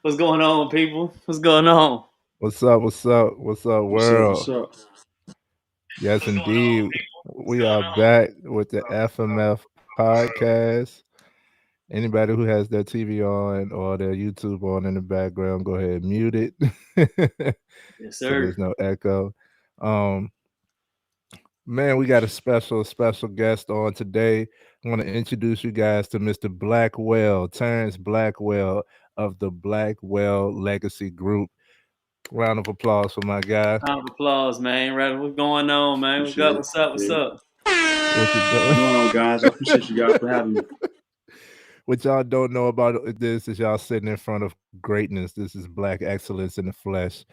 What's going on, people? What's going on? What's up? What's up? What's up, What's up? What's world? up? Yes, What's going on, indeed. people? What's We going are on? back with the FMF podcast. Anybody who has their TV on or their YouTube on in the background, go ahead and mute it Yes, so sir. there's no echo. Um, Man, we got a special guest on today. I want to introduce you guys to Mr. Blackwell, Terrence Blackwell of the Blackwell Legacy Group. Round of applause for my guy. Round of applause, man. Right, what's going on, man? What's Appreciate up? it. What's up? What's Appreciate it. up? What you What's doing? going on, guys? I appreciate you guys for having me. What y'all don't know about this is y'all sitting in front of greatness. This is black excellence in the flesh.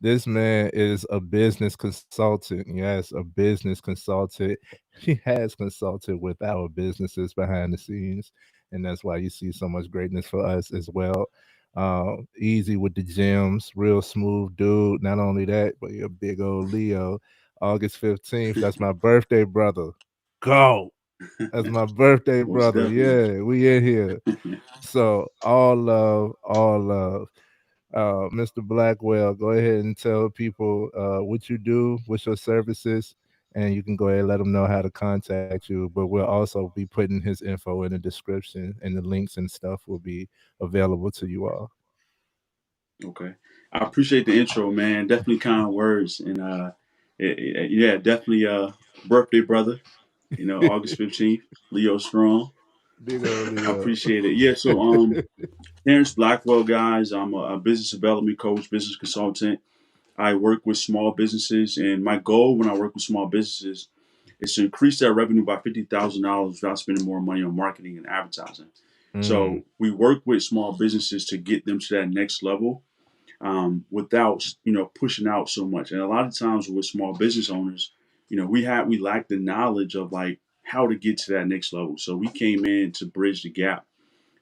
This man is a business consultant. Yes, a business consultant. He has consulted with our businesses behind the scenes, and that's why you see so much greatness for us as well. Easy with the gems, real smooth dude. Not only that, but you're a big old Leo. August 15th, that's my birthday, brother. Go. That's my birthday, Most brother. definitely. Yeah, we in here. So all love, all love. Mr. Blackwell, go ahead and tell people what you do, what's your services, and you can go ahead and let them know how to contact you. But we'll also be putting his info in the description, and the links and stuff will be available to you all. Okay. I appreciate the intro, man. Definitely kind words. And yeah, definitely birthday brother, August 15th, Leo Strong. Big old I Leo. appreciate it. Yeah, so Terrence Blackwell, guys. I'm a business development coach, business consultant. I work with small businesses, and my goal when I work with small businesses is to increase their revenue by $50,000 without spending more money on marketing and advertising. Mm, So we work with small businesses to get them to that next level without pushing out so much. And a lot of times with small business owners, we lack the knowledge of like how to get to that next level. So we came in to bridge the gap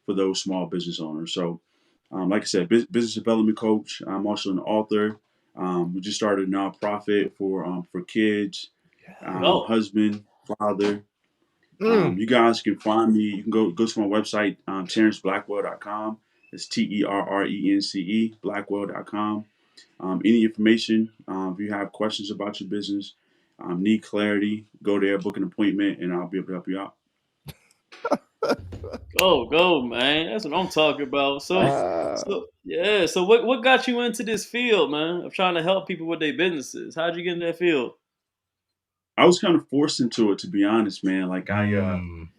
for those small business owners. So like I said, business development coach. I'm also an author. We just started a nonprofit for kids, Oh, husband, father. mm. You guys can find me. You can go to my website, terrenceblackwell.com. It's TERRENCE, blackwell.com. Any information, if you have questions about your business, need clarity, go there, book an appointment, and I'll be able to help you out. go, man. That's what I'm talking about. So, Ah, so yeah. So, what got you into this field, man? Of trying to help people with their businesses. How'd you get in that field? I was kind of forced into it, to be honest, man. Like mm.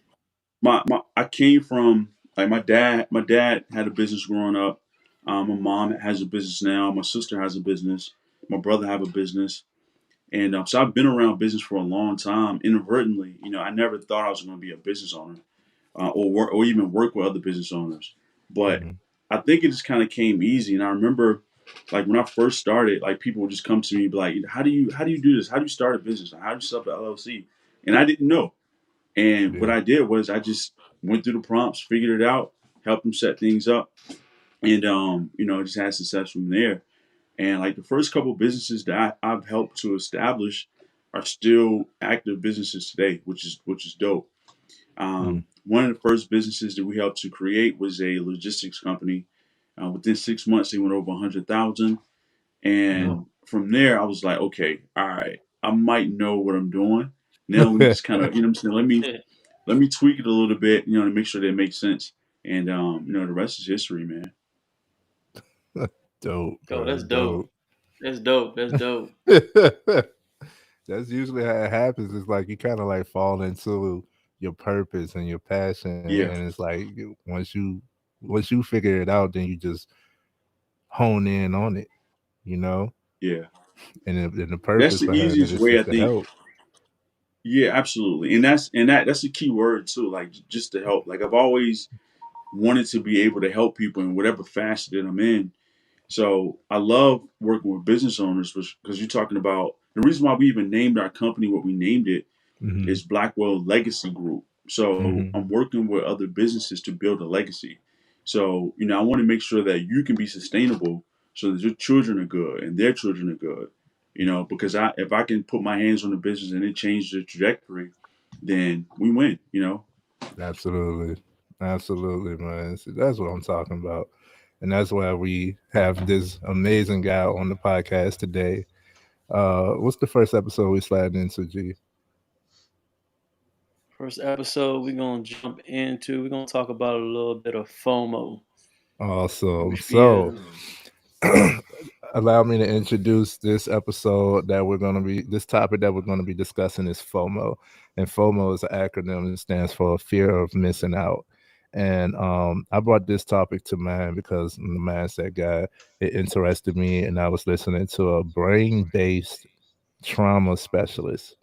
I came from like my dad had a business growing up. My mom has a business now. My sister has a business. My brother have a business, and so I've been around business for a long time. Inadvertently, I never thought I was going to be a business owner or even work with other business owners. But Mhm. I think it just kind of came easy. And I remember, like when I first started, like people would just come to me and be like, "How do you do this? How do you start a business? How do you set up an LLC?" And I didn't know. And what Yeah. I did was I just went through the prompts, figured it out, helped them set things up, and just had success from there. And like the first couple of businesses that I've helped to establish are still active businesses today, which is dope. Mm. One of the first businesses that we helped to create was a logistics company. Within 6 months, they went over 100,000, Mm. and from there, I was like, okay, all right, I might know what I'm doing. Now we just kind of, I'm saying, let me tweak it a little bit, to make sure that it makes sense. And the rest is history, man. Dope, Go, bro. that's dope. Dope. That's dope. That's dope. That's usually how it happens. It's like you kind of like fall into your purpose and your passion, and Yeah, it's like once you figure it out, then you just hone in on it, you know. yeah. And the That's purpose the behind it easiest is way, I just to think. help. Yeah, absolutely. And that's a key word too. Like just to help. Like I've always wanted to be able to help people in whatever facet that I'm in. So I love working with business owners because you're talking about the reason why we even named our company what we named it Hmm. is Blackwell Legacy Group. So I'm Hmm. working with other businesses to build a legacy. So, I want to make sure that you can be sustainable so that your children are good and their children are good. Because if I can put my hands on the business and it changes the trajectory, then we win. Absolutely, absolutely, man. So that's what I'm talking about. And that's why we have this amazing guy on the podcast today. What's the first episode we slide into, G? First episode we're gonna talk about a little bit of FOMO. We Awesome. So, feel allow me to introduce this episode that this topic that we're going to be discussing is FOMO. And FOMO is an acronym that stands for fear of missing out. And I brought this topic to mind because the mindset guy, it interested me, and I was listening to a brain-based trauma specialist.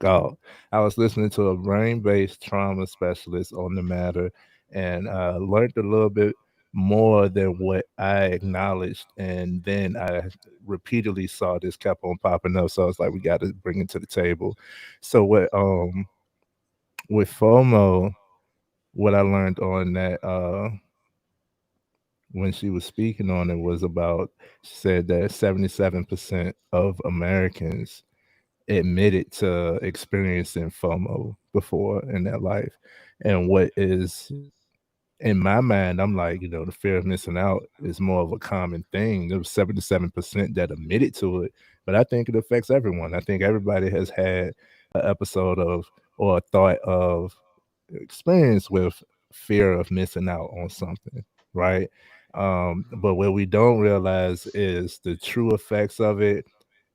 God, I was listening to a brain-based trauma specialist on the matter, and learned a little bit more than what I acknowledged. And then I repeatedly saw this kept on popping up, so I was like, we got to bring it to the table. So with FOMO, what I learned on that when she was speaking on it was about, she said that 77% of Americans admitted to experiencing FOMO before in their life. And what is in my mind, I'm like, the fear of missing out is more of a common thing. There was 77% that admitted to it, but I think it affects everyone. I think everybody has had an episode of or a thought of experience with fear of missing out on something, right? But what we don't realize is the true effects of it,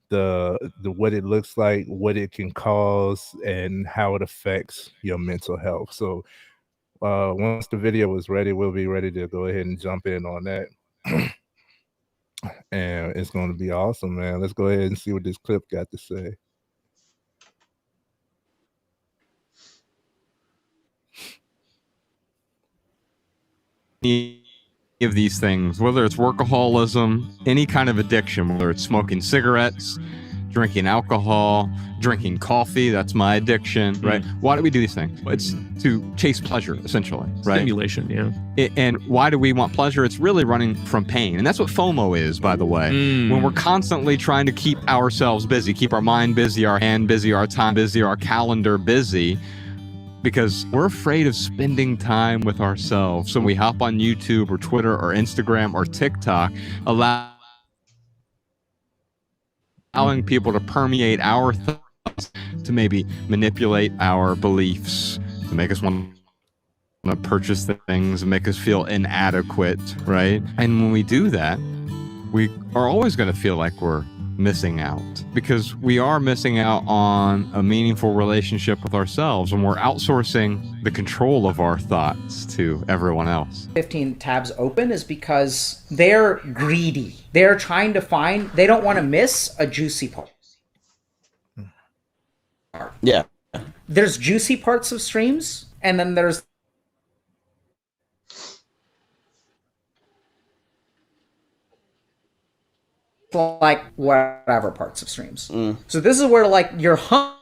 the what it looks like, what it can cause, and how it affects your mental health. So once the video is ready, we'll be ready to go ahead and jump in on that. And it's going to be awesome, man. Let's go ahead and see what this clip got to say. Of these things, whether it's workaholism, any kind of addiction, whether it's smoking cigarettes, drinking alcohol, drinking coffee, that's my addiction, right? Why do we do these things? It's to chase pleasure, essentially, right? Stimulation, yeah. And why do we want pleasure? It's really running from pain. And that's what FOMO is, by the way. When we're constantly trying to keep ourselves busy, keep our mind busy, our hand busy, our time busy, our calendar busy, because we're afraid of spending time with ourselves. So we hop on YouTube or Twitter or Instagram or TikTok, allowing people to permeate our thoughts, to maybe manipulate our beliefs, to make us want to purchase things and make us feel inadequate, right? And when we do that, we are always going to feel like we're missing out, because we are missing out on a meaningful relationship with ourselves when we're outsourcing the control of our thoughts to everyone else. 15 tabs open is because they're greedy. They're trying to find, they don't want to miss a juicy part. Yeah. There's juicy parts of streams, and then there's like whatever parts of streams. So this is where like you're hungry.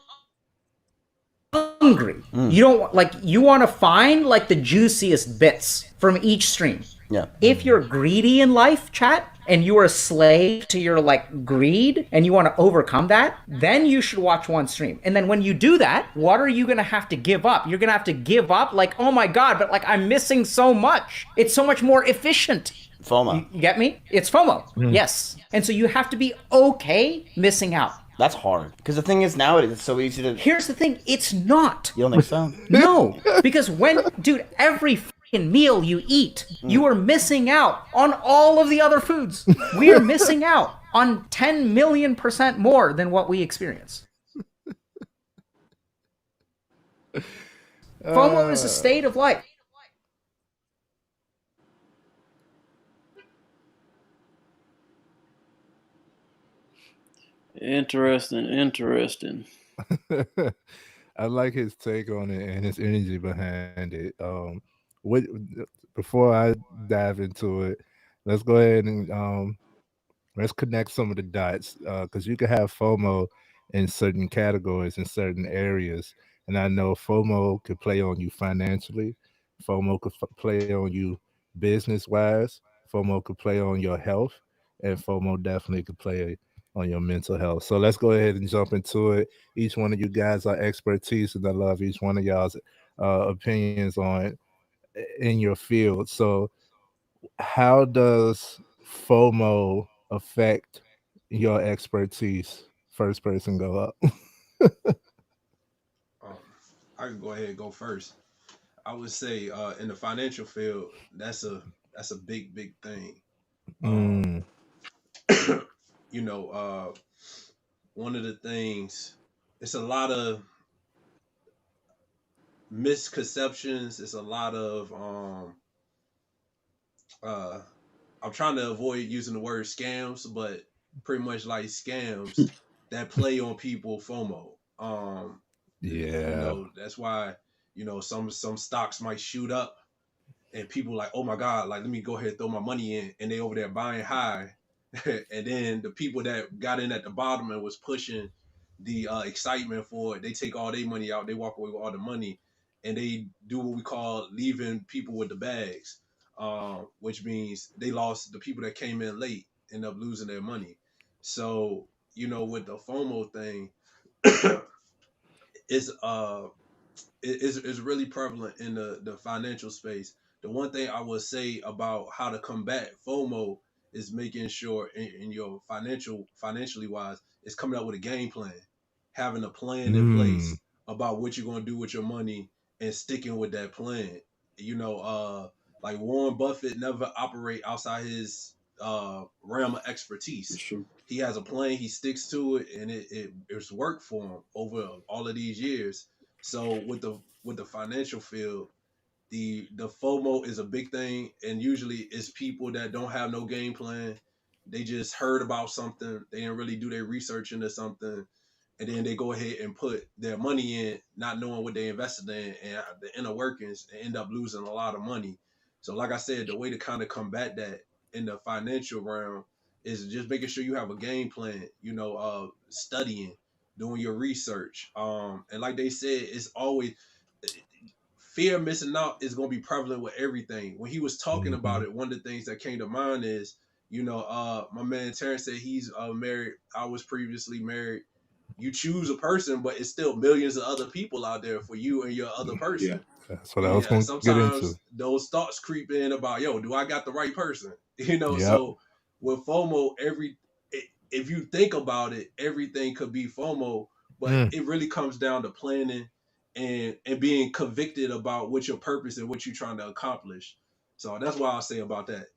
You don't like, you want to find like the juiciest bits from each stream. Yeah. If you're greedy in life, chat, and you are a slave to your like greed and you want to overcome that, then you should watch one stream. And then when you do that, what are you going to have to give up? You're going to have to give up like, oh my God, but like I'm missing so much. It's so much more efficient. FOMO. You get me? It's FOMO. Yes. And so you have to be okay missing out. That's hard. Because the thing is, nowadays, it's so easy to... Here's the thing. It's not. You don't think so? No. Because dude, every fucking meal you eat, you are missing out on all of the other foods. We are missing out on 10 million% more than what we experience. FOMO is a state of life. Interesting. I like his take on it and his energy behind it. What before I dive into it, let's go ahead and let's connect some of the dots, because you can have FOMO in certain categories in certain areas, and I know FOMO could play on you financially, FOMO could play on you business wise, FOMO could play on your health, and FOMO definitely could play on your mental health. So let's go ahead and jump into it. Each one of you guys are expertise, and I love each one of y'all's opinions on in your field. So how does FOMO affect your expertise? First person go up. Um, I can go ahead and go first. I would say in the financial field, that's a big thing. Um, Mm, you know, one of the things, it's a lot of misconceptions. It's a lot of uh, I'm trying to avoid using the word scams, but pretty much like scams that play on people FOMO. yeah. That's why some stocks might shoot up and people like, oh my god, like let me go ahead and throw my money in, and they over there buying high, and then the people that got in at the bottom and was pushing the excitement for it, they take all their money out, they walk away with all the money, and they do what we call leaving people with the bags, which means they lost the people that came in late, end up losing their money. So with the FOMO thing, it's is really prevalent in the financial space. The one thing I would say about how to combat FOMO is making sure in your financially wise is coming up with a game plan, having a plan in Mm, place about what you're going to do with your money and sticking with that plan. Like Warren Buffett never operate outside his realm of It's expertise. true. He has a plan, he sticks to it, and it's worked for him over all of these years. So with the financial field, the FOMO is a big thing, and usually it's people that don't have no game plan. They just heard about something, they didn't really do their research into something, and then they go ahead and put their money in, not knowing what they invested in and the inner workings, and end up losing a lot of money. So, like I said, the way to kind of combat that in the financial realm is just making sure you have a game plan. Studying, doing your research, and like they said, it's always fear of missing out is going to be prevalent with everything. When he was talking about mhm. it, one of the things that came to mind is, my man Terrence said he's married. I was previously married. You choose a person, but it's still millions of other people out there for you and your other Yeah. person. That's what I was Yeah, going to get into. sometimes those thoughts creep in about, yo, do I got the right person? Yep. So with FOMO, if you think about it, everything could be FOMO, but Mm, it really comes down to planning and being convicted about what your purpose and what you're trying to accomplish. So that's what I'll say about that.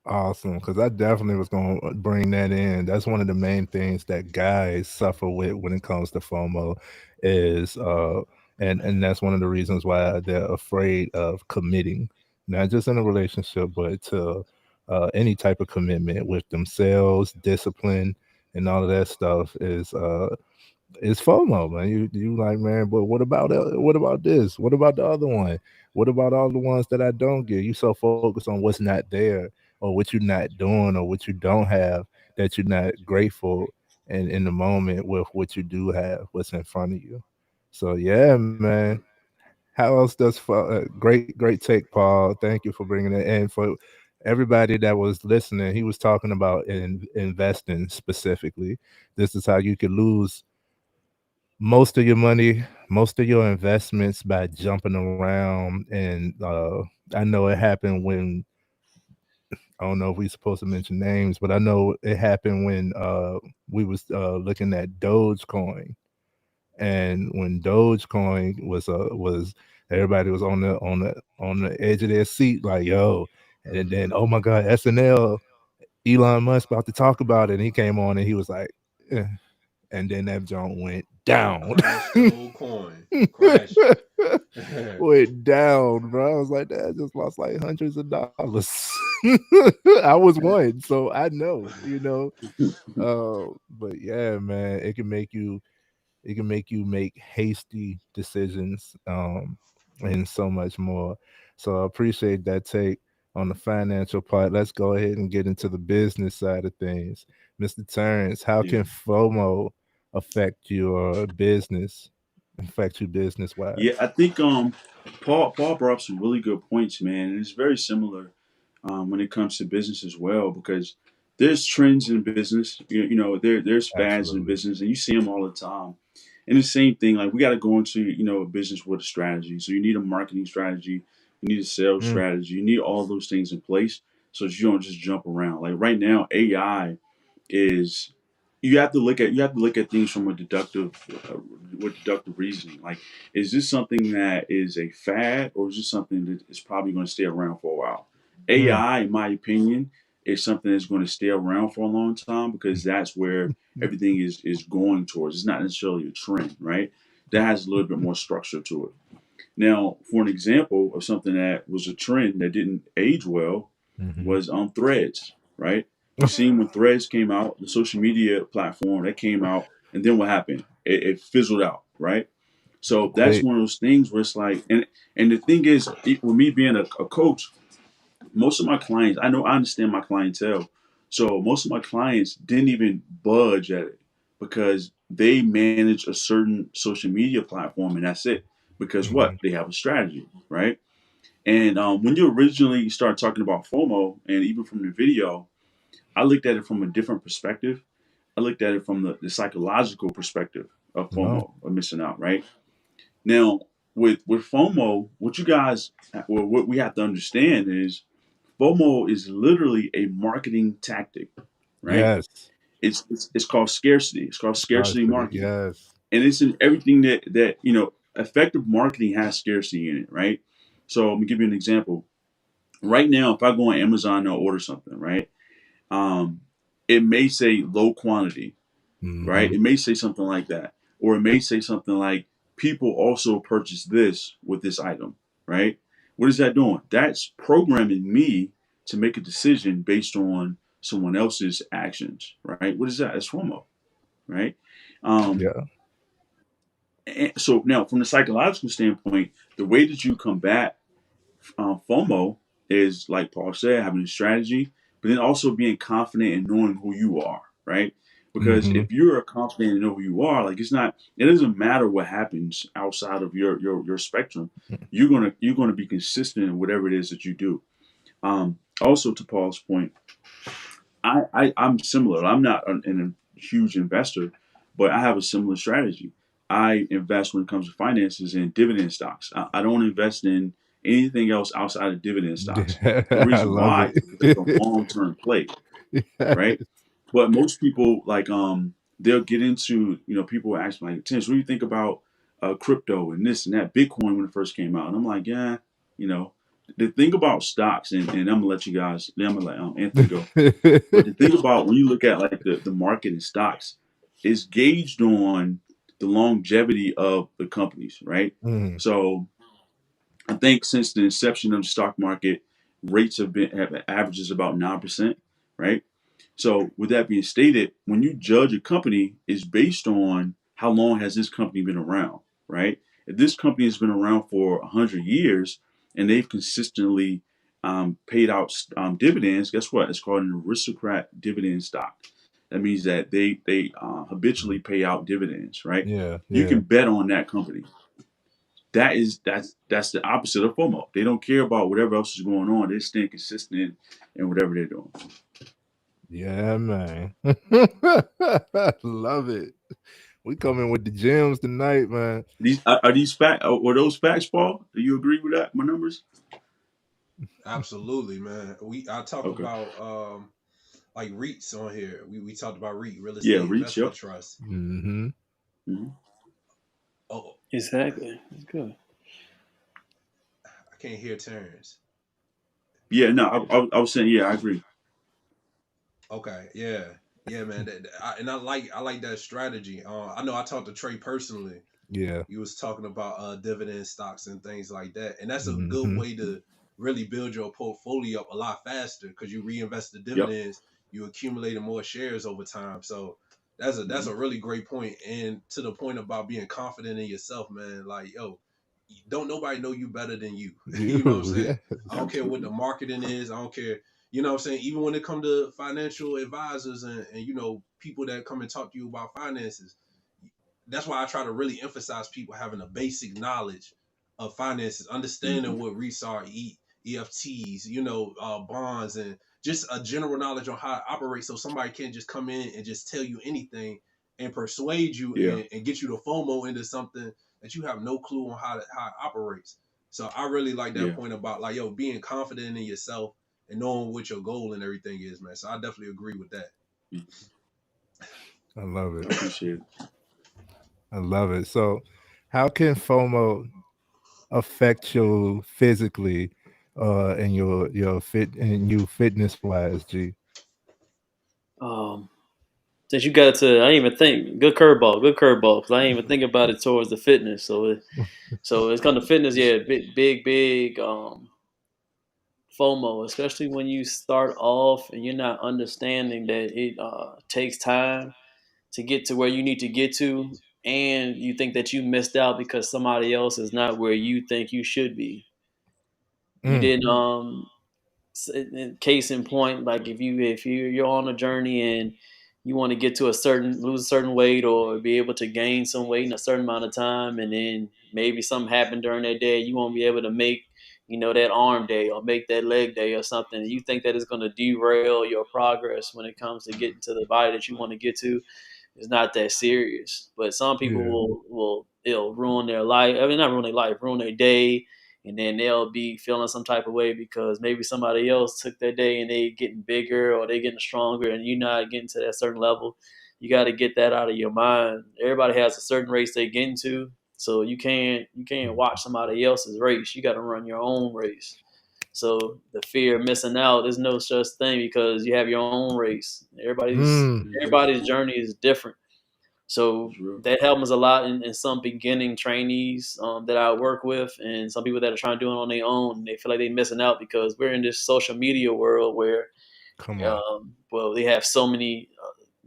awesome. Because I definitely was going to bring that in. That's one of the main things that guys suffer with when it comes to FOMO is, and that's one of the reasons why they're afraid of committing, not just in a relationship, but to any type of commitment with themselves, discipline, and all of that stuff is it's FOMO, man. You like, man, but what about this? What about the other one? What about all the ones that I don't get? You so focused on what's not there or what you're not doing or what you don't have that you're not grateful and in the moment with what you do have, what's in front of you. So yeah, man. How else does great take, Paul? Thank you for bringing it in for everybody that was listening. He was talking about investing specifically. This is how you could lose most of your money, most of your investments by jumping around. And I know it happened when I don't know if we're supposed to mention names, but I know it happened when we was looking at Dogecoin, and when Dogecoin was everybody was on the edge of their seat, like yo, and then oh my God, SNL, Elon Musk about to talk about it, and he came on and he was like, eh, and then that joint went down. Crash the whole coin. Crash it. Went down, bro. I was like, that I just lost like hundreds of dollars. I was one, so I know. But yeah, man, it can make you make hasty decisions, and so much more. So I appreciate that take on the financial part. Let's go ahead and get into the business side of things. Mr. Terrence, how Yeah. can FOMO affect your business, affect you business Yeah, wise? I think Paul brought up some really good points, man, and it's very similar when it comes to business as well, because there's trends in business. There's fads in Absolutely. business, and you see them all the time. And the same thing, like we got to go into a business with a strategy. So you need a marketing strategy, You need a sales strategy. You need all those things in place so that you don't just jump around. Like right now, AI is you have to look at things from a deductive with deductive reasoning. Like, is this something that is a fad, or is this something that is probably going to stay around for a while? AI, in my opinion, is something that's going to stay around for a long time because that's where everything is going towards. It's not necessarily a trend, right? That has a little bit more structure to it. Now, for an example of something that was a trend that didn't age well, was Threads, right? You seen when Threads came out, the social media platform that came out, and then what happened? It fizzled out, right? So that's Quick. one of those things where it's like, and the thing is, with me being a coach, most of my clients, I understand my clientele, so most of my clients didn't even budge at it because they manage a certain social media platform, and that's it. Because what? They have a strategy, right? And when you originally start talking about FOMO, and even from the video, I looked at it from a different perspective. I looked at it from the psychological perspective of No. FOMO, of missing out, right? Now, with FOMO, what we have to understand is FOMO is literally a marketing tactic, right? Yes. It's called scarcity. It's called scarcity Scarcity. marketing, Yes. and it's in everything that effective marketing has scarcity in it, right? So let me give you an example. Right now, if I go on Amazon and I'll order something, right? Um, it may say low quantity, right? It may say something like that, or it may say something like people also purchase this with this item, right? What is that doing? That's programming me to make a decision based on someone else's actions, right? What is that? It's FOMO, right? Um, Yeah. and so now, from the psychological standpoint, the way that you combat FOMO is, like Paul said, having a strategy, but then also being confident in knowing who you are, right? Because if you're confident and know who you are, like it doesn't matter what happens outside of your spectrum. You're gonna be consistent in whatever it is that you do. Also, to Paul's point, I'm similar. I'm not a huge investor, but I have a similar strategy. I invest when it comes to finances in dividend stocks. I don't invest in anything else outside of dividend stocks. And the I reason love why it. is because it's a long term play, right? But most people like they'll get into people ask me like, Tish, what do you think about crypto and this and that, Bitcoin when it first came out? And I'm like, yeah, you know, the thing about stocks, and I'm gonna let you guys, then I'm gonna let Anthony go. But the thing about when you look at like the market and stocks, is gauged on the longevity of the companies, right? So I think since the inception of the stock market, rates have averages about 9%, right? So with that being stated, when you judge a company, is based on how long has this company been around, right? If this company has been around for 100 years and they've consistently paid out dividends, guess what? It's called an aristocrat dividend stock. That means that they habitually pay out dividends, right? Yeah. You can Yeah. bet on that company. That's the opposite of FOMO. They don't care about whatever else is going on. They're staying consistent in whatever they're doing. Yeah, man. Love it. We coming with the gems tonight, man. These are these fact? Were those facts, Paul? Do you agree with that? My numbers? Absolutely, man. I talk Okay. about like REITs on here. We talked about REIT, real Yeah, estate reach. investment Yep. trust. Mm-hmm. Hmm. Oh, Exactly. That's good. I can't hear Terrence. Yeah. No, I was saying. Yeah, I agree. Okay, yeah, yeah, man. And I like that strategy. I know I talked to Trey personally. Yeah. He was talking about dividend stocks and things like that, and that's a good Mm-hmm. way to really build your portfolio up a lot faster because you reinvest the Yep. dividends, you accumulating more shares over time. So that's Hmm. a really great point. And to the point about being confident in yourself, man. Like, yo, don't nobody know you better than you. You know what I'm You. saying? Yeah. I don't care what the Absolutely. marketing is. I don't care. You know what I'm saying? Even when it comes to financial advisors and people that come and talk to you about finances, that's why I try to really emphasize people having a basic knowledge of finances, Hmm. understanding what REITs are, EFTs, bonds, and just a general knowledge on how to operate. So somebody can't just come in and just tell you anything and persuade you Yeah. and get you to FOMO into something that you have no clue on how it operates. So I really like that Yeah. point about like being confident in yourself and knowing what your goal and everything is, man. So I definitely agree with that. I love I it. appreciate it. I love it. So, how can FOMO affect you physically, and your fit and you fitness wise, G? Um, since you got it to, I didn't even think. Good curveball, because I didn't even think about it towards the fitness. So it's kind of fitness, yeah, big FOMO, especially when you start off and you're not understanding that it takes time to get to where you need to get to, and you think that you missed out because somebody else is not where you think you should be. You Mm, didn't case in point, like if you're on a journey and you want to get to lose a certain weight or be able to gain some weight in a certain amount of time, and then maybe something happened during that day, you won't be able to make that arm day or make that leg day or something. You think that it's going to derail your progress when it comes to getting to the body that you want to get to. It's not that serious. But some people yeah. will it'll ruin their life. I mean, not ruin their life, ruin their day, and then they'll be feeling some type of way because maybe somebody else took their day and they getting bigger or they getting stronger, and you're not getting to that certain level. You got to get that out of your mind. Everybody has a certain race they get into, so you can't watch somebody else's race. You got to run your own race. So the fear of missing out, there's no such thing because you have your own race. Everybody's Mm, Mhm. everybody's journey is different. So It's real. that helps us a lot in some beginning trainees that I work with, and some people that are trying to do it on their own. They feel like they're missing out because we're in this social media world where come on. well, they have so many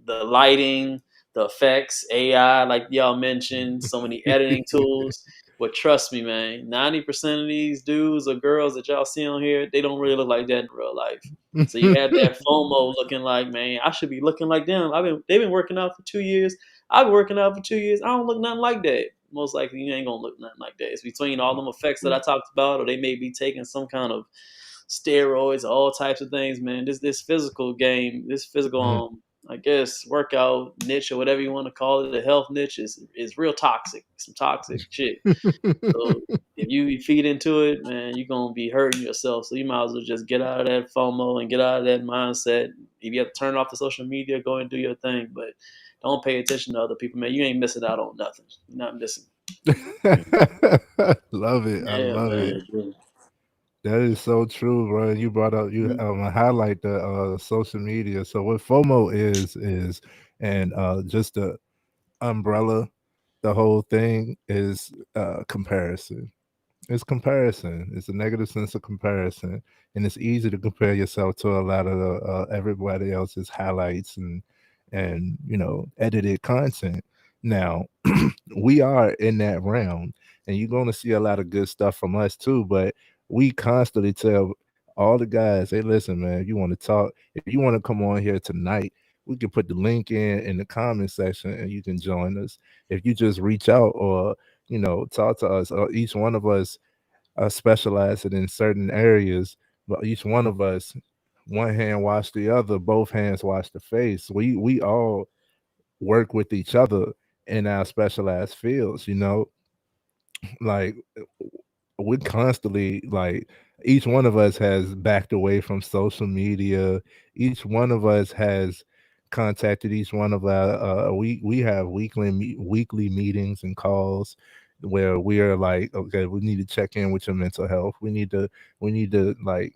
the lighting, the effects, AI, like y'all mentioned, so many editing tools. But trust me, man, 90% of these dudes or girls that y'all see on here, they don't really look like that in real life. So you have that FOMO looking like, man, I should be looking like them. They've been working out for 2 years. I've been working out for 2 years. I don't look nothing like that. Most likely, you ain't gonna look nothing like that. It's between all them effects that I talked about, or they may be taking some kind of steroids, all types of things, man. This physical game, this physical Mm. I guess workout niche or whatever you want to call it, the health niche is real toxic. Some toxic shit. So if you feed into it, man, you're gonna be hurting yourself. So you might as well just get out of that FOMO and get out of that mindset. If you have to turn off the social media, go and do your thing. But don't pay attention to other people, man. You ain't missing out on nothing. You're not missing. Yeah. Love it. I Yeah, love man. it. It's real. That is so true, bro. You brought up you Mhm. highlight the social media. So what FOMO is and just the umbrella, the whole thing is comparison. It's comparison. It's a negative sense of comparison, and it's easy to compare yourself to a lot of everybody else's highlights and edited content. Now, we are in that realm, and you're going to see a lot of good stuff from us too. But we constantly tell all the guys, "Hey, listen, man, if you want to talk, if you want to come on here tonight, we can put the link in the comment section, and you can join us. If you just reach out or talk to us. Each one of us specializing in certain areas, but each one of us, one hand wash the other, both hands wash the face. We all work with each other in our specialized fields. Like we constantly like each one of us has backed away from social media. Each one of us has contacted each one of our we have weekly meetings and calls where we are like, okay, we need to check in with your mental health. We need to like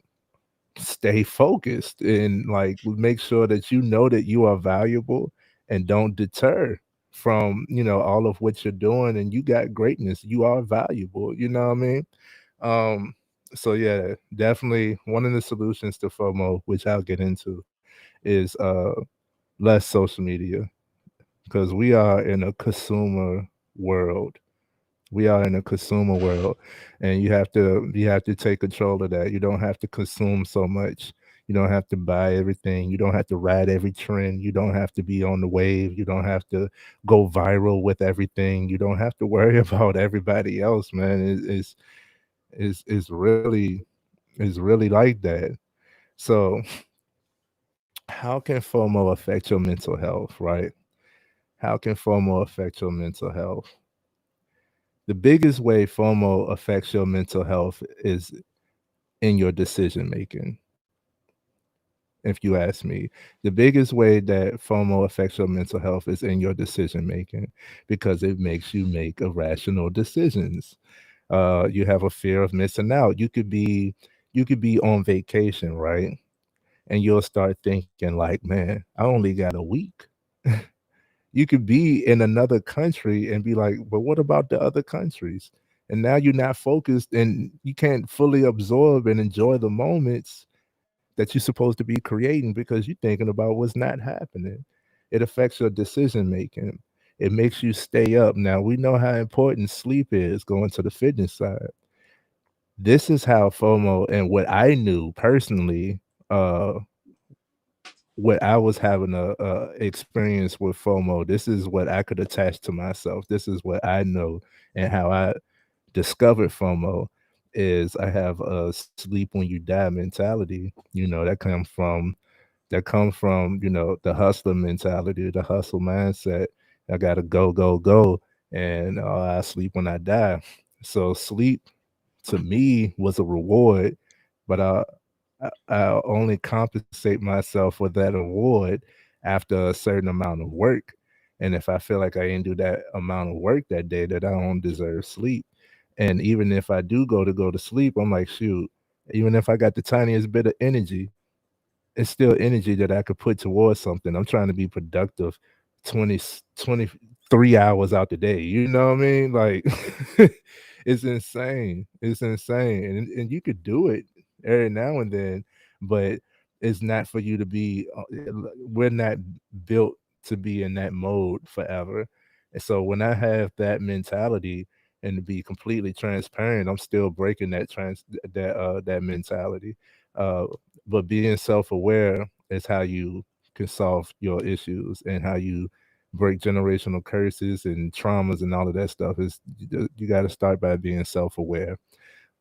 stay focused and like make sure that you know that you are valuable and don't deter from all of what you're doing, and you got greatness. You are valuable, you know what I mean? um so yeah, definitely one of the solutions to FOMO, which I'll get into, is less social media, because we are in a consumer world. We are in a consumer world, and you have to take control of that. You don't have to consume so much. You don't have to buy everything. You don't have to ride every trend. You don't have to be on the wave. You don't have to go viral with everything. You don't have to worry about everybody else, man. It's really like that. So how can FOMO affect your mental health, right? How can FOMO affect your mental health? The biggest way FOMO affects your mental health is in your decision making. If you ask me, the biggest way that FOMO affects your mental health is in your decision making because it makes you make irrational decisions. You have a fear of missing out. You could be on vacation, right? And you'll start thinking like, man, I only got a week. You could be in another country and be like, but what about the other countries? And now you're not focused and you can't fully absorb and enjoy the moments that you're supposed to be creating because you're thinking about what's not happening. It affects your decision making. It makes you stay up. Now we know how important sleep is going to the fitness side. This is how FOMO and what I knew personally, what I was having a experience with FOMO. This is what I could attach to myself. This is what I know and how I discovered FOMO is I have a sleep when you die mentality. That comes from the hustler mentality, the hustle mindset. I gotta go, go, go, and I sleep when I die. So sleep to me was a reward, but I'll only compensate myself for that reward after a certain amount of work. And if I feel like I didn't do that amount of work that day, that I don't deserve sleep. And even if I do go to sleep, I'm like, shoot, even if I got the tiniest bit of energy, it's still energy that I could put towards something. I'm trying to be productive 23 hours out the day. You know what I mean? Like it's insane. It's insane. And you could do it every now and then, but it's not for you to be we're not built to be in that mode forever. And so when I have that mentality and to be completely transparent, I'm still breaking that mentality. Uh but being self-aware is how you can solve your issues and how you break generational curses and traumas and all of that stuff is you got to start by being self-aware.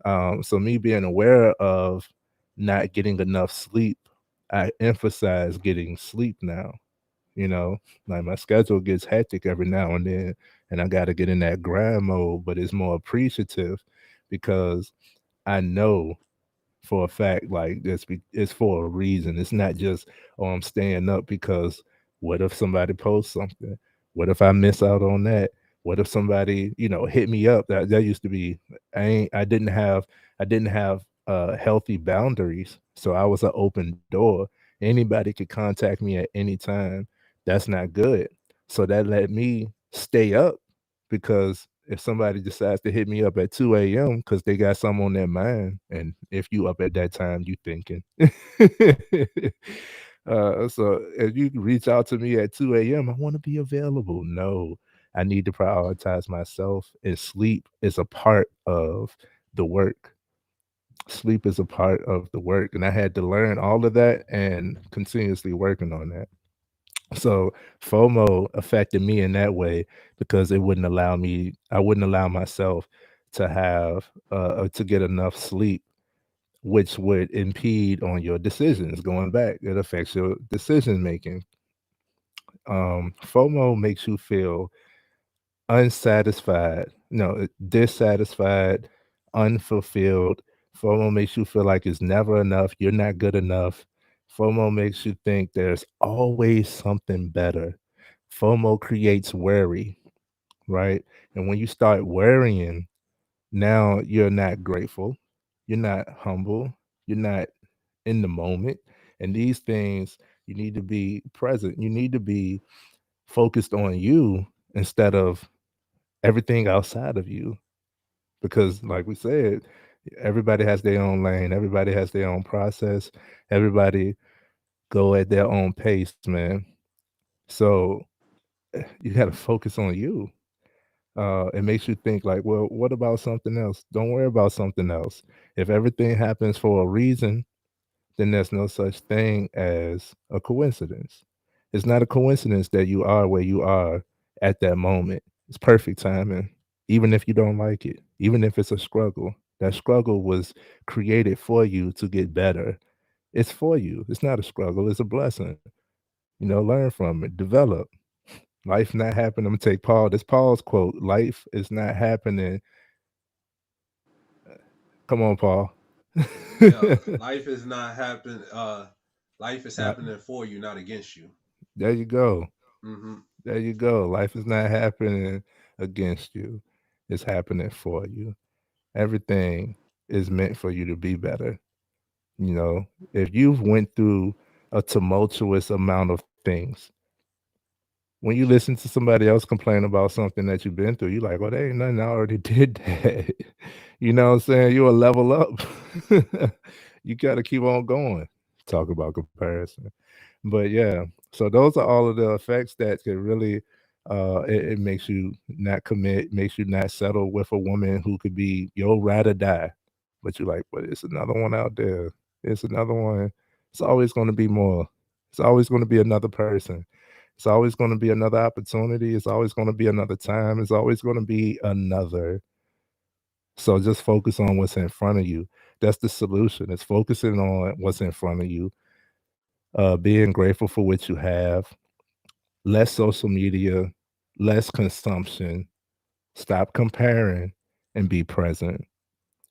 So me being aware of not getting enough sleep, I emphasize getting sleep now. you know like my schedule gets hectic every now and then, and I got to get in that grind mode, but it's more appreciative because I know for a fact, like it's for a reason. It's not just, oh, I'm staying up because what if somebody posts something? What if I miss out on that? What if somebody, hit me up? That used to be, I didn't have healthy boundaries. So I was an open door. Anybody could contact me at any time. That's not good. So that let me stay up because if somebody decides to hit me up at 2 a.m. because they got something on their mind, and if you up at that time, you thinking. So if you reach out to me at 2 a.m., I want to be available. No, I need to prioritize myself, and sleep is a part of the work. Sleep is a part of the work. And I had to learn all of that and continuously working on that. So FOMO affected me in that way because I wouldn't allow myself to have to get enough sleep, which would impede on your decisions. Going back, it affects your decision making. FOMO makes you feel unsatisfied, no, dissatisfied, unfulfilled. FOMO makes you feel like it's never enough, you're not good enough. FOMO makes you think there's always something better. FOMO creates worry, right? And when you start worrying, now you're not grateful, you're not humble, you're not in the moment. And these things, you need to be present. You need to be focused on you instead of everything outside of you, because like we said, everybody has their own lane, everybody has their own process, everybody go at their own pace, man. So you got to focus on you. It makes you think like, well, what about something else? Don't worry about something else. If everything happens for a reason, then there's no such thing as a coincidence. It's not a coincidence that you are where you are at that moment. It's perfect timing, even if you don't like it, even if it's a struggle. That struggle was created for you to get better. It's for you. It's not a struggle, it's a blessing. Learn from it, develop. Life not happening. I'm gonna take Paul. This Paul's quote. Life is not happening. Come on, Paul. Yeah, life is not happen. Life is Not- happening for you, not against you. there you go. Mm-hmm. There you go. Life is not happening against you. It's happening for you. Everything is meant for you to be better. You know, if you've went through a tumultuous amount of things, when you listen to somebody else complain about something that you've been through, you're like, well, there ain't nothing. I already did that. You know what I'm saying? You'll level up. You got to keep on going. Talk about comparison. But yeah, so those are all of the effects that could really, it makes you not commit, makes you not settle with a woman who could be your ride or die. But you're like, but it's another one out there. It's another one. It's always going to be more. It's always going to be another person. It's always going to be another opportunity. It's always going to be another time. It's always going to be another. So just focus on what's in front of you. That's the solution. It's focusing on what's in front of you, being grateful for what you have, less social media, less consumption, stop comparing, and be present.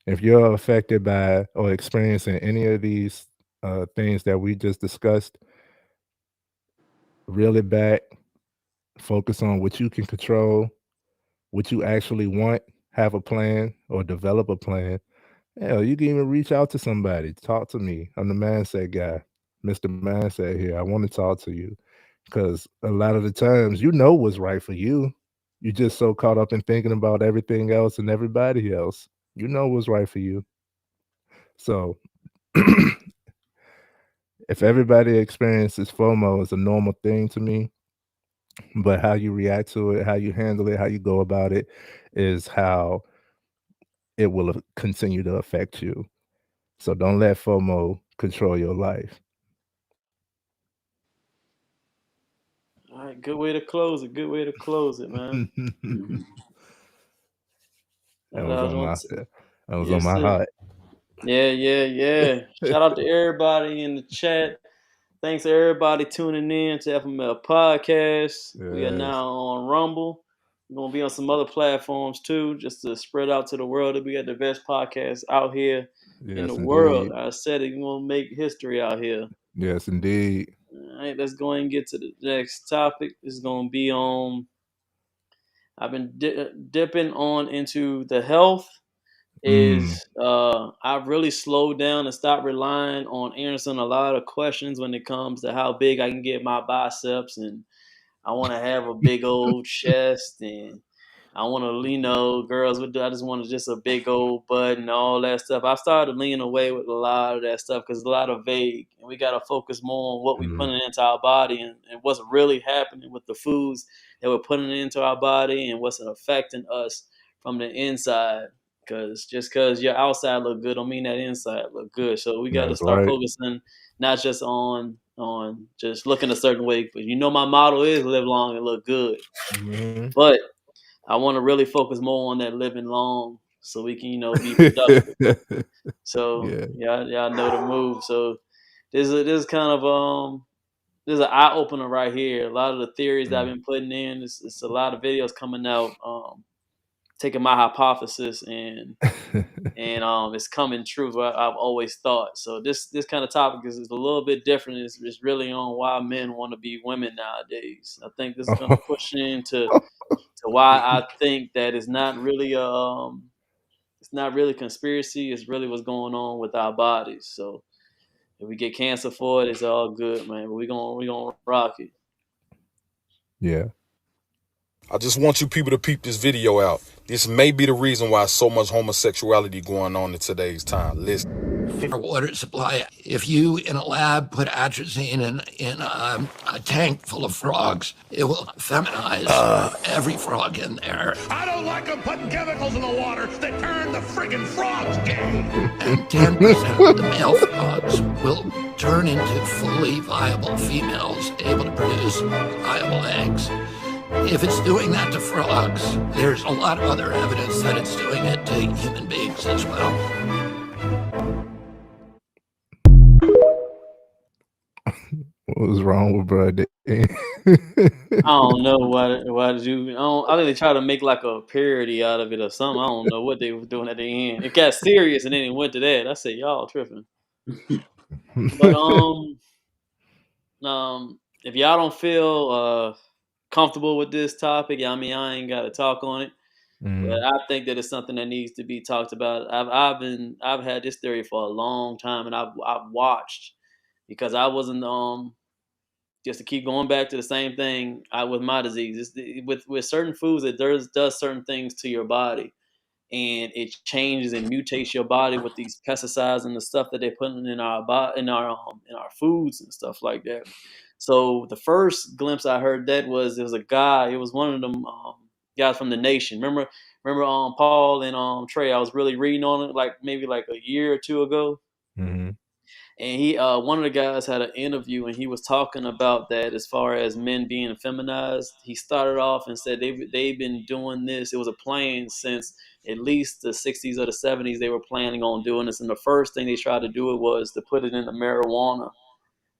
If you're affected by or experiencing any of these things that we just discussed, reel it back, focus on what you can control, what you actually want, have a plan or develop a plan. Hell, you can even reach out to somebody. Talk to me. I'm the mindset guy, Mr. Mindset here. I want to talk to you because a lot of the times you know what's right for you. You're just so caught up in thinking about everything else and everybody else. You know what's right for you. So if everybody experiences FOMO as a normal thing to me, but how you react to it, how you handle it, how you go about it is how it will continue to affect you. So don't let FOMO control your life. All right, good way to close it. Good way to close it, man. Mhm. That I was was on want my to, that was on yes, my sir. heart. Yeah. Shout out to everybody in the chat. Thanks to everybody tuning in to FML Podcast. We are Yes. now on Rumble. We're gonna be on some other platforms too, just to spread out to the world that we got the best podcast out here in the Yes, world. indeed. I said it, we're gonna make history out here. Yes, indeed. All right, let's go and get to the next topic. This is gonna be on. I've been dipping on into the health. Mm. I've really slowed down and stopped relying on answering a lot of questions when it comes to how big I can get my biceps, and I want to have a big old chest, and I want to, girls would do. I just want just a big old butt and all that stuff. I've started leaning away with a lot of that stuff because it's a lot of vague, and we got to focus more on what we Mm. putting into our body and what's really happening with the foods that we're putting into our body and what's affecting us from the inside. Because just because your outside look good don't mean that inside look good. So we got to That's start right. focusing not just on just looking a certain way. But my motto is live long and look good. Mhm. But I want to really focus more on that living long so we can, be productive. So Yeah. y'all know the move. So this is kind of there's an eye opener right here. A lot of the theories that I've Mm. been putting in, it's a lot of videos coming out, taking my hypothesis and it's coming true. What I've always thought. So this kind of topic is a little bit different. It's really on why men want to be women nowadays. I think this is going to push into to why I think that it's not really conspiracy. It's really what's going on with our bodies. So if we get cancer for it, it's all good, man. But we gonna rock it. Yeah. I just want you people to peep this video out. This may be the reason why so much homosexuality going on in today's time. Listen. Our water supply. If you in a lab put atrazine in a tank full of frogs, it will feminize every frog in there. I don't like them putting chemicals in the water that turn the friggin' frogs gay. And 10% of the male frogs will turn into fully viable females able to produce viable eggs. If it's doing that to frogs, there's a lot of other evidence that it's doing it to human beings as well. What was wrong with bro? I don't know why did you. I think they try to make like a parody out of it or something. I don't know what they were doing at the end. It got serious and then it went to that. I said y'all tripping. But if y'all don't feel comfortable with this topic, I mean, I ain't got to talk on it. But I think that it's something that needs to be talked about. I've had this theory for a long time, and I've watched because I wasn't just to keep going back to the same thing with my disease. With certain foods, it does certain things to your body, and it changes and mutates your body with these pesticides and the stuff that they're putting in our in our foods and stuff like that. So the first glimpse I heard that was there was a guy. It was one of them guys from the Nation. Remember Paul and Trey. I was really reading on it like maybe like a year or two ago. Mhm. And he one of the guys had an interview and he was talking about that as far as men being feminized. He started off and said they've been doing this. It was a plan since at least the 60s or the 70s. They were planning on doing this, and the first thing they tried to do it was to put it in the marijuana,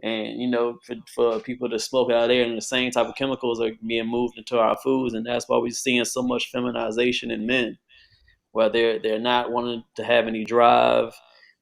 and for people to smoke out there, and the same type of chemicals are being moved into our foods, and that's why we're seeing so much feminization in men where they're not wanting to have any drive.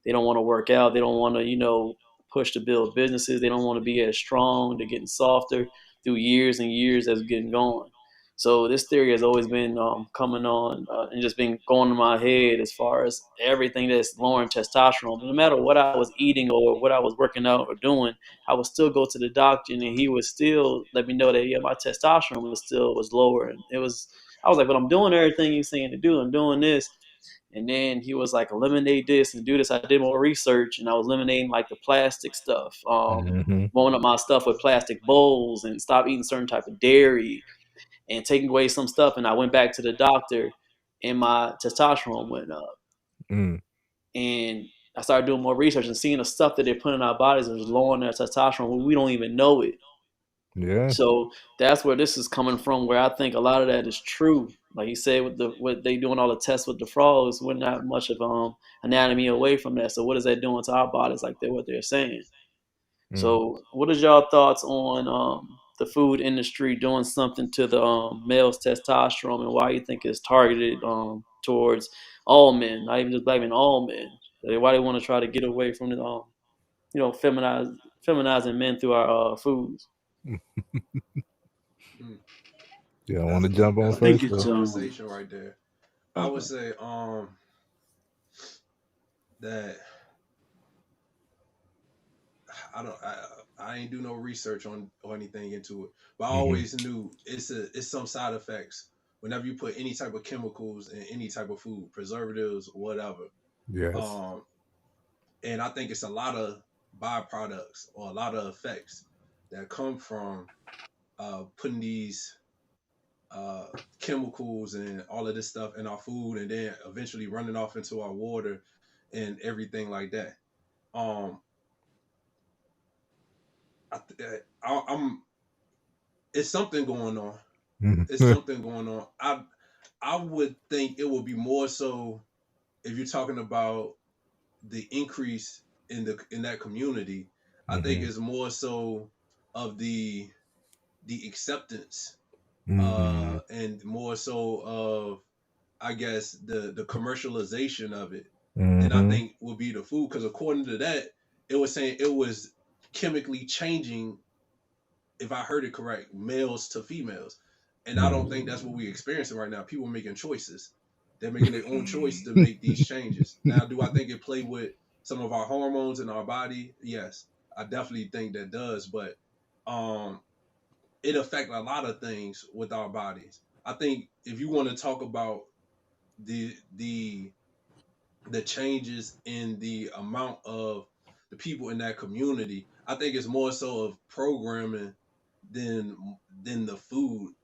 They don't want to work out. They don't want to push to build businesses. They don't want to be as strong. They're getting softer through years and years as getting going. So this theory has always been coming on and just been going in my head as far as everything that's lowering testosterone. But no matter what I was eating or what I was working out or doing, I would still go to the doctor and he would still let me know that my testosterone was lower. And I was like, but I'm doing everything you're saying to do. I'm doing this. And then he was like, eliminate this and do this. I did more research and I was eliminating like the plastic stuff, Mhm. blowing up my stuff with plastic bowls and stop eating certain type of dairy and taking away some stuff. And I went back to the doctor and my testosterone went up. Mm. And I started doing more research and seeing the stuff that they put in our bodies was lowering our testosterone when we don't even know it. Yeah. So that's where this is coming from, where I think a lot of that is true. Like you said, what they doing all the tests with the frogs, we're not much of anatomy away from that. So what is that doing to our bodies? Like what they're saying. Mm. So what is y'all thoughts on the food industry doing something to the male's testosterone, and why you think it's targeted towards all men, not even just black men, all men? Why they want to try to get away from the feminizing men through our foods? Yeah, I want to jump on That's I a think first deep it's though. conversation right there. I would okay. say that I don't I ain't do no research on or anything into it, but I Mhm. always knew it's some side effects whenever you put any type of chemicals in any type of food, preservatives, whatever. Yes. Um, and I think it's a lot of byproducts or a lot of effects that come from putting these uh, chemicals and all of this stuff in our food, and then eventually running off into our water and everything like that. Um, I'm it's something going on. Mhm. It's something going on. I would think it would be more so if you're talking about the increase in that community. I think Mhm. it's more so of the acceptance Mhm. and more so of, I guess, the commercialization of it than I Mhm. think would be the food, because according to that, it was saying it was chemically changing, if I heard it correct, males to females. And I don't think that's what we're experiencing right now. People making choices. They're making their own choice to make these changes. Now, do I think it play with some of our hormones in our body? Yes, I definitely think that does. But um, it affects a lot of things with our bodies. I think if you want to talk about the the the changes in the amount of the people in that community, I think it's more so of programming than than the food.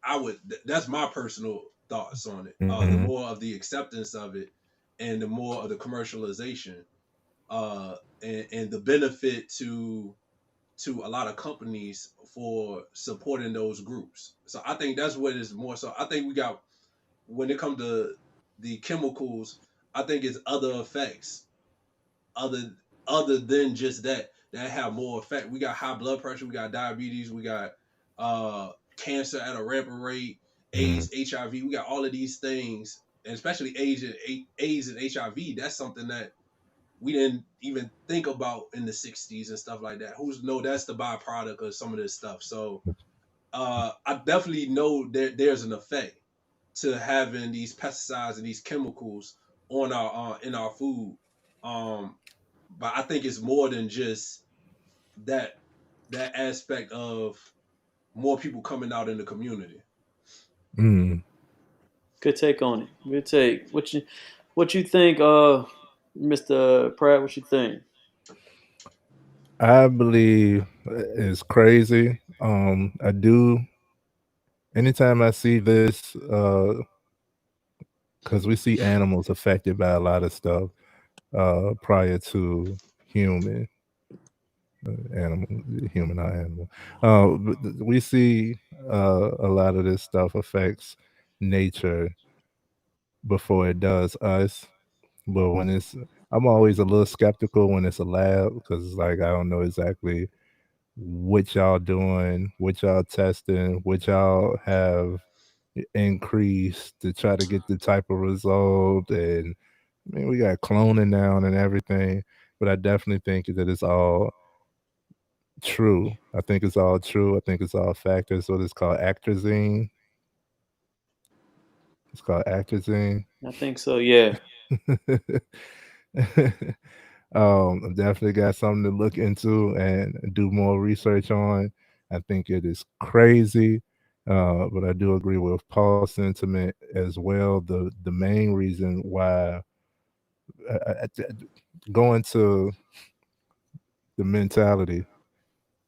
That's my personal thoughts on it. The Mhm. more of the acceptance of it, and the more of the commercialization, and the benefit to a lot of companies for supporting those groups. So I think that's what is more so. I think we got, when it comes to the chemicals, I think it's other effects other other than just that have more effect. We got high blood pressure, we got diabetes, we got cancer at a rampant rate, Mm. AIDS, HIV. We got all of these things, and especially AIDS and HIV. That's something that we didn't even think about in the 60s and stuff like that. Who's know that's the byproduct of some of this stuff. So I definitely know there's an effect to having these pesticides and these chemicals on our in our food. Um, but I think it's more than just that that aspect of more people coming out in the community. Mm. Good take on it. Good take. What you think, Mr. Pratt? What you think? I believe it's crazy. I do. Anytime I see this, because we see animals affected by a lot of stuff prior to human animal, human or animal. We see a lot of this stuff affects nature before it does us. But when it's, I'm always a little skeptical when it's a lab because it's like I don't know exactly what y'all doing, what y'all testing, what y'all have increased to try to get the type of result. And I mean, we got cloning now and everything, but I definitely think that it's all true. I think it's all true. I think it's all factors. What it's called actrazine. It's called actrazine. I think so. Yeah. I definitely got something to look into and do more research on. I think it is crazy, but I do agree with Paul's sentiment as well. The main reason why going to the mentality.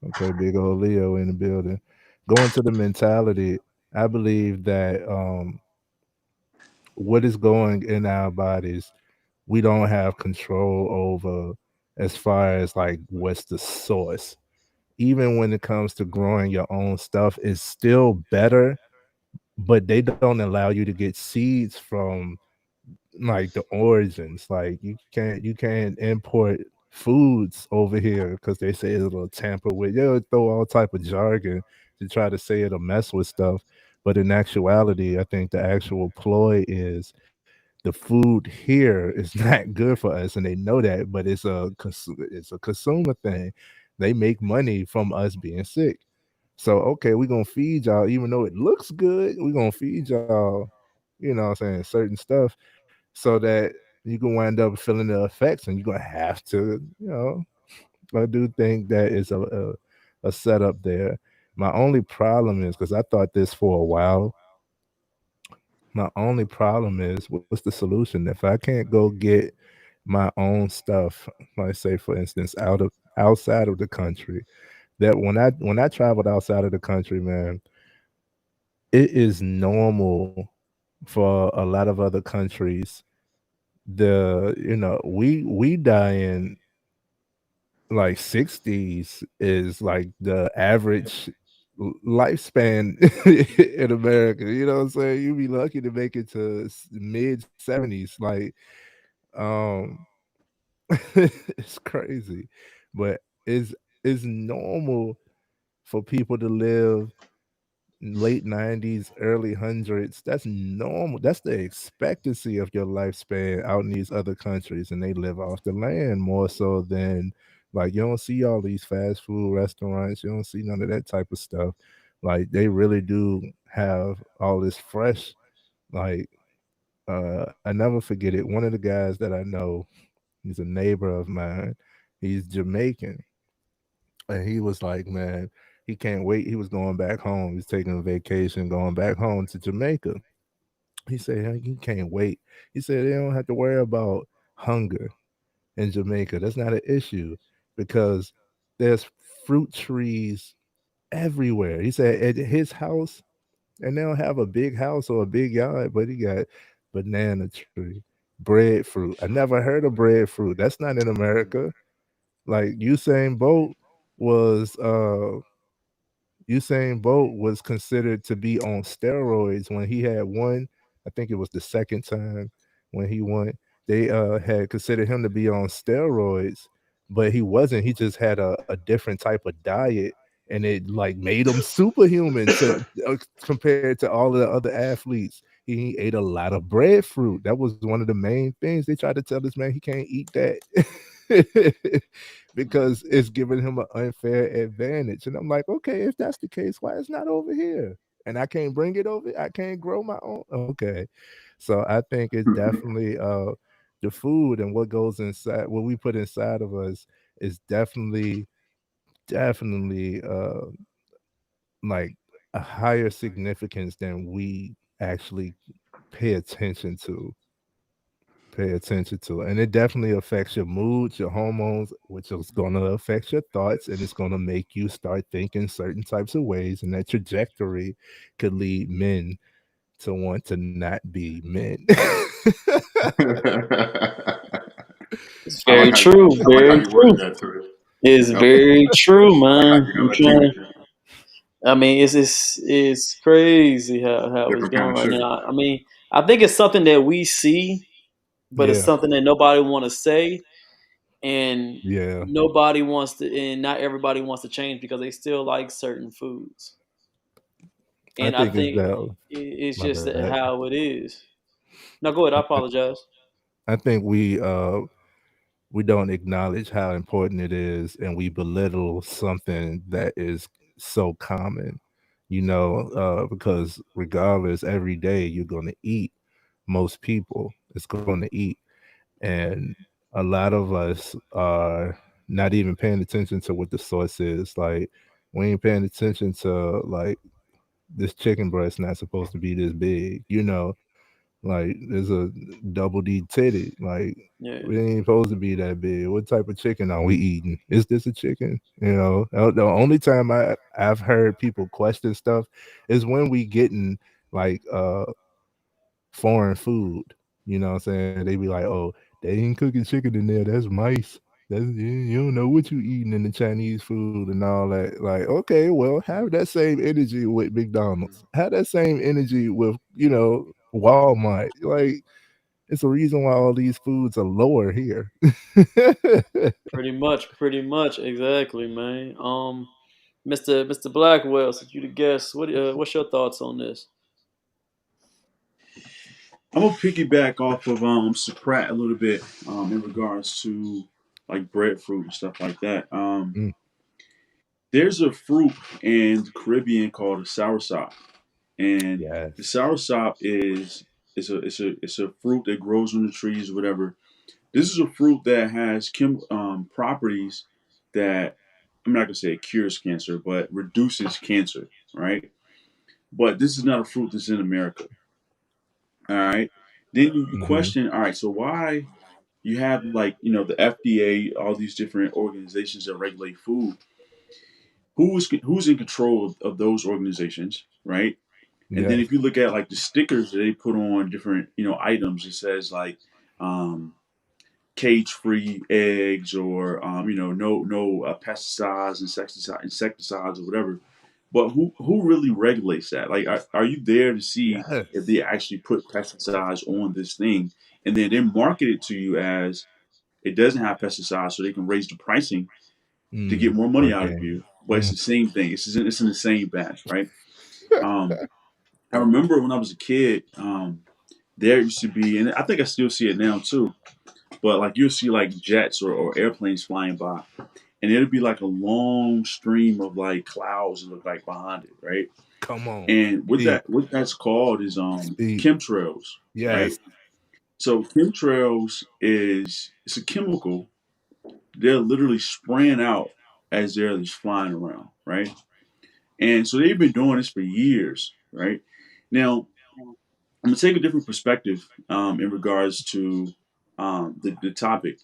Okay, big old Leo in the building. Going to the mentality, I believe that what is going in our bodies, we don't have control over as far as like what's the source. Even when it comes to growing your own stuff, it's still better, but they don't allow you to get seeds from like the origins. Like you can't import foods over here because they say it'll tamper with. They'll throw all type of jargon to try to say it'll mess with stuff. But in actuality, I think the actual ploy is the food here is not good for us, and they know that. But it's a consumer thing. They make money from us being sick. So okay, we're gonna feed y'all, even though it looks good, we're gonna feed y'all, what I'm saying, certain stuff so that you can wind up feeling the effects and you're gonna have to, I do think that is a setup there. My only problem is because I thought this for a while. My only problem is what's the solution? If I can't go get my own stuff, like say for instance, outside of the country, that when I traveled outside of the country, man, it is normal for a lot of other countries. We die in like 60s is like the average lifespan in America. You know what I'm saying? You'd be lucky to make it to mid 70s. Like, um, it's crazy, but it's normal for people to live late 90s, early hundreds. That's normal. That's the expectancy of your lifespan out in these other countries, and they live off the land more so than like you don't see all these fast food restaurants. You don't see none of that type of stuff. Like they really do have all this fresh. Like I never forget it. One of the guys that I know, he's a neighbor of mine. He's Jamaican, and he was like, man, he can't wait. He was going back home. He's taking a vacation, going back home to Jamaica. He said he can't wait. He said they don't have to worry about hunger in Jamaica. That's not an issue because there's fruit trees everywhere. He said at his house, and they don't have a big house or a big yard, but he got banana tree, breadfruit. I never heard of breadfruit. That's not in America. Like was Usain Bolt was considered to be on steroids when he had won. I think it was the second time when he won. They had considered him to be on steroids, but he wasn't. He just had a different type of diet, and it like made him superhuman to compared to all of the other athletes. He ate a lot of breadfruit. That was one of the main things they tried to tell this man he can't eat that because it's giving him an unfair advantage. And I'm like, okay, if that's the case, why it's not over here? And I can't bring it over. I can't grow my own. Okay, so I think it's definitely the food and what goes inside, what we put inside of us, is definitely like a higher significance than we actually pay attention to and it definitely affects your moods, your hormones, which is going to affect your thoughts, and it's going to make you start thinking certain types of ways, and that trajectory could lead men to want to not be men. It's very true. Very true. It's very true, man. I'm trying. I mean, it's crazy how it's going right now. I mean, I think it's something that we see, but it's Yeah, something that nobody want to say, and yeah, nobody wants to, and not everybody wants to change because they still like certain foods. I And I think it's think that. it's My just that bad. how it is. No, go ahead. I apologize. I think we don't acknowledge how important it is, and we belittle something that is so common, because regardless, every day you're going to eat. Most people is going to eat, and a lot of us are not even paying attention to what the source is. Like, we ain't paying attention to, like, this chicken breast not supposed to be this big, like there's a double D titty. Like, Yeah, we ain't supposed to be that big. What type of chicken are we eating? Is this a chicken? The only time I've heard people question stuff is when we getting like foreign food. You know what I'm saying? They be like, oh, they ain't cooking chicken in there. That's mice. You don't know what you eating in the Chinese food and all that. Like, okay, well, have that same energy with McDonald's. Have that same energy with, Walmart. Like, it's a reason why all these foods are lower here. pretty much, exactly, man. Mr. Blackwell, since you the guest, what's your thoughts on this? I'm gonna piggyback off of Soprat a little bit in regards to like breadfruit and stuff like that. Mm, There's a fruit in the Caribbean called a soursop, and the yes. soursop is it's a fruit that grows on the trees or whatever. This is a fruit that has properties that I'm not gonna say it cures cancer, but reduces cancer, right? But this is not a fruit that's in America. All right. Then you Mm-hmm. question, all right, so why you have like, the FDA, all these different organizations that regulate food. Who's in control of those organizations, right? And then Yes. if you look at like the stickers that they put on different, items, it says like um, cage-free eggs or no pesticides, insecticides or whatever. But who really regulates that? Like, are you there to see if Yes. they actually put pesticides on this thing, and then they market it to you as it doesn't have pesticides, so they can raise the pricing to get more money out of Okay. you. But it's Mm, the same thing. It's in the same batch, right? Um, I remember when I was a kid, there used to be, and I think I still see it now too. But like you'll see like jets or airplanes flying by, and it'll be like a long stream of like clouds that look like behind it, right? come on. And Speak. what that's called is Speak. chemtrails, right? Yes. So chemtrails is it's a chemical they're literally spraying out as they're just flying around, right? And so they've been doing this for years, right? Now I'm gonna take a different perspective in regards to the topic.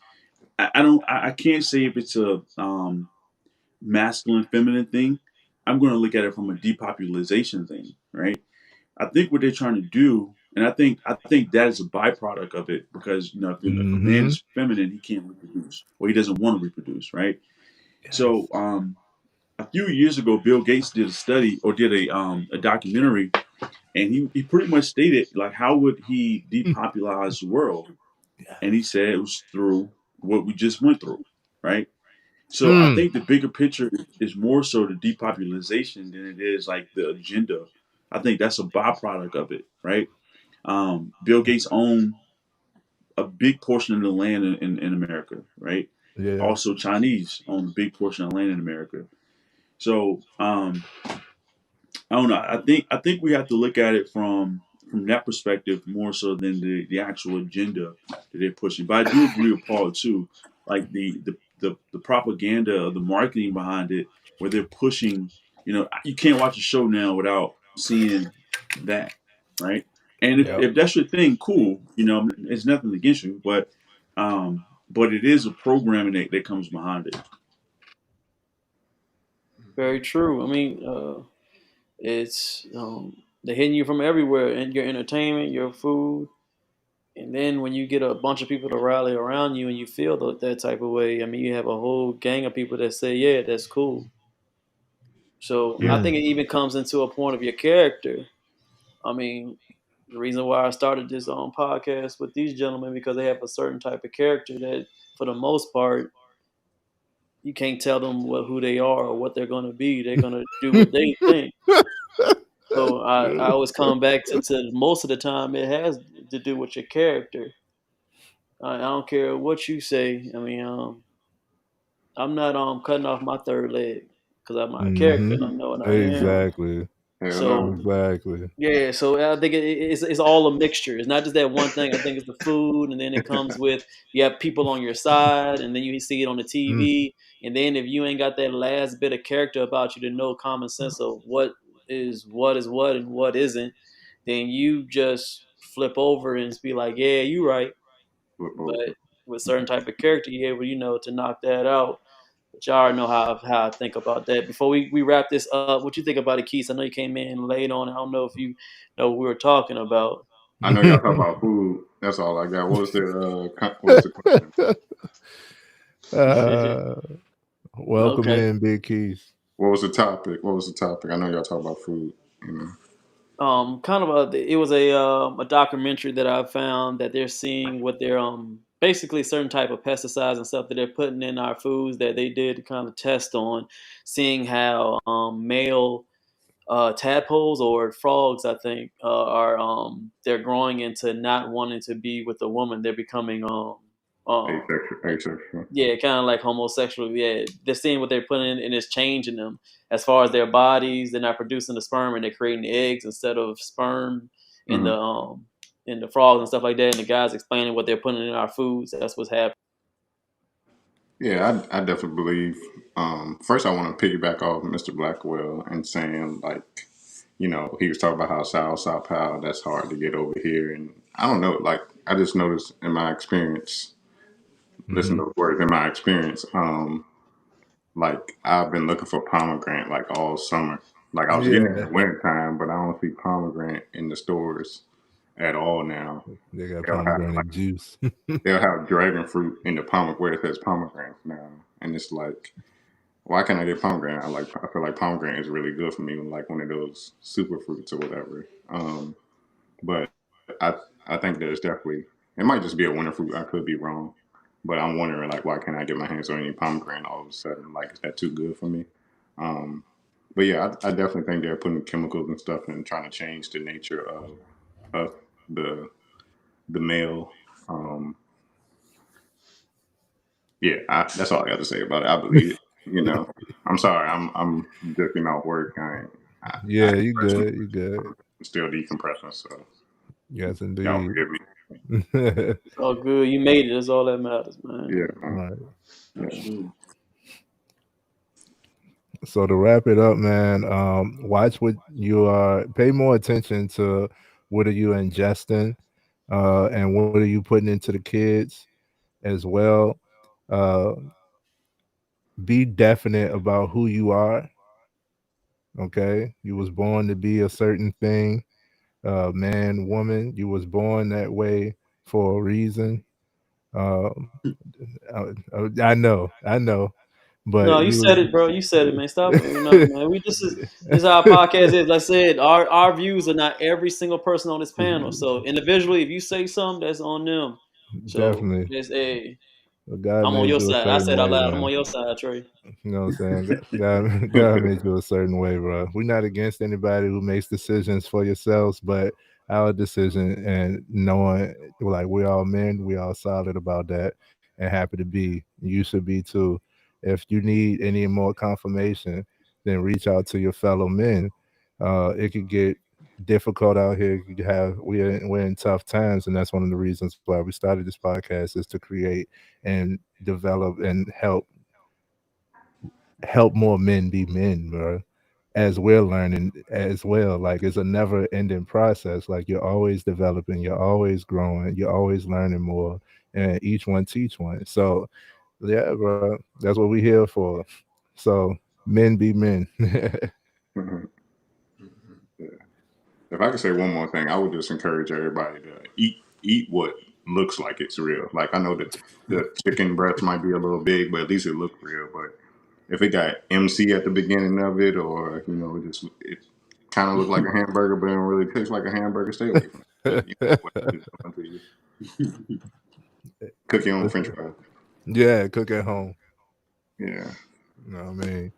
I can't say if it's a masculine feminine thing. I'm going to look at it from a depopulation thing, right? I think what they're trying to do, and I think that is a byproduct of it because if a man Mm-hmm. is feminine, he can't reproduce or he doesn't want to reproduce, right? So Yes. a few years ago, Bill Gates did a study or did a documentary, and he pretty much stated like how would he Mm, depopulize the world, and he yes. said it was through what we just went through, right? So I think the bigger picture is more so the depopulation than it is like the agenda. I think that's a byproduct of it, right? Bill Gates owned a big portion of the land in America, right? Yeah. Also, Chinese own a big portion of land in America. So I don't know. I think we have to look at it from that perspective more so than the actual agenda that they're pushing. But I do agree with Paul too, like the propaganda, the marketing behind it, where they're pushing. You know, you can't watch a show now without seeing that, right? And Yep. if that's your thing, cool. You know, it's nothing against you, but it is a programming that comes behind it. Very true. I mean, it's they're hitting you from everywhere, and your entertainment, your food, and then when you get a bunch of people to rally around you and you feel that type of way, I mean, you have a whole gang of people that say, "Yeah, that's cool." So I Yeah. think it even comes into a point of your character. I mean, the reason why I started this podcast with these gentlemen because they have a certain type of character that, for the most part, you can't tell them who they are or what they're going to be. They're going to do what they think. So I always come back to most of the time it has to do with your character. I don't care what you say. I mean, I'm not cutting off my third leg because I'm my character and I know what I am. Exactly. Hell no. So Exactly. yeah, so I think it's all a mixture. It's not just that one thing. I think it's the food, and then it comes with you have people on your side, and then you see it on the TV, and then if you ain't got that last bit of character about you to know common sense of what is what and what isn't, then you just flip over and be like, yeah, you right. But with certain type of character, you're able, to knock that out. But y'all already know how I think about that. Before we wrap this up, what you think about it, Keith? I know you came in late on. I don't know if you know what we were talking about. I know y'all talk about food. That's all I got. What was the question? uh, welcome Okay. in, Big Keys. What was the topic? I know y'all talk about food. You know. Kind of it was a documentary that I found that they're seeing what they're basically certain type of pesticides and stuff that they're putting in our foods that they did kind of test on, seeing how male tadpoles or frogs, I think, are they're growing into not wanting to be with a woman. They're becoming um Asexual. yeah, kind of like homosexual. Yeah, they're seeing what they're putting in and it's changing them as far as their bodies. They're not producing the sperm and they're creating eggs instead of sperm Mm-hmm. in the frogs and stuff like that. And the guys explaining what they're putting in our foods. That's what's happening. Yeah, I definitely believe. First, I want to piggyback off Mr. Blackwell and saying, like, he was talking about how South Powell, that's hard to get over here. And I don't know, like, I just noticed in my experience, listen to the words in my experience, like, I've been looking for pomegranate, like, all summer. Like, I was getting it in Yeah, the winter time, but I don't see pomegranate in the stores at all now. they got They'll have, like, pomegranate juice. they'll have dragon fruit in the pomegranate where it says pomegranate now. And it's like, why can't I get pomegranate? I feel like pomegranate is really good for me, like one of those super fruits or whatever. But I I think there's definitely it might just be a winter fruit. I could be wrong, but I'm wondering like why can't I get my hands on any pomegranate all of a sudden? Like is that too good for me? Um, but yeah, I definitely think they're putting chemicals and stuff and trying to change the nature of the the male. Um, yeah, that's all I got to say about it. I believe it. I'm sorry. I'm just out work. I Yeah, you compress good. You good. I'm still decompressing, so Yes, y'all indeed. forgive me. It's all good. You made it. That's all that matters, man. Yeah, Right. yeah. So to wrap it up, man, watch what you are. Pay more attention to what are you ingesting, and what are you putting into the kids as well. Uh, be definite about who you are. Okay, you was born to be a certain thing, man, woman. You was born that way for a reason. Um, I know, No, but you you said was it, bro. You said it, man. Stop it. No, man. This is how our podcast is. Like I said, our views are not every single person on this panel. So individually, if you say something, that's on them. So definitely. it's a God I'm on made your you a side. I certain said out way, loud, I'm on man. your side, Trey. You know what I'm saying? God made you a certain way, bro. We're not against anybody who makes decisions for yourselves, but our decision and knowing like we all men, we all solid about that and happy to be. You should be too. If you need any more confirmation, then reach out to your fellow men. It could get difficult out here. You could have we're in tough times, and that's one of the reasons why we started this podcast is to create and develop and help more men be men, bro. As we're learning as well. Like it's a never ending process. Like you're always developing, you're always growing, you're always learning more, and each one teach one. So yeah, bro, that's what we're here for. So men be men. Mhm. Yeah. If I could say one more thing, I would just encourage everybody to eat what looks like it's real. Like I know that the chicken breast might be a little big, but at least it looks real. But if it got MC at the beginning of it, or it kind of look like a hamburger, but it don't really taste like a hamburger, stay away from it. But you know what it's doing to you. Cook your own French fries. Yeah, cook at home. Yeah. You know what I mean?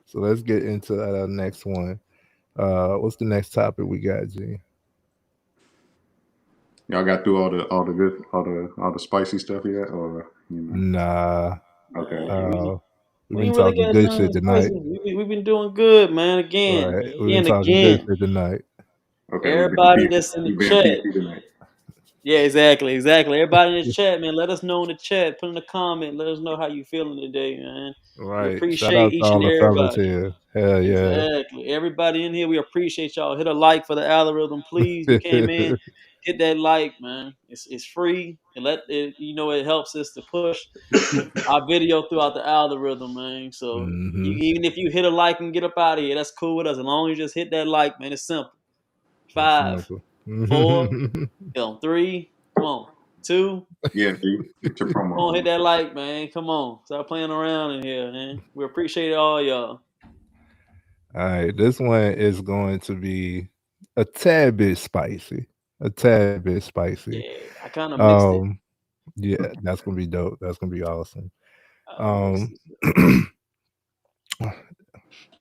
So let's get into our next one. What's the next topic we got, G? Y'all got through all the spicy stuff yet, or Nah. Okay. We've We been ain't really talking got good shit nothing tonight. spicy. We've been doing good, man. Right. We've been talking good shit tonight. Okay, Everybody that's in the we've been chat. PC tonight. Yeah, exactly. Everybody in the chat, man, let us know in the chat. Put in a comment. Let us know how you feeling today, man. We Right. Shout appreciate out to each all and the fellas everybody. here. Hell yeah. Exactly. Everybody in here, we appreciate y'all. Hit a like for the algorithm, please. You came in, hit that like, man. It's free. And it helps us to push our video throughout the algorithm, man. So even if you hit a like and get up out of here, that's cool with us. As long as you just hit that like, man, it's simple. 5, 4, 3, come on, 2. Yeah, G. Get your Come promo. on, hit that like, man. Come on. Stop playing around in here, man. We appreciate all y'all. All right, this one is going to be a tad bit spicy. A tad bit spicy. Yeah, I kind of mixed it. Yeah, that's gonna be dope. That's gonna be awesome.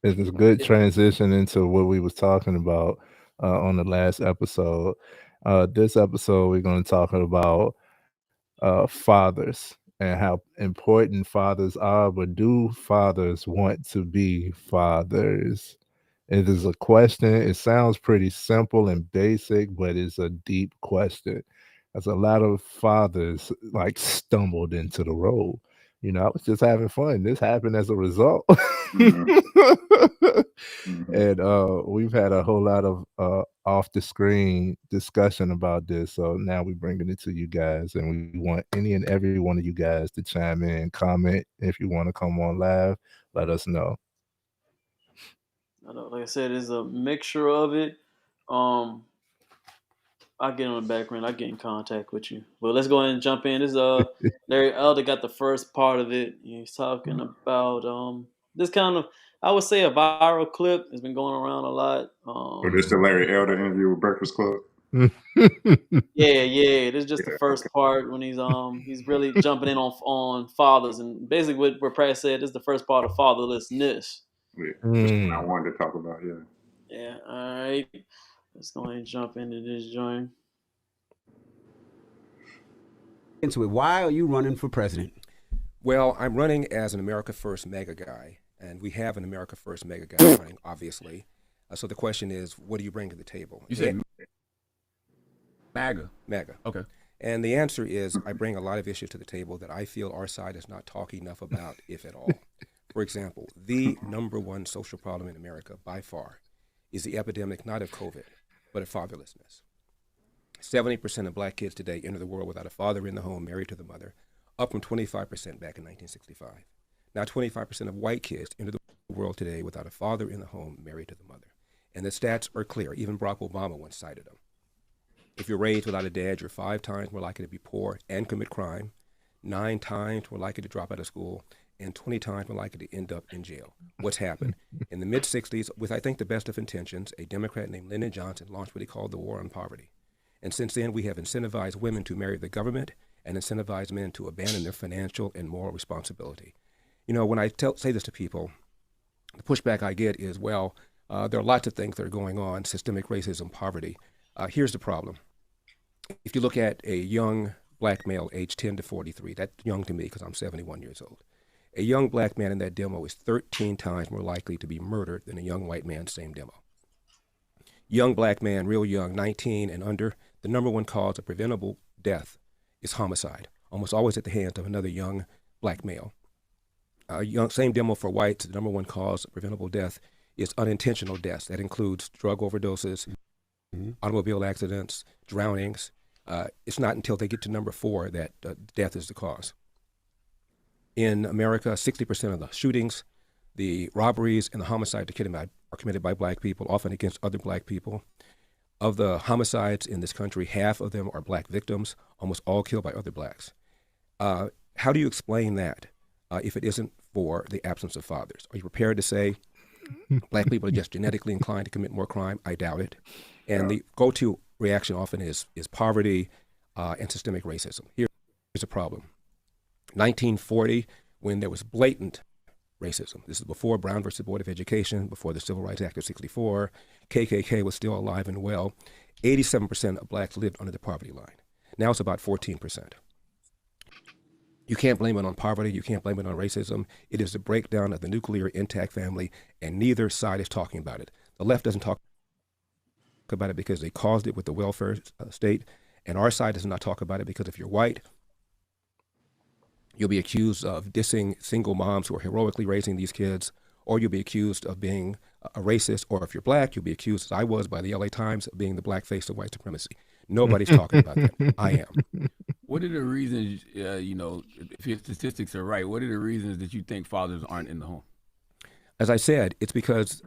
Mixed It's a good transition into what we was talking about on the last episode. This episode we're going to talk about fathers and how important fathers are, but do fathers want to be fathers? It is a question. It sounds pretty simple and basic, but it's a deep question. As a lot of fathers like stumbled into the role. You know, I was just having fun. This happened as a result. And we've had a whole lot of off the screen discussion about this. So now we're bringing it to you guys, and we want any and every one of you guys to chime in, comment. If you want to come on live, let us know. I know, like I said, it's a mixture of it. I get on the background. I get in contact with you. But let's go ahead and jump in. This Larry Elder got the first part of it. He's talking about this kind of, I would say, a viral clip. It's been going around a lot. So this the Larry Elder interview with Breakfast Club. Yeah. This is just the first part when he's really jumping in on fathers, and basically what Pratt said, this is the first part of fatherlessness. Yeah, that's what I wanted to talk about. Yeah. Yeah. All right. Let's go ahead and jump into this joint. Into it. Why are you running for president? Well, I'm running as an America First mega guy, and we have an America First mega guy running, obviously. So the question is, what do you bring to the table? You said MAGA. MAGA. Okay. And the answer is, I bring a lot of issues to the table that I feel our side is not talking enough about, if at all. For example, the number one social problem in America, by far, is the epidemic not of COVID, but of fatherlessness. 70% of black kids today enter the world without a father in the home, married to the mother, up from 25% back in 1965. Now 25% of white kids enter the world today without a father in the home, married to the mother. And the stats are clear. Even Barack Obama once cited them. If you're raised without a dad, you're 5 times more likely to be poor and commit crime, 9 times more likely to drop out of school, and 20 times more likely to end up in jail. What's happened? In the mid-'60s, with I think the best of intentions, a Democrat named Lyndon Johnson launched what he called the War on Poverty. And since then, we have incentivized women to marry the government and incentivize men to abandon their financial and moral responsibility. When I say this to people, the pushback I get is, well, there are lots of things that are going on, systemic racism, poverty. Here's the problem. If you look at a young black male aged 10 to 43, that's young to me because I'm 71 years old. A young black man in that demo is 13 times more likely to be murdered than a young white man, same demo. Young black man, real young, 19 and under, the number one cause of preventable death is homicide, almost always at the hands of another young black male. Same demo for whites, the number one cause of preventable death is unintentional deaths. That includes drug overdoses, automobile accidents, drownings. It's not until they get to number 4 that death is the cause. In America, 60% of the shootings, the robberies, and the homicides are committed by black people, often against other black people. Of the homicides in this country, half of them are black victims, almost all killed by other blacks. How do you explain that if it isn't for the absence of fathers? Are you prepared to say black people are just genetically inclined to commit more crime? I doubt it. And the go-to reaction often is poverty and systemic racism. Here's a problem. 1940, when there was blatant racism. This is before Brown versus Board of Education, before the Civil Rights Act of 64. KKK was still alive and well. 87% of blacks lived under the poverty line. Now it's about 14%. You can't blame it on poverty. You can't blame it on racism. It is the breakdown of the nuclear intact family, and neither side is talking about it. The left doesn't talk about it because they caused it with the welfare state, and our side does not talk about it because if you're white, you'll be accused of dissing single moms who are heroically raising these kids, or you'll be accused of being a racist, or if you're black, you'll be accused, as I was by the LA Times, of being the black face of white supremacy. Nobody's talking about that. I am. What are the reasons, if your statistics are right, what are the reasons that you think fathers aren't in the home? As I said, it's because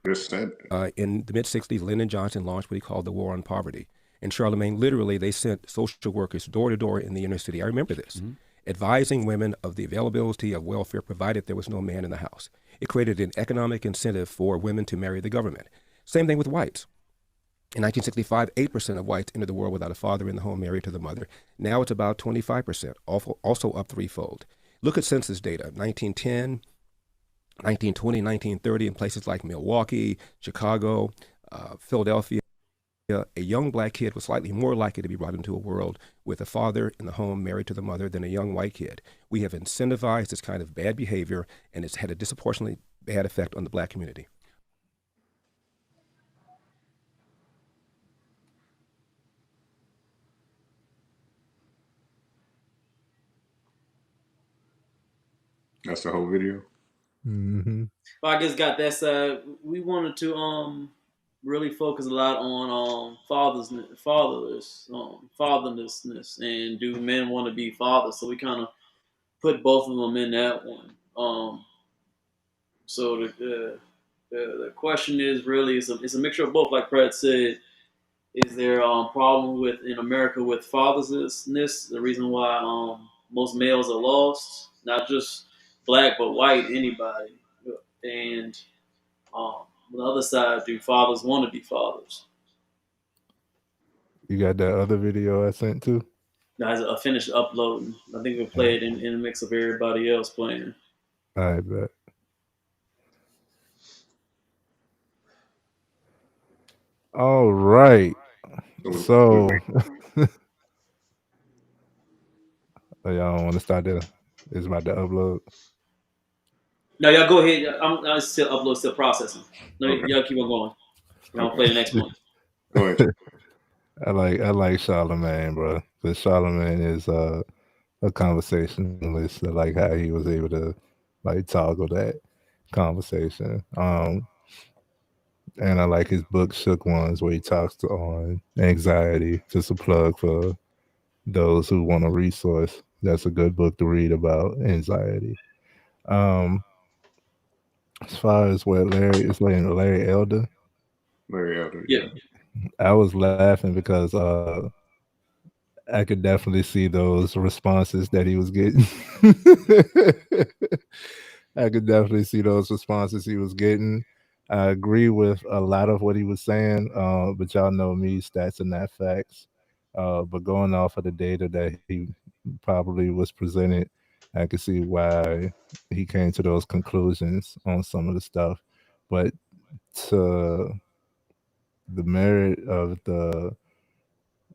in the mid-'60s, Lyndon Johnson launched what he called the War on Poverty. In Charlemagne, literally, they sent social workers door to door in the inner city. I remember this. Advising women of the availability of welfare provided there was no man in the house. It created an economic incentive for women to marry the government. Same thing with whites. In 1965, 8% of whites entered the world without a father in the home married to the mother. Now it's about 25%, also up threefold. Look at census data, 1910, 1920, 1930, in places like Milwaukee, Chicago, Philadelphia. A young black kid was slightly more likely to be brought into a world with a father in the home married to the mother than a young white kid. We have incentivized this kind of bad behavior, and it's had a disproportionately bad effect on the black community. That's the whole video. Well, I guess got that side. We wanted to really focus a lot on fatherlessness, and do men want to be fathers? So we kind of put both of them in that one. So the question is really it's a mixture of both. Like Fred said, is there problem in America with fatherlessness? The reason why most males are lost, not just black but white, anybody, and on the other side, do fathers want to be fathers? You got that other video I sent too? Guys, I finished uploading. I think we'll play it in a mix of everybody else playing. I bet. All right. So y'all don't want to start there? It's about to upload. No, y'all go ahead. I'm still upload, still processing. No, y'all keep on going. Y'all play the next one. Go ahead. I like Charlemagne, bro. But Charlemagne is a conversationalist. I like how he was able to like toggle that conversation. And I like his book Shook Ones, where he talks on anxiety. Just a plug for those who want a resource. That's a good book to read about anxiety. As far as what Larry Elder. Larry Elder, yeah. I was laughing because I could definitely see those responses that he was getting. I could definitely see those responses he was getting. I agree with a lot of what he was saying, but y'all know me, stats are not facts. But going off of the data that he probably was presented, I could see why he came to those conclusions on some of the stuff. But to the merit of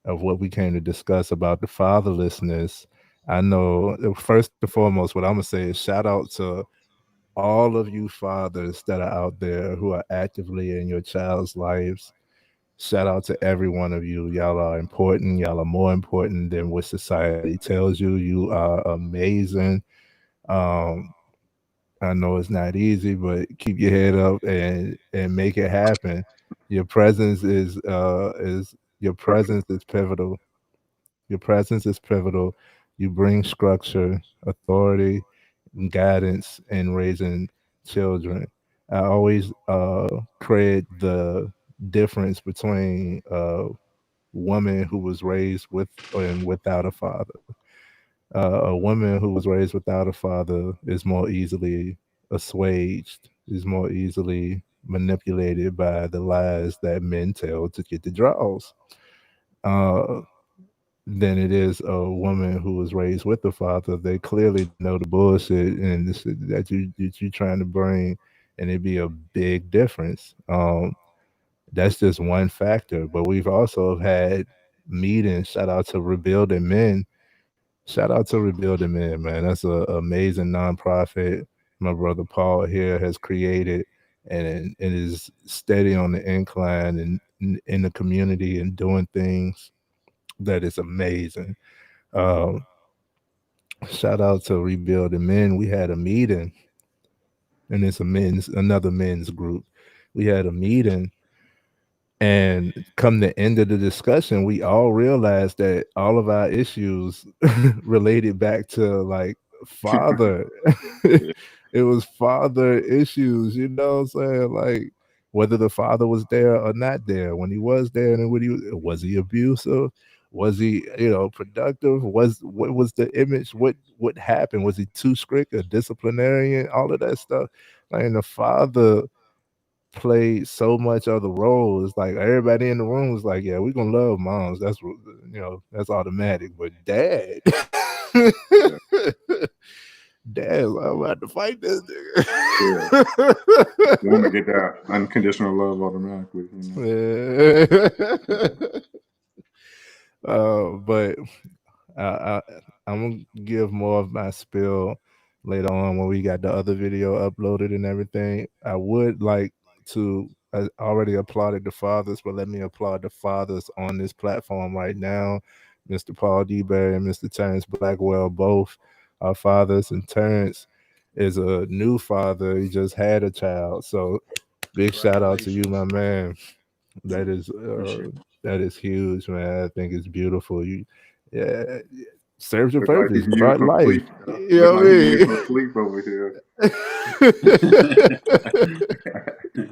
what we came to discuss about the fatherlessness, I know first and foremost, what I'm gonna say is shout out to all of you fathers that are out there who are actively in your child's lives. Shout out to every one of you. Y'all are important. Y'all are more important than what society tells you. You are amazing. Um, I know it's not easy, but keep your head up and make it happen. Your presence is your presence is pivotal. Your presence is pivotal. You bring structure, authority, and guidance in raising children. I always create the difference between a woman who was raised with and without a father. A woman who was raised without a father is more easily assuaged, is more easily manipulated by the lies that men tell to get the draws. Uh, than it is a woman who was raised with a father. They clearly know the bullshit and this, that you trying to bring, and it'd be a big difference. That's just one factor, but we've also had meetings. Shout out to Rebuilding Men. Shout out to Rebuilding Men, man. That's an amazing nonprofit my brother Paul here has created, and is steady on the incline and in the community and doing things that is amazing. Um, Shout out to Rebuilding Men. We had a meeting, and it's another men's group. We had a meeting, and come the end of the discussion, we all realized that all of our issues related back to like father. It was father issues, you know what I'm saying? Like whether the father was there or not there. When he was there, and was he abusive? Was he, productive? What was the image? What happened? Was he too strict, a disciplinarian? All of that stuff. Like the father played so much of the role. It's like everybody in the room was like, "Yeah, we're gonna love moms. That's that's automatic." But dad, dad, I'm about to fight this nigga. Yeah. You want to get that unconditional love automatically. But I'm gonna give more of my spill later on when we got the other video uploaded and everything. I would like to. I already applauded the fathers, but let me applaud the fathers on this platform right now. Mr. Paul DeBerry and Mr. Terrence Blackwell, both are fathers, and Terrence is a new father. He just had a child. So big shout out to you, my man. That is huge, man. I think it's beautiful. Yeah, serves your Look like purpose. you can use Start some life. sleep. You Look know like what I you can use mean? some sleep over here.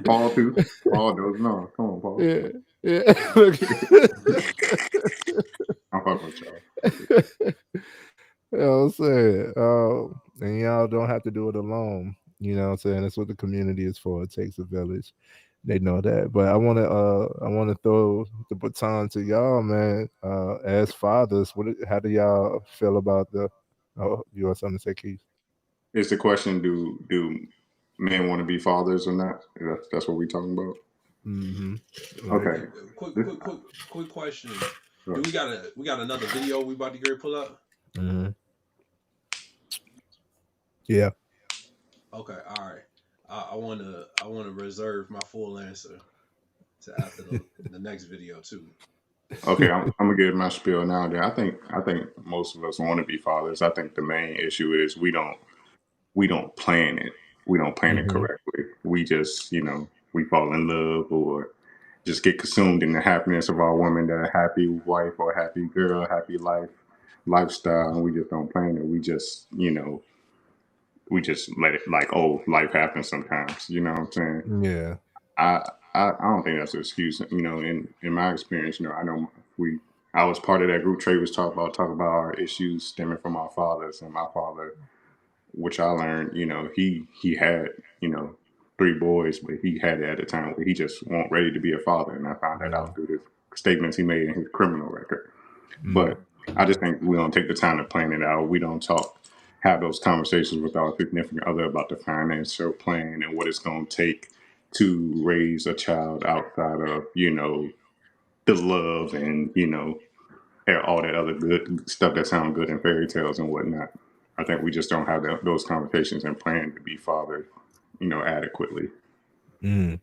Paul too. Paul does no. Come on, Paul. Yeah. I'm fucking with y'all. You know what I'm saying? And y'all don't have to do it alone. You know what I'm saying? That's what the community is for. It takes a village. They know that. But I wanna throw the baton to y'all, man. As fathers, how do y'all feel about the you have something to say, Keith? Is the question, do men want to be fathers or not? That's what we're talking about. Mm-hmm. Okay. Quick question. Do we got another video we about to get pull up? Mm-hmm. Yeah. Okay, all right. I wanna reserve my full answer to after the next video too. Okay, I'm gonna give my spiel now. Then I think most of us want to be fathers. I think the main issue is we don't plan it. We don't plan it Mm-hmm. correctly. We just we fall in love or just get consumed in the happiness of our woman, that happy wife or happy girl, happy lifestyle, and we just don't plan it. We just let it, like, oh, life happens sometimes. You know what I'm saying? Yeah. I don't think that's an excuse. In my experience, I know I was part of that group Trey was talking about our issues stemming from our fathers, and my father, which I learned, he had, 3 boys, but he had it at a time where he just wasn't ready to be a father. And I found that out through the statements he made in his criminal record. Mm. But I just think we don't take the time to plan it out. We don't have those conversations with our significant other about the financial plan and what it's going to take to raise a child outside of, the love and, all that other good stuff that sounds good in fairy tales and whatnot. I think we just don't have those conversations and plan to be fathered, adequately. Mm.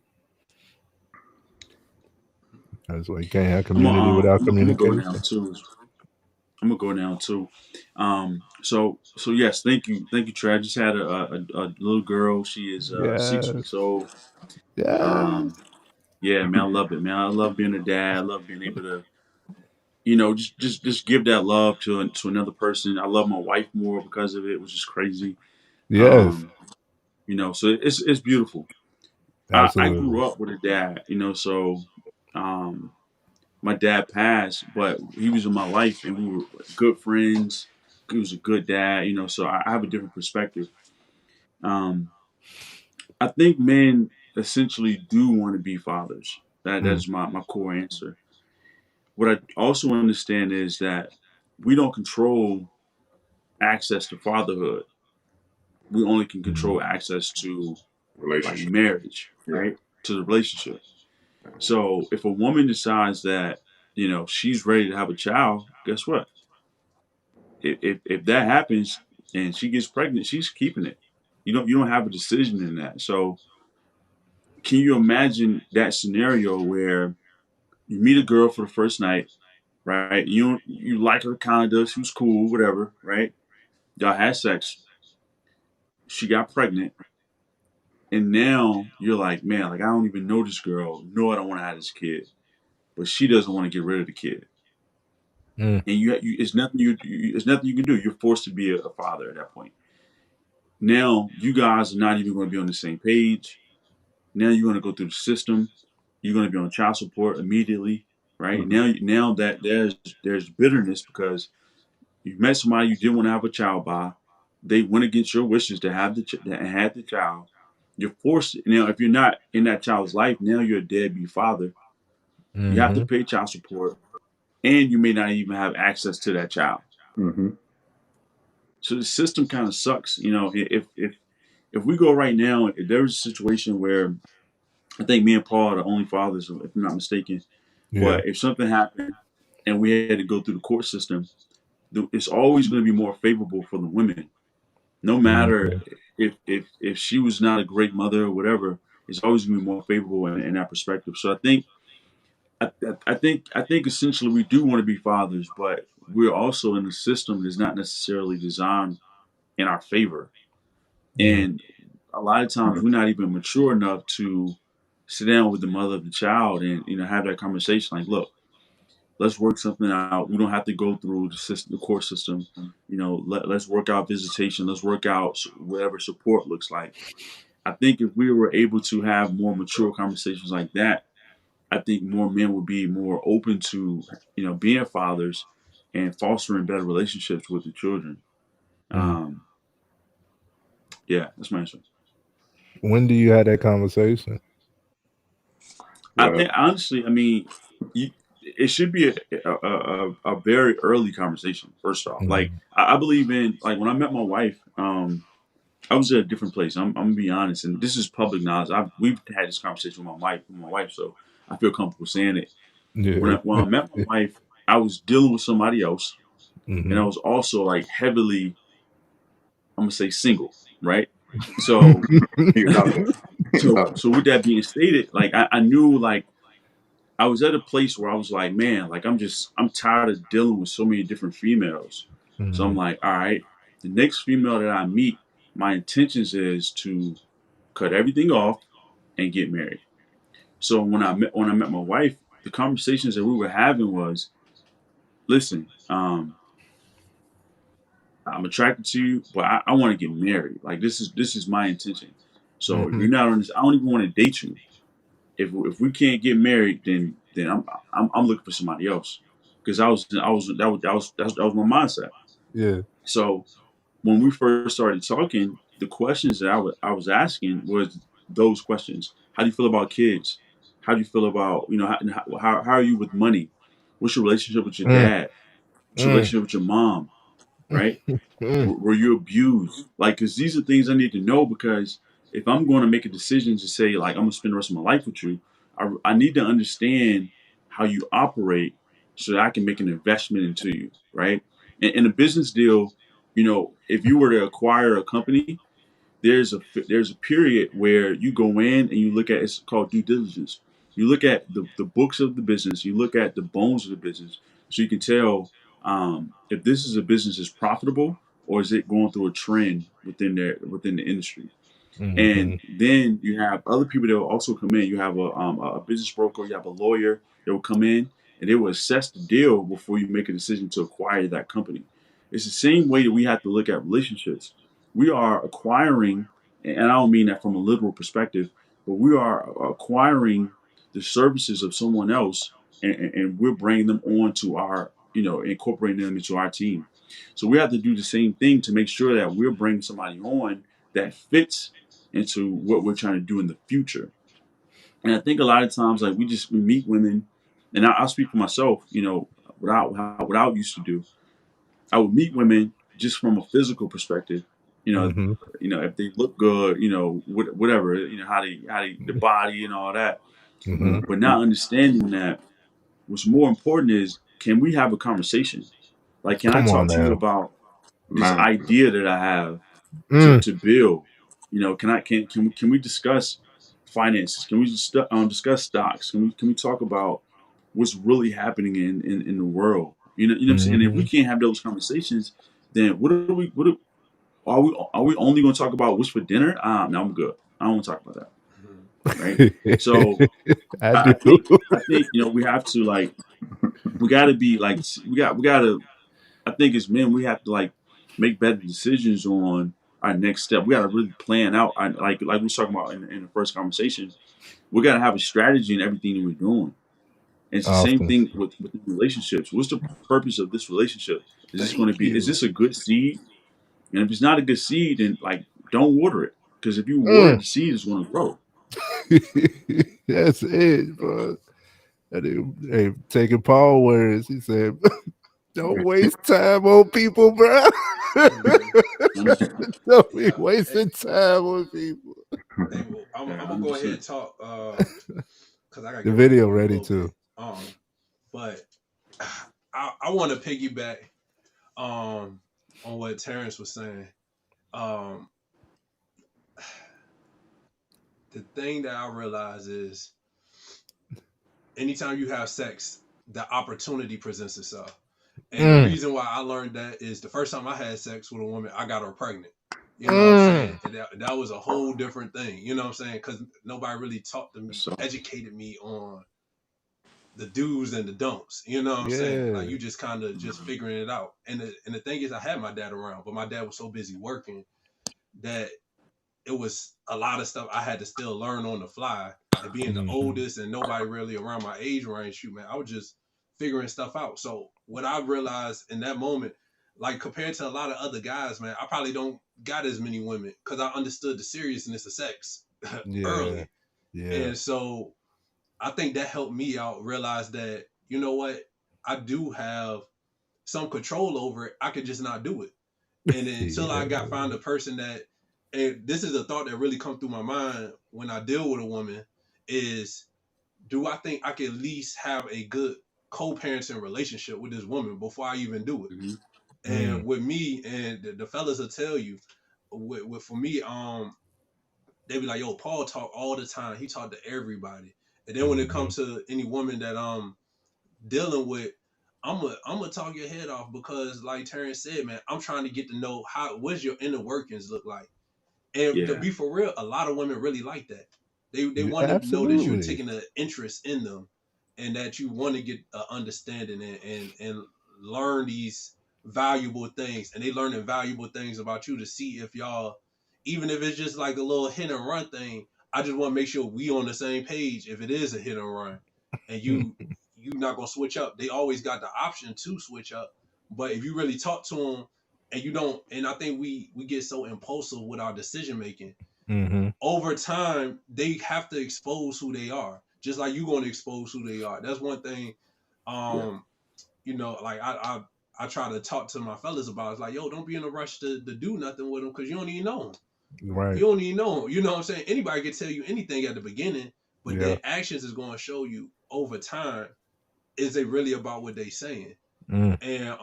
That's why you can't have community without I'm gonna go communication. now too. I'm gonna go now too. So yes, thank you, Trey. I just had a little girl. She is 6 weeks Yes. old. Yes. Yeah, man, I love it, man. I love being a dad. I love being able to, just give that love to another person. I love my wife more because of it, which is crazy. Yes. Um, so it's beautiful. I Absolutely. grew up with a dad, so my dad passed, but he was in my life and we were good friends. He was a good dad, so I have a different perspective. Um, I think men essentially do want to be fathers. Mm. That's my core answer. What I also understand is that we don't control access to fatherhood. We only can Mm. control access to like Relationship. marriage, Yeah. right? To the relationship. So if a woman decides that, she's ready to have a child, guess what? If that happens and she gets pregnant, she's keeping it. You don't have a decision in that. So can you imagine that scenario where you meet a girl for the first night, right? You like her kinda, she was cool, whatever, right? Y'all had sex, she got pregnant, and now you're like, man, like I don't even know this girl. No, I don't want to have this kid, but she doesn't want to get rid of the kid, Mm. and it's nothing it's nothing you can do. You're forced to be a father at that point. Now you guys are not even going to be on the same page. Now you're going to go through the system. You're going to be on child support immediately, right? Mm-hmm. Now that there's bitterness because you met somebody you didn't want to have a child by. They went against your wishes to have and had the child. You're forced now. If you're not in that child's life, now you're a deadbeat father. You have to Mm-hmm. pay child support, and you may not even have access to that child. Mm-hmm. So the system kind of sucks. If we go right now, if there was a situation where I think me and Paul are the only fathers, if I'm not mistaken. Yeah. But if something happened and we had to go through the court system, it's always going to be more favorable for the women. No matter Mm-hmm. if she was not a great mother or whatever, it's always going to be more favorable in that perspective. So I think essentially we do want to be fathers, but we're also in a system that's not necessarily designed in our favor. Mm. And a lot of times we're not even mature enough to sit down with the mother of the child and have that conversation. Like, look, let's work something out. We don't have to go through the court system. Let's work out visitation. Let's work out whatever support looks like. I think if we were able to have more mature conversations like that, I think more men would be more open to being fathers and fostering better relationships with the children. Mm. Um, yeah, that's my answer. When do you have that conversation? I Well, think honestly, I mean, it should be a very early conversation. First off, like Mm. I believe in like when I met my wife, I was at a different place. I'm gonna be honest, and this is public knowledge. We've had this conversation with my wife, so I feel comfortable saying it. Yeah. When I met my wife, I was dealing with somebody else, and I Mm-hmm. was also like heavily, I'm gonna say single, right? So, he's out there. He's so out so with that being stated, like I knew like I was at a place where I was like, man, like I'm tired of dealing with so many different females. So I'm Mm-hmm. like, all right, the next female that I meet, my intentions is to cut everything off and get married. So when I met my wife, the conversations that we were having was, listen, I'm attracted to you, but I want to get married. Like this is my intention. So if Mm-hmm. you're not on this, I don't even want to date you. If we can't get married, then I'm looking for somebody else because that was my mindset. Yeah. So when we first started talking, the questions that I was asking was those questions. How do you feel about kids? How do you feel about how are you with money? What's your relationship with your Mm. dad? to relationship with your mom, right? Were you abused? Like, because these are things I need to know, because if I'm going to make a decision to say, like, I'm going to spend the rest of my life with you, I need to understand how you operate so that I can make an investment into you, right? And in a business deal, you know, if you were to acquire a company, there's a period where you go in and you look at, it's called due diligence. You look at the books of the business, you look at the bones of the business, so you can tell if this is a business that's profitable, or is it going through a trend within the industry. And then you have other people that will also come in. You have a business broker, you have a lawyer that will come in, and they will assess the deal before you make a decision to acquire that company. It's the same way that we have to look at relationships. We are acquiring, and I don't mean that from a literal perspective, but we are acquiring the services of someone else, and we're bringing them on to our, you know, incorporating them into our team. So we have to do the same thing to make sure that we're bringing somebody on that fits into what we're trying to do in the future. And I think a lot of times, like, we meet women, and I'll speak for myself. You know, what I used to do, I would meet women just from a physical perspective. If they look good, you know, whatever, you know, how they the body and all that. But not understanding that what's more important is, can we have a conversation? Like, can I Come on talk to you now. about this Man, idea that I have to build? You know, can we discuss finances? Can we discuss stocks? Can we talk about what's really happening in the world? You know what I'm saying? And if we can't have those conversations, then are we only going to talk about what's for dinner? No, I'm good. I don't want to talk about that. Right. So I I do. think you know, we have to, like, we got to be like, we got to, I think as men, we have to, like, make better decisions on our next step. We got to really plan out, like we were talking about in the first conversation. We got to have a strategy in everything that we're doing. And it's the same Awesome. thing with relationships. What's the purpose of this relationship? Is this going to be? Is this a good seed? And if it's not a good seed, then, like, don't water it, because if you water it, the seed is going to grow. That's it, bro. Hey, taking Paul words, he said, "Don't waste time on people, bro. Don't be wasting time on people." Hey, well, I'm gonna go ahead and talk because I gotta The get video ready ready in a little too. bit. But I want to piggyback on what Terrence was saying. The thing that I realize is, anytime you have sex, the opportunity presents itself. And the reason why I learned that is, the first time I had sex with a woman, I got her pregnant. You know what I'm saying? And that was a whole different thing. You know what I'm saying? Because nobody really taught me, educated me on the do's and the don'ts. You know what I'm saying? Like, you just kind of just figuring it out. And the thing is, I had my dad around, but my dad was so busy working that it was a lot of stuff I had to still learn on the fly. And being the oldest and nobody really around my age range, shoot, man, I was just figuring stuff out. So what I realized in that moment, like, compared to a lot of other guys, man, I probably don't got as many women because I understood the seriousness of sex early. Yeah. And so I think that helped me out, realize that, you know what, I do have some control over it. I could just not do it. And then until I found a person that, and this is a thought that really comes through my mind when I deal with a woman, is, do I think I can at least have a good co-parenting relationship with this woman before I even do it? And with me, and the fellas will tell you, for me, they be like, yo, Paul talk all the time. He talk to everybody. And then when it comes to any woman that I'm dealing with, I'm gonna talk your head off, because, like Terrence said, man, I'm trying to get to know what's your inner workings look like. And to be for real, a lot of women really like that. They want to know that you're taking an interest in them, and that you want to get an understanding and learn these valuable things. And they learning valuable things about you to see if y'all, even if it's just like a little hit and run thing, I just want to make sure we on the same page if it is a hit and run. And you not gonna switch up. They always got the option to switch up. But if you really talk to them, and you don't, and I think we get so impulsive with our decision making. Over time, they have to expose who they are, just like you're going to expose who they are. That's one thing. You know, like I I try to talk to my fellas about. It's like, yo, don't be in a rush to do nothing with them because you don't even know them. Right. You don't even know them. You know what I'm saying? Anybody can tell you anything at the beginning, but Yeah. their actions is going to show you over time, is they really about what they saying? And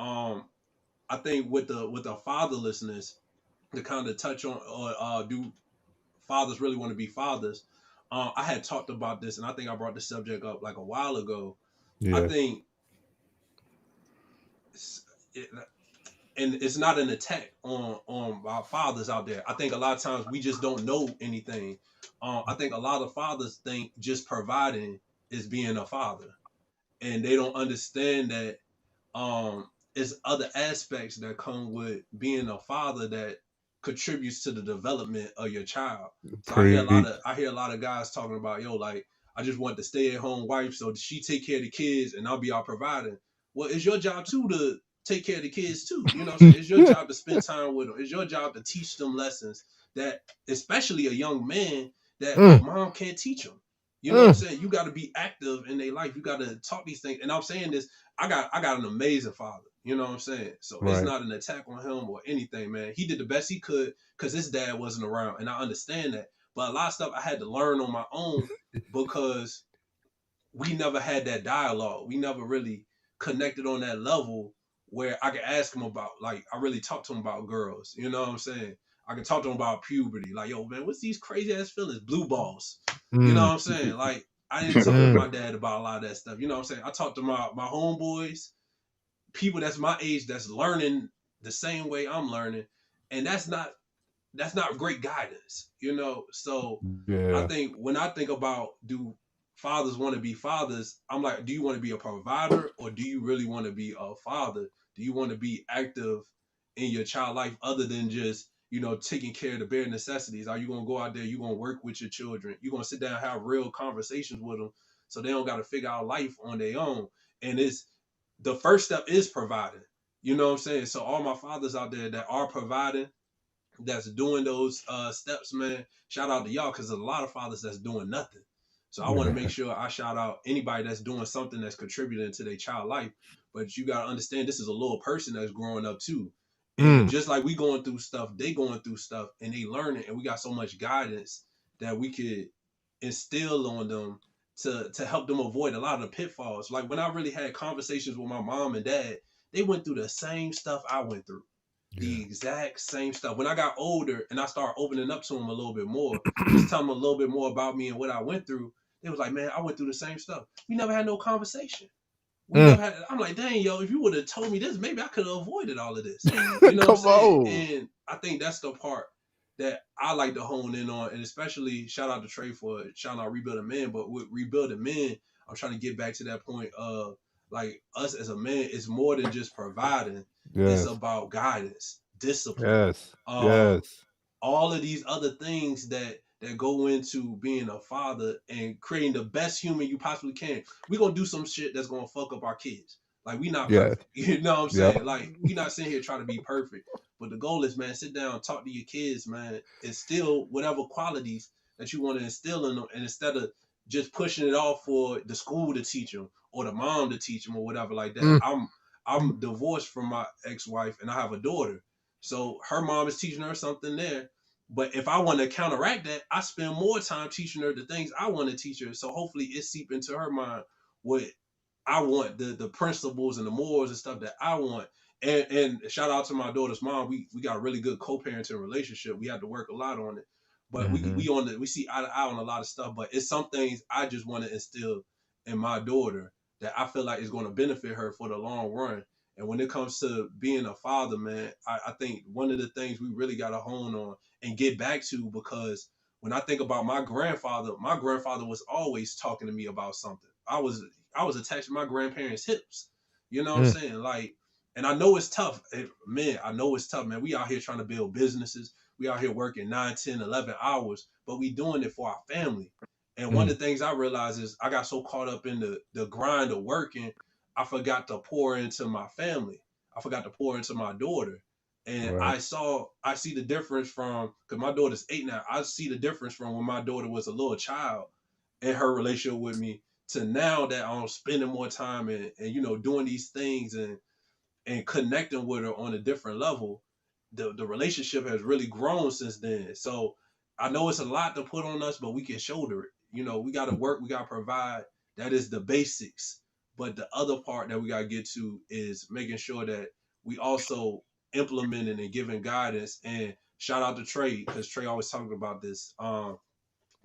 I think with the fatherlessness, to kind of touch on, do fathers really want to be fathers? I had talked about this, and I think I brought the subject up like a while ago. I Yeah. think, and it's not an attack on our fathers out there. I think a lot of times we just don't know anything. I think a lot of fathers think just providing is being a father, and they don't understand that it's other aspects that come with being a father that contributes to the development of your child. So I hear a lot of guys talking about, yo, like, I just want the stay-at-home wife so she take care of the kids and I'll be out providing. Well, it's your job too to take care of the kids too. You know what I'm saying? It's your job to spend time with them. It's your job to teach them lessons that, especially a young man, that a mom can't teach them. You know what I'm saying? You got to be active in their life. You got to talk these things. And I'm saying this, I got an amazing father. You know what I'm saying? So it's not an attack on him or anything, man. He did the best he could because his dad wasn't around, and I understand that. But a lot of stuff I had to learn on my own because we never had that dialogue. We never really connected on that level where I could ask him about, like, I really talked to him about girls. You know what I'm saying? I can talk to him about puberty. Like, yo, man, what's these crazy ass feelings? Blue balls. You know what I'm saying? Like, I didn't talk to my dad about a lot of that stuff. You know what I'm saying? I talked to my homeboys, people that's my age that's learning the same way I'm learning, and that's not great guidance, you know. So I think when I think about, do fathers want to be fathers, I'm like, do you want to be a provider or do you really want to be a father? Do you want to be active in your child life other than just, you know, taking care of the bare necessities? Are you going to go out there, you going to work with your children, you're going to sit down and have real conversations with them so they don't got to figure out life on their own? And it's, the first step is providing. You know what I'm saying? So all my fathers out there that are providing, that's doing those steps, man, shout out to y'all, because there's a lot of fathers that's doing nothing. So I want to make sure I shout out anybody that's doing something that's contributing to their child life. But you got to understand, this is a little person that's growing up too. And just like we going through stuff, they going through stuff and they learning, and we got so much guidance that we could instill on them to help them avoid a lot of the pitfalls. Like when I really had conversations with my mom and dad, they went through the same stuff I went through. The exact same stuff. When I got older and I started opening up to them a little bit more, just tell them a little bit more about me and what I went through, they was like, man, I went through the same stuff. We never had no conversation. We never had. I'm like, dang, yo, if you would have told me this, maybe I could have avoided all of this. You know what I'm saying? And I think that's the part that I like to hone in on, and especially shout out to Trey for shouting out Rebuilding Men. But with Rebuilding Men, I'm trying to get back to that point of, like, us as a man, it's more than just providing. It's about guidance, discipline, all of these other things that go into being a father and creating the best human you possibly can. We're gonna do some shit that's gonna fuck up our kids. Like, we not perfect. You know what I'm saying? Like, we not sitting here trying to be perfect. But the goal is, man, sit down, talk to your kids, man, instill whatever qualities that you want to instill in them, and instead of just pushing it off for the school to teach them or the mom to teach them or whatever like that. I'm divorced from my ex-wife and I have a daughter. So her mom is teaching her something there. But if I want to counteract that, I spend more time teaching her the things I want to teach her. So hopefully it seep into her mind what I want, the principles and the morals and stuff that I want. And shout out to my daughter's mom. We got a really good co-parenting relationship. We had to work a lot on it. But we see eye to eye on a lot of stuff. But it's some things I just want to instill in my daughter that I feel like is going to benefit her for the long run. And when it comes to being a father, man, I think one of the things we really got to hone on and get back to, because when I think about my grandfather was always talking to me about something. I was attached to my grandparents' hips. You know what I'm saying? Like, and I know it's tough. I know it's tough, man. We out here trying to build businesses. We out here working 9, 10, 11 hours, but we doing it for our family. And one of the things I realized is I got so caught up in the grind of working, I forgot to pour into my family. I forgot to pour into my daughter. And I see the difference from, because my daughter's 8 now, I see the difference from when my daughter was a little child and her relationship with me to now that I'm spending more time and you know, doing these things. And and connecting with her on a different level, the relationship has really grown since then. So I know it's a lot to put on us, but we can shoulder it. You know, we got to work, we got to provide. That is the basics. But the other part that we got to get to is making sure that we also implementing and giving guidance. And shout out to Trey, because Trey always talking about this.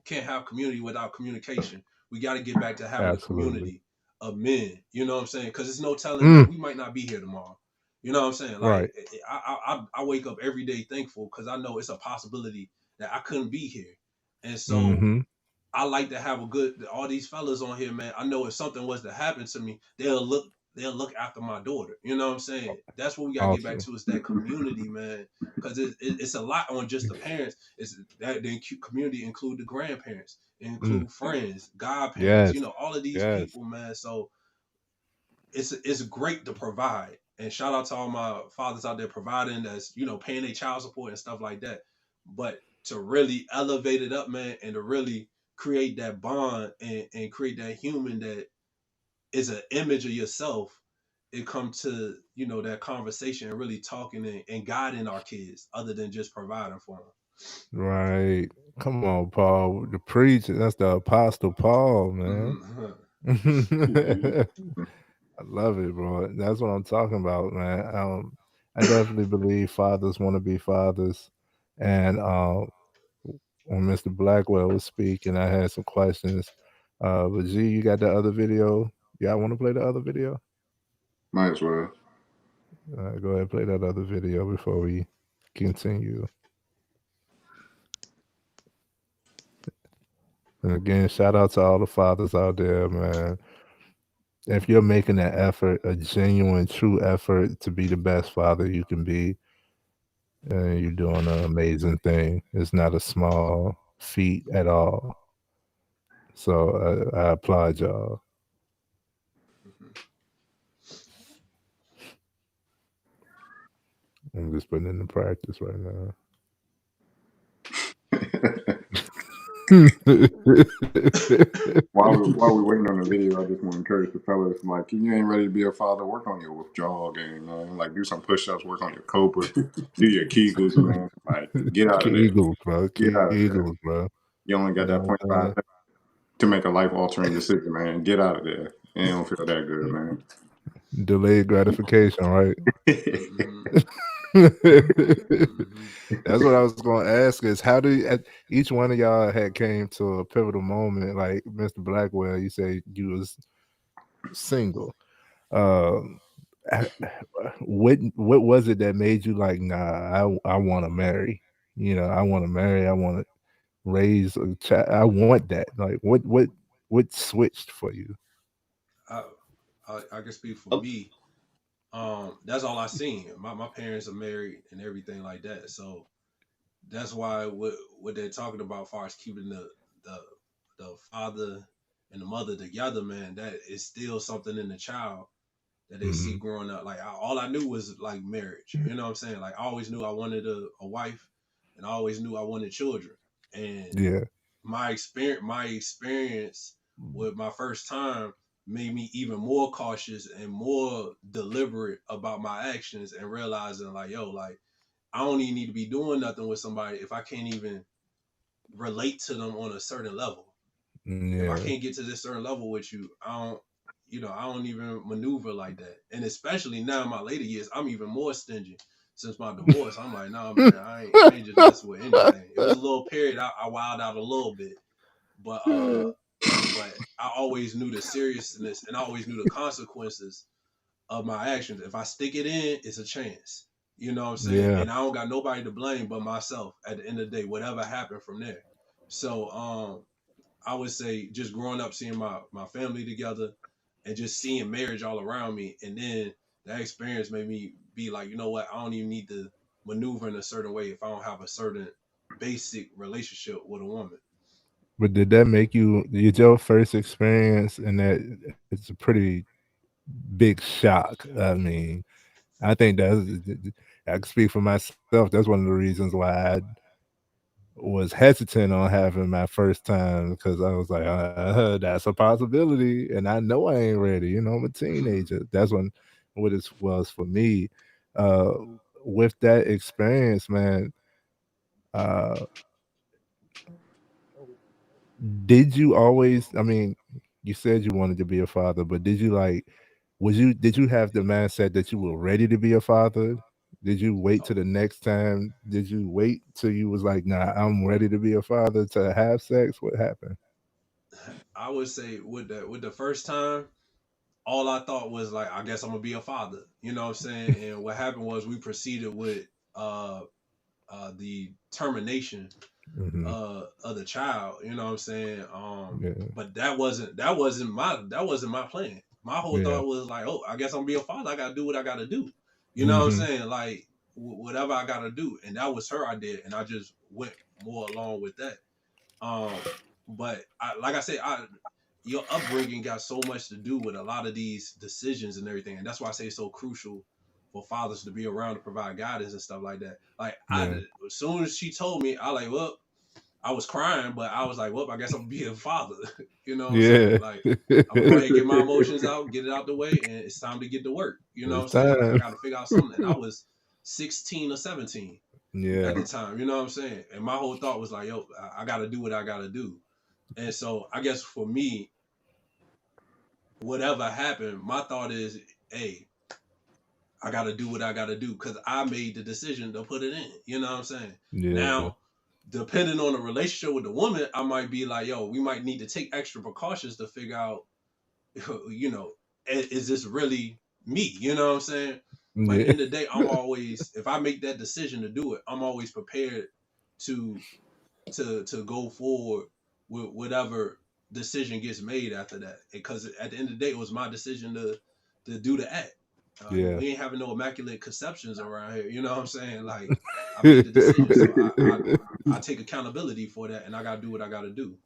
Can't have community without communication. We got to get back to having a Absolutely. community of men. You know what I'm saying? Because it's no telling, Mm. we might not be here tomorrow. You know what I'm saying? Like, Right. I wake up every day thankful because I know it's a possibility that I couldn't be here. And so Mm-hmm. I like to have a good, all these fellas on here, man. I know if something was to happen to me, they'll look after my daughter. You know what I'm saying? That's what we gotta get back Awesome. to, is that community, man. Because it's a lot on just the parents. It's that the community include the grandparents, Mm. include friends, godparents. Yes. You know, all of these Yes. people, man. So it's great to provide. And shout out to all my fathers out there providing, that's, paying their child support and stuff like that. But to really elevate it up, man, and to really create that bond and create that human that is an image of yourself, it come to, that conversation and really talking and guiding our kids other than just providing for Right. Come on, Paul. The preacher. That's the Apostle Paul, man. them. I love it, bro. That's what I'm talking about, man. I definitely believe fathers want to be fathers. And when Mr. Blackwell was speaking, I had some questions. But G, you got the other video? Y'all want to play the other video? Might as well. Go ahead and play that other video before we continue. And again, shout out to all the fathers out there, man. If you're making an effort, a genuine, true effort to be the best father you can be, you're doing an amazing thing. It's not a small feat at all. So I applaud y'all. I'm just putting it into practice right now. While we waiting on the video, I just want to encourage the fellas, like, you ain't ready to be a father, work on your withdrawal game, man. Like, do some push-ups, work on your Cobra, do your Kegels, man. Like, get out of there. Kegels, bro. Get out of there. Kegels, bro. You only got that 0.5 to make a life-altering decision, man. Get out of there. It don't feel that good, man. Delayed gratification, right? That's what I was going to ask, is how do each one of y'all had came to a pivotal moment, like Mr. Blackwell, you say you was single. What was it that made you like, nah, I want to marry? I want to marry. I want to raise a child. I want that. Like, what switched for you? I can speak for me. That's all I seen. My parents are married and everything like that. So that's why what they're talking about, as far as keeping the father and the mother together, man, that is still something in the child that they see growing up. Like, all I knew was like marriage. You know what I'm saying? Like, I always knew I wanted a wife, and I always knew I wanted children. And Yeah. my experience with my first time made me even more cautious and more deliberate about my actions, and realizing like, yo, like, I don't even need to be doing nothing with somebody if I can't even relate to them on a certain level. If I Yeah. can't get to this certain level with you, I don't even maneuver like that. And especially now in my later years, I'm even more stingy. Since my divorce, I'm like, nah, man, I ain't just messing with anything. It was a little period I wilded out a little bit, but I always knew the seriousness, and I always knew the consequences of my actions. If I stick it in, it's a chance. You know what I'm saying? Yeah. And I don't got nobody to blame but myself at the end of the day, whatever happened from there. So I would say just growing up, seeing my family together and just seeing marriage all around me. And then that experience made me be like, you know what? I don't even need to maneuver in a certain way if I don't have a certain basic relationship with a woman. But did that make you, did your first experience, and that it's a pretty big shock? I mean, I think I can speak for myself. That's one of the reasons why I was hesitant on having my first time, because I was like, that's a possibility, and I know I ain't ready. I'm a teenager. That's when what it was for me. Uh, with that experience, man, uh, did you always? I mean, you said you wanted to be a father, but did you like? Did you have the mindset that you were ready to be a father? Did you wait till the next time? Did you wait till you was like, nah, I'm ready to be a father to have sex? What happened? I would say with the first time, all I thought was like, I guess I'm gonna be a father. You know what I'm saying? And what happened was we proceeded with the termination Mm-hmm. of the child. You know what I'm saying? Yeah. But that wasn't my plan. My whole Yeah. thought was like, oh, I guess I'm gonna be a father. I gotta do what I gotta do. You know what I'm Mm-hmm. saying? Like whatever I gotta do, and that was her idea, and I just went more along with that. But like I said, your upbringing got so much to do with a lot of these decisions and everything, and that's why I say it's so crucial for fathers to be around to provide guidance and stuff like that. Like Yeah. as soon as she told me, well, I was crying, but I was like, well, I guess I'm being a father. You know what I'm Yeah. saying? Like I'm gonna go ahead and get my emotions out, get it out the way, and it's time to get to work. You know what I'm It's saying? Like I time. got to figure out something. And I was 16 or 17 Yeah. at the time. You know what I'm saying? And my whole thought was like, yo, I got to do what I got to do. And so I guess for me, whatever happened, my thought is, hey, I got to do what I got to do because I made the decision to put it in. You know what I'm saying? Yeah. Now, depending on the relationship with the woman, I might be like, yo, we might need to take extra precautions to figure out, you know, is this really me? You know what I'm saying? But at the Yeah. end of the day, I'm always, if I make that decision to do it, I'm always prepared to go forward with whatever decision gets made after that. Because at the end of the day, it was my decision to do the act. Yeah. We ain't having no immaculate conceptions around here. You know what I'm saying? Like I made the decision, so I take accountability for that, and I gotta do what I gotta do.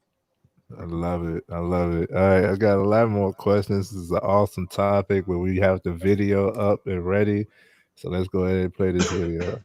I love it. I love it. All right, I got a lot more questions. This is an awesome topic where we have the video up and ready. So let's go ahead and play this video.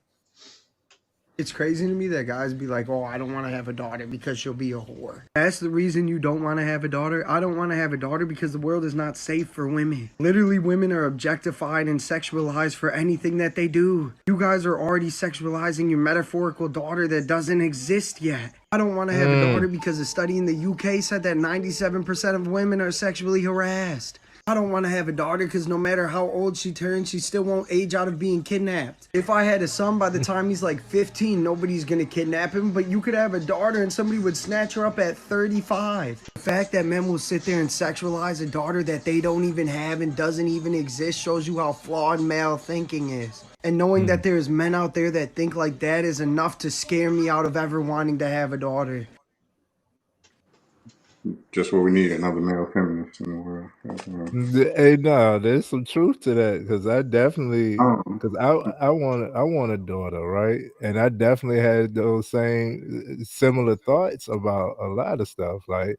It's crazy to me that guys be like, oh, I don't want to have a daughter because she'll be a whore. That's the reason you don't want to have a daughter. I don't want to have a daughter because the world is not safe for women. Literally, women are objectified and sexualized for anything that they do. You guys are already sexualizing your metaphorical daughter that doesn't exist yet. I don't want to have a daughter because a study in the UK said that 97% of women are sexually harassed. I don't want to have a daughter because no matter how old she turns, she still won't age out of being kidnapped. If I had a son by the time he's like 15, nobody's going to kidnap him, but you could have a daughter and somebody would snatch her up at 35. The fact that men will sit there and sexualize a daughter that they don't even have and doesn't even exist shows you how flawed male thinking is. And knowing that there's men out there that think like that is enough to scare me out of ever wanting to have a daughter. Just what we need, another male feminist in the world. Hey, no, there's some truth to that because I definitely, because I want a daughter, right? And I definitely had those same similar thoughts about a lot of stuff. Like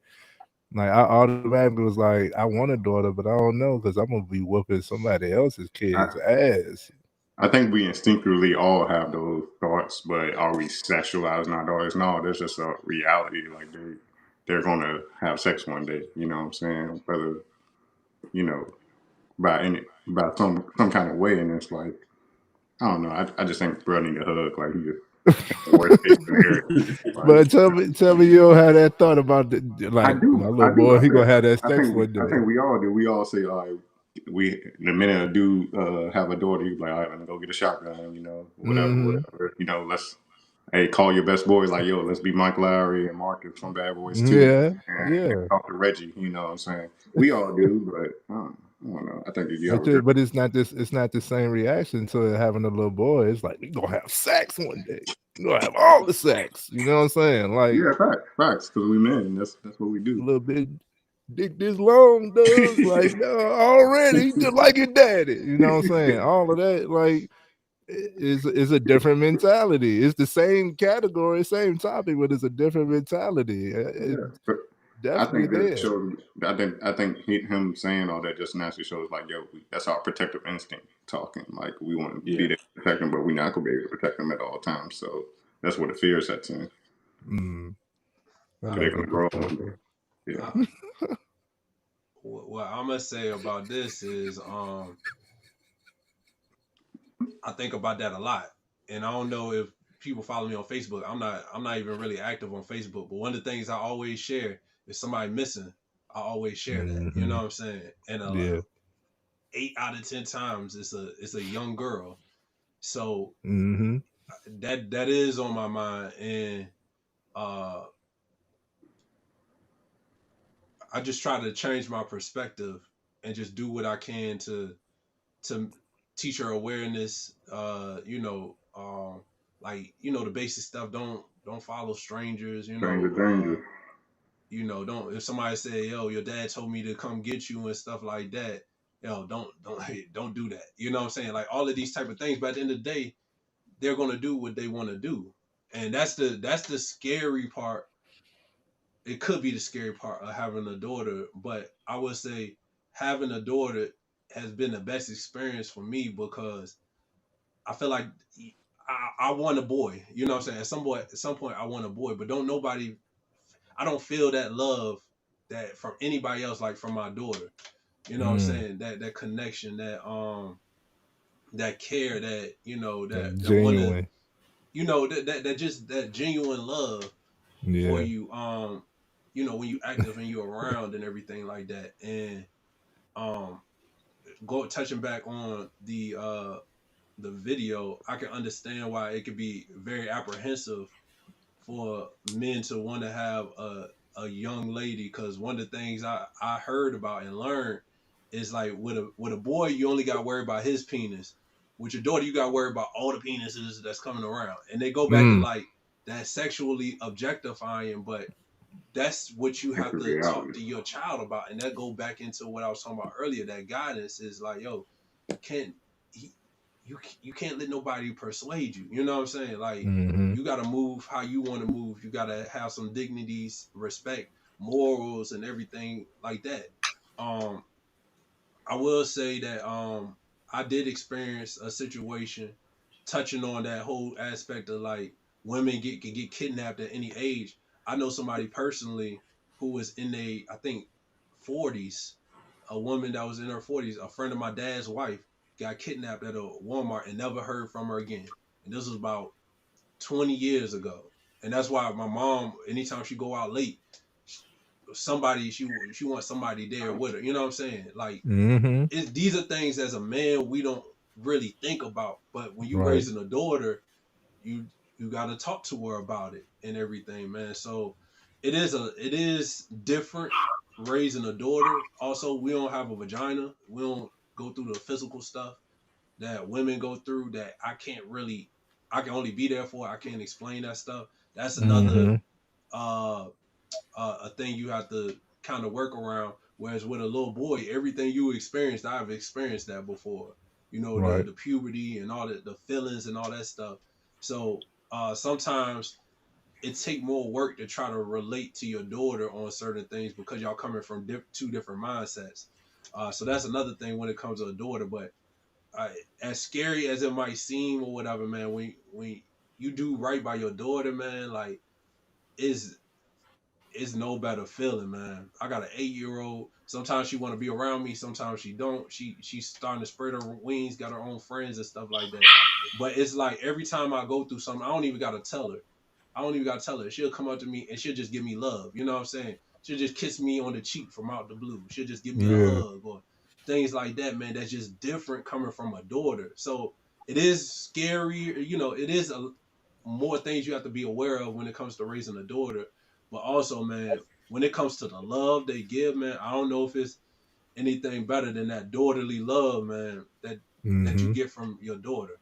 I automatically was like, I want a daughter, but I don't know because I'm gonna be whooping somebody else's kids' ass. I think we instinctively all have those thoughts, but are we sexualizing our daughters? No, there's just a reality. Like they're gonna have sex one day. You know what I'm saying? Whether by some kind of way, and it's like I don't know. I just think bro need a hug. Like he just the worst case scenario. Like, But tell me you don't have that thought about I like my do. little boy, he gonna have that I sex think one day. we all do. We all say, all right, the minute a dude have a daughter, he's like, all right, let me go get a shotgun, whatever. Let's call your best boys, like, yo, let's be Mike Lowry and Marcus from Bad Boys 2 and talk to Reggie, you know what I'm saying? We all do, but I don't know. I think if you have a But it's not the same reaction to having a little boy. It's like, we're gonna have sex one day. We're gonna have all the sex. You know what I'm saying? Like, yeah, facts, because we men, that's what we do. A little bit dick this long, does like already just like your daddy. You know what I'm saying? All of that, like, is a different mentality. It's the same category, same topic, but it's a different mentality. It's I definitely think that there. shows. I think him saying all that just naturally shows like, yo, that's our protective instinct talking. Like we want to be there to protect them, but we're not gonna be able to protect them at all times. So that's where the fear sets in. I They're gonna grow up. What I'm gonna say about this is, I think about that a lot, and I don't know if people follow me on Facebook. I'm not even really active on Facebook, but one of the things I always share is somebody missing. I always share that. You know what I'm saying? And Yeah. 8 out of 10 times it's a young girl. So that is on my mind, and uh I just try to change my perspective and just do what I can to teach her awareness. Like the basic stuff. Don't follow strangers. Stranger danger. Don't, if somebody say, yo, your dad told me to come get you and stuff like that, don't do that. You know what I'm saying? Like all of these type of things. But at the end of the day, they're gonna do what they want to do, and that's the scary part. It could be the scary part of having a daughter, but I would say having a daughter has been the best experience for me because I feel like I want a boy. You know what I'm saying? At some point, I want a boy, but I don't feel that love that from anybody else, like from my daughter. You know what I'm saying? That connection, that care, that that want to, Genuine. that just that genuine love for Yeah. you. When you active and you're around and everything like that. And touching back on the video, I can understand why it could be very apprehensive for men to want to have a young lady, because one of the things I heard about and learned is like with a boy you only got to worry about his penis. With your daughter you got to worry about all the penises that's coming around, and they go back to like that sexually objectifying, but that's what you have to talk to your child about. And that go back into what I was talking about earlier. That guidance is like, yo, you can't you can't let nobody persuade you. You know what I'm saying? Like you got to move how you want to move. You got to have some dignities, respect, morals, and everything like that. I will say that I did experience a situation touching on that whole aspect of like women can get kidnapped at any age. I know somebody personally who was in I think 40s, a woman that was in her 40s, a friend of my dad's wife got kidnapped at a Walmart and never heard from her again. And this was about 20 years ago. And that's why my mom, anytime she go out late, she wants somebody there with her. You know what I'm saying? Like these are things as a man we don't really think about. But when you raising a daughter, you got to talk to her about it and everything, man. So it is different raising a daughter. Also, we don't have a vagina. We don't go through the physical stuff that women go through that I can only be there for. I can't explain that stuff. That's another a thing you have to kind of work around. Whereas with a little boy, everything you experienced, I've experienced that before. The puberty and all the feelings and all that stuff. So sometimes it take more work to try to relate to your daughter on certain things because y'all coming from two different mindsets. So that's another thing when it comes to a daughter. But as scary as it might seem or whatever, man, when you do right by your daughter, man, like is no better feeling, man. I got an 8-year-old. Sometimes she want to be around me. Sometimes she don't. She's starting to spread her wings, got her own friends and stuff like that. But it's like every time I go through something, I don't even got to tell her. She'll come up to me and she'll just give me love. You know what I'm saying? She'll just kiss me on the cheek from out the blue. She'll just give me a hug or things like that, man. That's just different coming from a daughter. So it is scary. It is more things you have to be aware of when it comes to raising a daughter. But also, man, when it comes to the love they give, man, I don't know if it's anything better than that daughterly love, man, that you get from your daughter.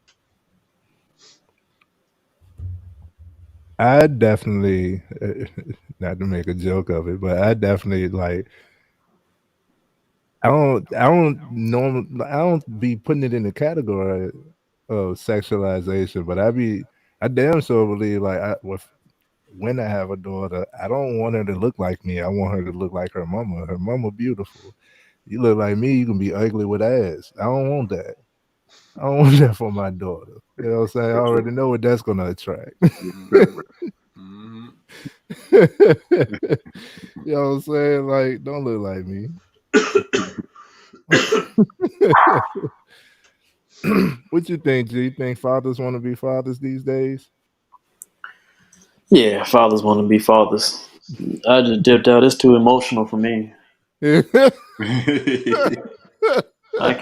I definitely, not to make a joke of it, but I definitely like. I don't be putting it in the category of sexualization, but I damn sure believe like when I have a daughter, I don't want her to look like me. I want her to look like her mama. Her mama beautiful. You look like me, you can be ugly with ass. I don't want that. I don't want that for my daughter. You know what I'm saying? I already know what that's gonna attract. You know what I'm saying? Like, don't look like me. What you think? Do you think fathers want to be fathers these days? Yeah, fathers want to be fathers. I just dipped out. It's too emotional for me. I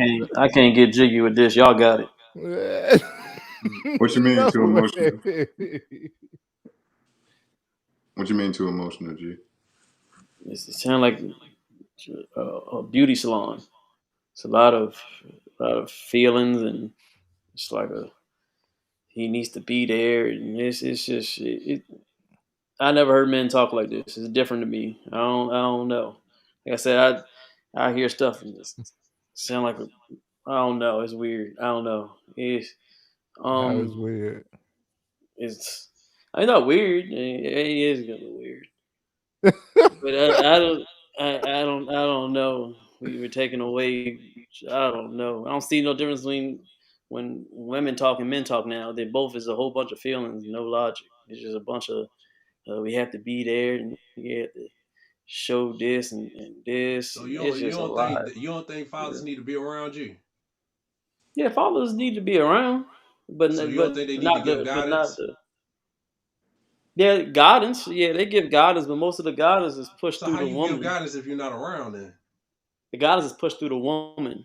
can't get jiggy with this. Y'all got it. What you mean No too emotional? way. What you mean too emotional, G? It sounds like a beauty salon. It's a lot of feelings, and it's like a he needs to be there, and it's just I never heard men talk like this. It's different to me. I don't know. Like I said, I hear stuff and it sound like I don't know. It's weird. I don't know. How is Um weird? it's not weird. It is kind of weird. But I don't know. We were taken away. I don't know. I don't see no difference between when women talk and men talk now. They both is a whole bunch of feelings, no logic. It's just a bunch of we have to be there and we have to show this and this. So It's just a lot. you don't think fathers Yeah, need to be around you? yeah, fathers need to be around, but So you don't but think they need to not give not guidance? the yeah guidance. Yeah, they give guidance, but most of the guidance is pushed So through how the you give woman. guidance if you're not around then? The guidance is pushed through the woman.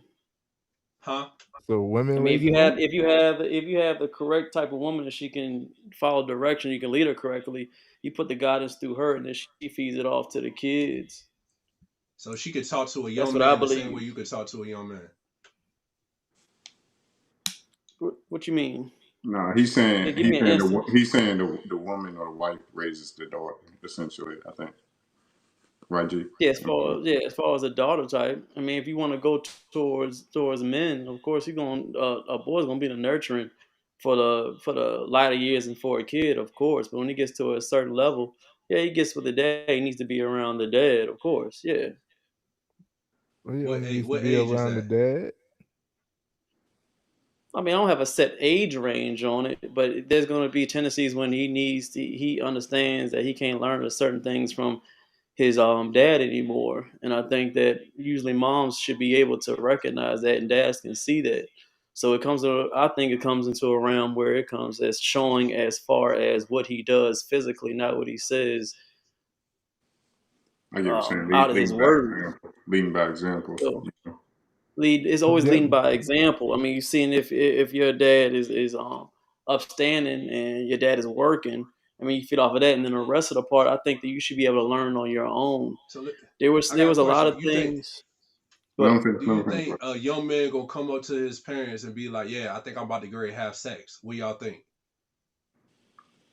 Huh? So I women mean, raising them? if you have the correct type of woman that she can follow direction, you can lead her correctly. You put the guidance through her, and then she feeds it off to the kids. So she could talk to a That's young what I man the same way believe. you could talk to a young man. What you mean? No, Yeah, give me an instance. he's saying the woman or the wife raises the daughter essentially. I think, right, G? As far as the daughter type, I mean, if you want to go towards men, of course, you're going a boy's gonna be the nurturing for the latter years and for a kid, of course. But when he gets to a certain level, yeah, he gets with the dad. He needs to be around the dad, of course. Yeah. Well, he only needs to What be age is around the that? dad. I mean, I don't have a set age range on it, but there's going to be tendencies when he understands that he can't learn certain things from his dad anymore. And I think that usually moms should be able to recognize that, and dads can see that. So I think it comes into a realm where it comes as showing as far as what he does physically, not what he says I get what you're saying. out of his words. Leading by example. So lead is always Yeah. leading by example. I mean, you've seen if your dad is upstanding and your dad is working. I mean, you feed off of that, and then the rest of the part, I think that you should be able to learn on your own. So I There got a was a lot question. of things. Let But me Do you think a young man gonna come up to his parents and be like, "Yeah, I think I'm about to grade have sex"? What y'all think?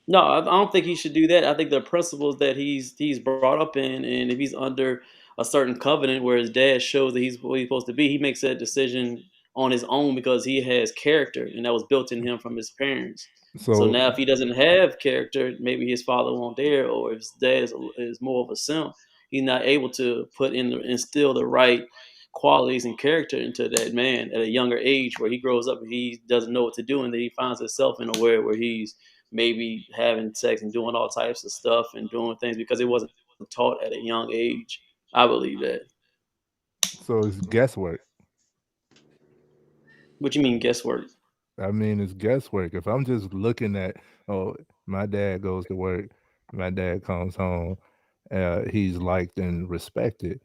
no, I don't think he should do that. I think the principles that he's brought up in, and if he's under a certain covenant where his dad shows that he's what he's supposed to be, he makes that decision on his own because he has character, and that was built in him from his parents. So So now, if he doesn't have character, maybe his father won't there, or if his dad is more of a simp, he's not able to instill the right qualities and character into that man at a younger age, where he grows up and he doesn't know what to do, and then he finds himself in a way where he's maybe having sex and doing all types of stuff and doing things because it wasn't taught at a young age. I believe that. so it's guesswork. What you mean guesswork? I mean, it's guesswork. If I'm just looking at, oh, my dad goes to work, my dad comes home, he's liked and respected.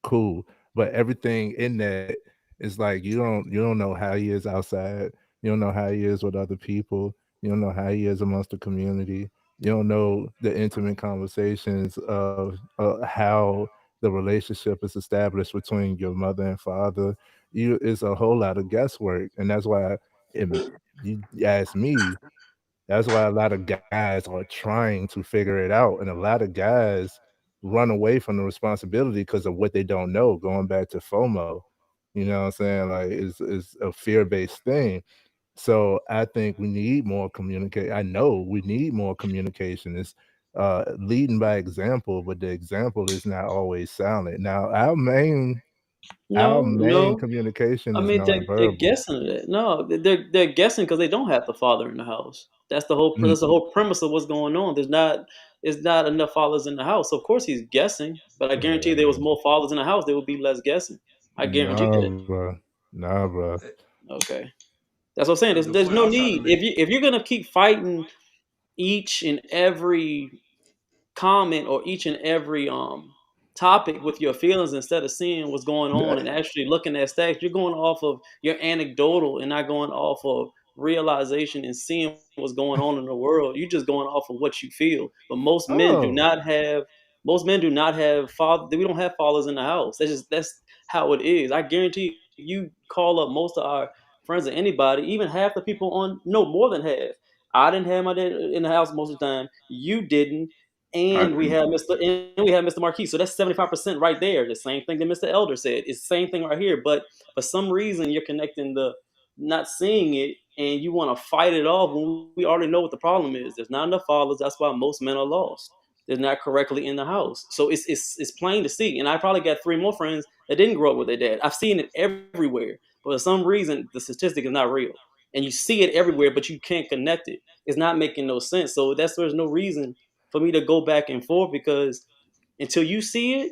Cool. But everything in that is like you don't know how he is outside. You don't know how he is with other people. You don't know how he is amongst the community. You don't know the intimate conversations of how the relationship is established between your mother and father. It's a whole lot of guesswork, and that's why if you ask me, that's why a lot of guys are trying to figure it out, and a lot of guys run away from the responsibility because of what they don't know. Going back to FOMO, you know what I'm saying? Like it's a fear-based thing. So I think we need more communicate. I know we need more communication. It's leading by example, but the example is not always silent. Now our No, main no. communication I is mean, they're nonverbal. guessing at it. No, they're guessing because they don't have the father in the house. That's the Mm, whole premise of what's going on. There's not enough fathers in the house. So of course he's guessing, but I guarantee there was more fathers in the house. There would be less guessing. I guarantee nah, that. bro. Nah, bro. Okay. That's what I'm saying. The There's point no I'm trying to need make. if you're gonna keep fighting each and every comment or each and every topic with your feelings instead of seeing what's going on and actually looking at stats. You're going off of your anecdotal and not going off of realization and seeing what's going on in the world. You're just going off of what you feel. But Oh, most men do not have father. We don't have fathers in the house. That's how it is. I guarantee you call up most of our friends or anybody, even half the people on, no, more than half. I didn't have my dad in the house most of the time. You didn't, I and we didn't. have Mr. Marquis. So that's 75% right there. The same thing that Mr. Elder said. It's the same thing right here. But for some reason, you're connecting the not seeing it, and you want to fight it off when we already know what the problem is. There's not enough fathers. That's why most men are lost. They're not correctly in the house. So it's plain to see. And I probably got 3 more friends that didn't grow up with their dad. I've seen it everywhere. But for some reason, the statistic is not real. And you see it everywhere, but you can't connect it. It's not making no sense. So there's no reason for me to go back and forth because until you see it,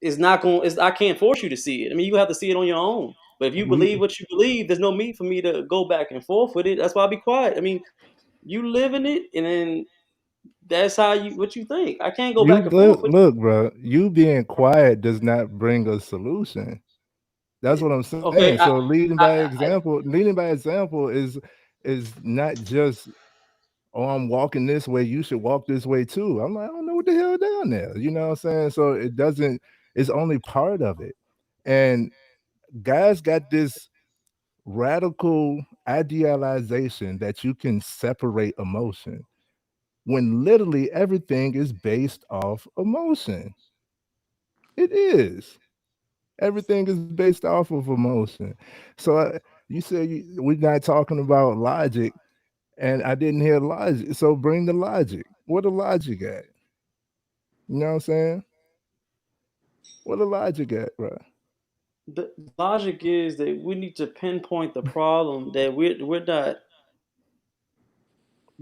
it's not going. I can't force you to see it. I mean, you have to see it on your own. But if you we believe what you believe, there's no need for me to go back and forth with it. That's why I be quiet. I mean, you live in it, and then that's how you what you think. I can't go you back and forth with look, bro. You being quiet does not bring a solution. That's it. what I'm saying. Okay, So leading by I example, is not just, oh, I'm walking this way, you should walk this way too. I'm like, I don't know what the hell down there. You know what I'm saying? So it doesn't, it's only part of it. And guys got this radical idealization that you can separate emotion when literally everything is based off emotion. It is. Everything is based off of emotion. So you said we're not talking about logic, and I didn't hear logic. So bring the logic. What the logic at? You know what I'm saying? What the logic at, bro? the logic is that we need to pinpoint the problem that we're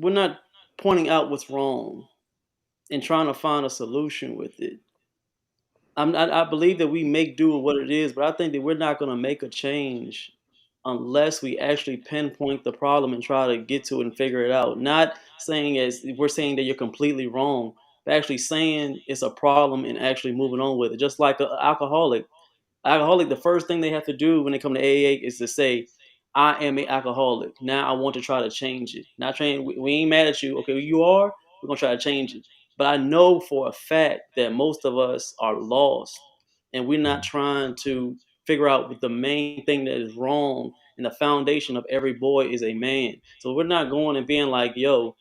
not pointing out what's wrong and trying to find a solution with it. I believe that we make do with what it is, but I think that we're not going to make a change unless we actually pinpoint the problem and try to get to it and figure it out. Not saying as we're saying that you're completely wrong, but actually saying it's a problem and actually moving on with it. Just like an alcoholic, the first thing they have to do when they come to AA is to say, I am an alcoholic. Now I want to try to change it. Not trying, we ain't mad at you. Okay, you are, we're going to try to change it. But I know for a fact that most of us are lost and we're not trying to figure out what the main thing that is wrong. And the foundation of every boy is a man. So we're not going and being like, yo,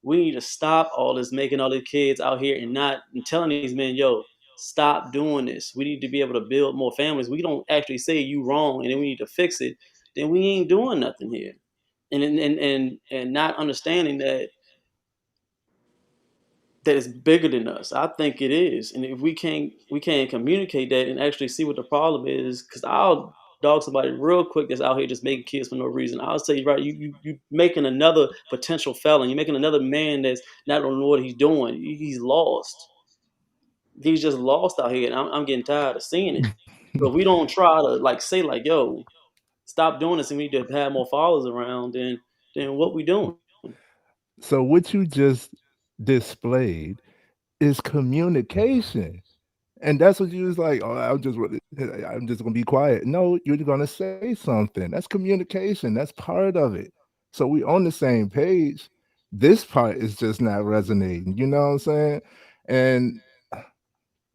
we need to stop all this making all these kids out here and telling these men, yo, stop doing this. We need to be able to build more families. We don't actually say you wrong and then we need to fix it. Then we ain't doing nothing here. And not understanding that it's bigger than us. I think it is. And if we can't communicate that and actually see what the problem is, because I'll dog somebody real quick that's out here just making kids for no reason. I'll say, right, you making another potential felon. You're making another man that's not don't know what he's doing. He's lost. He's just lost out here, and I'm getting tired of seeing it. So if we don't try to like say like, yo, stop doing this, and we need to have more followers around, then what we doing? So what you just displayed is communication. And that's what you was like, oh, I'm just gonna be quiet. No, you're gonna say something. That's communication. That's part of it. So we on the same page. This part is just not resonating. You know what I'm saying? And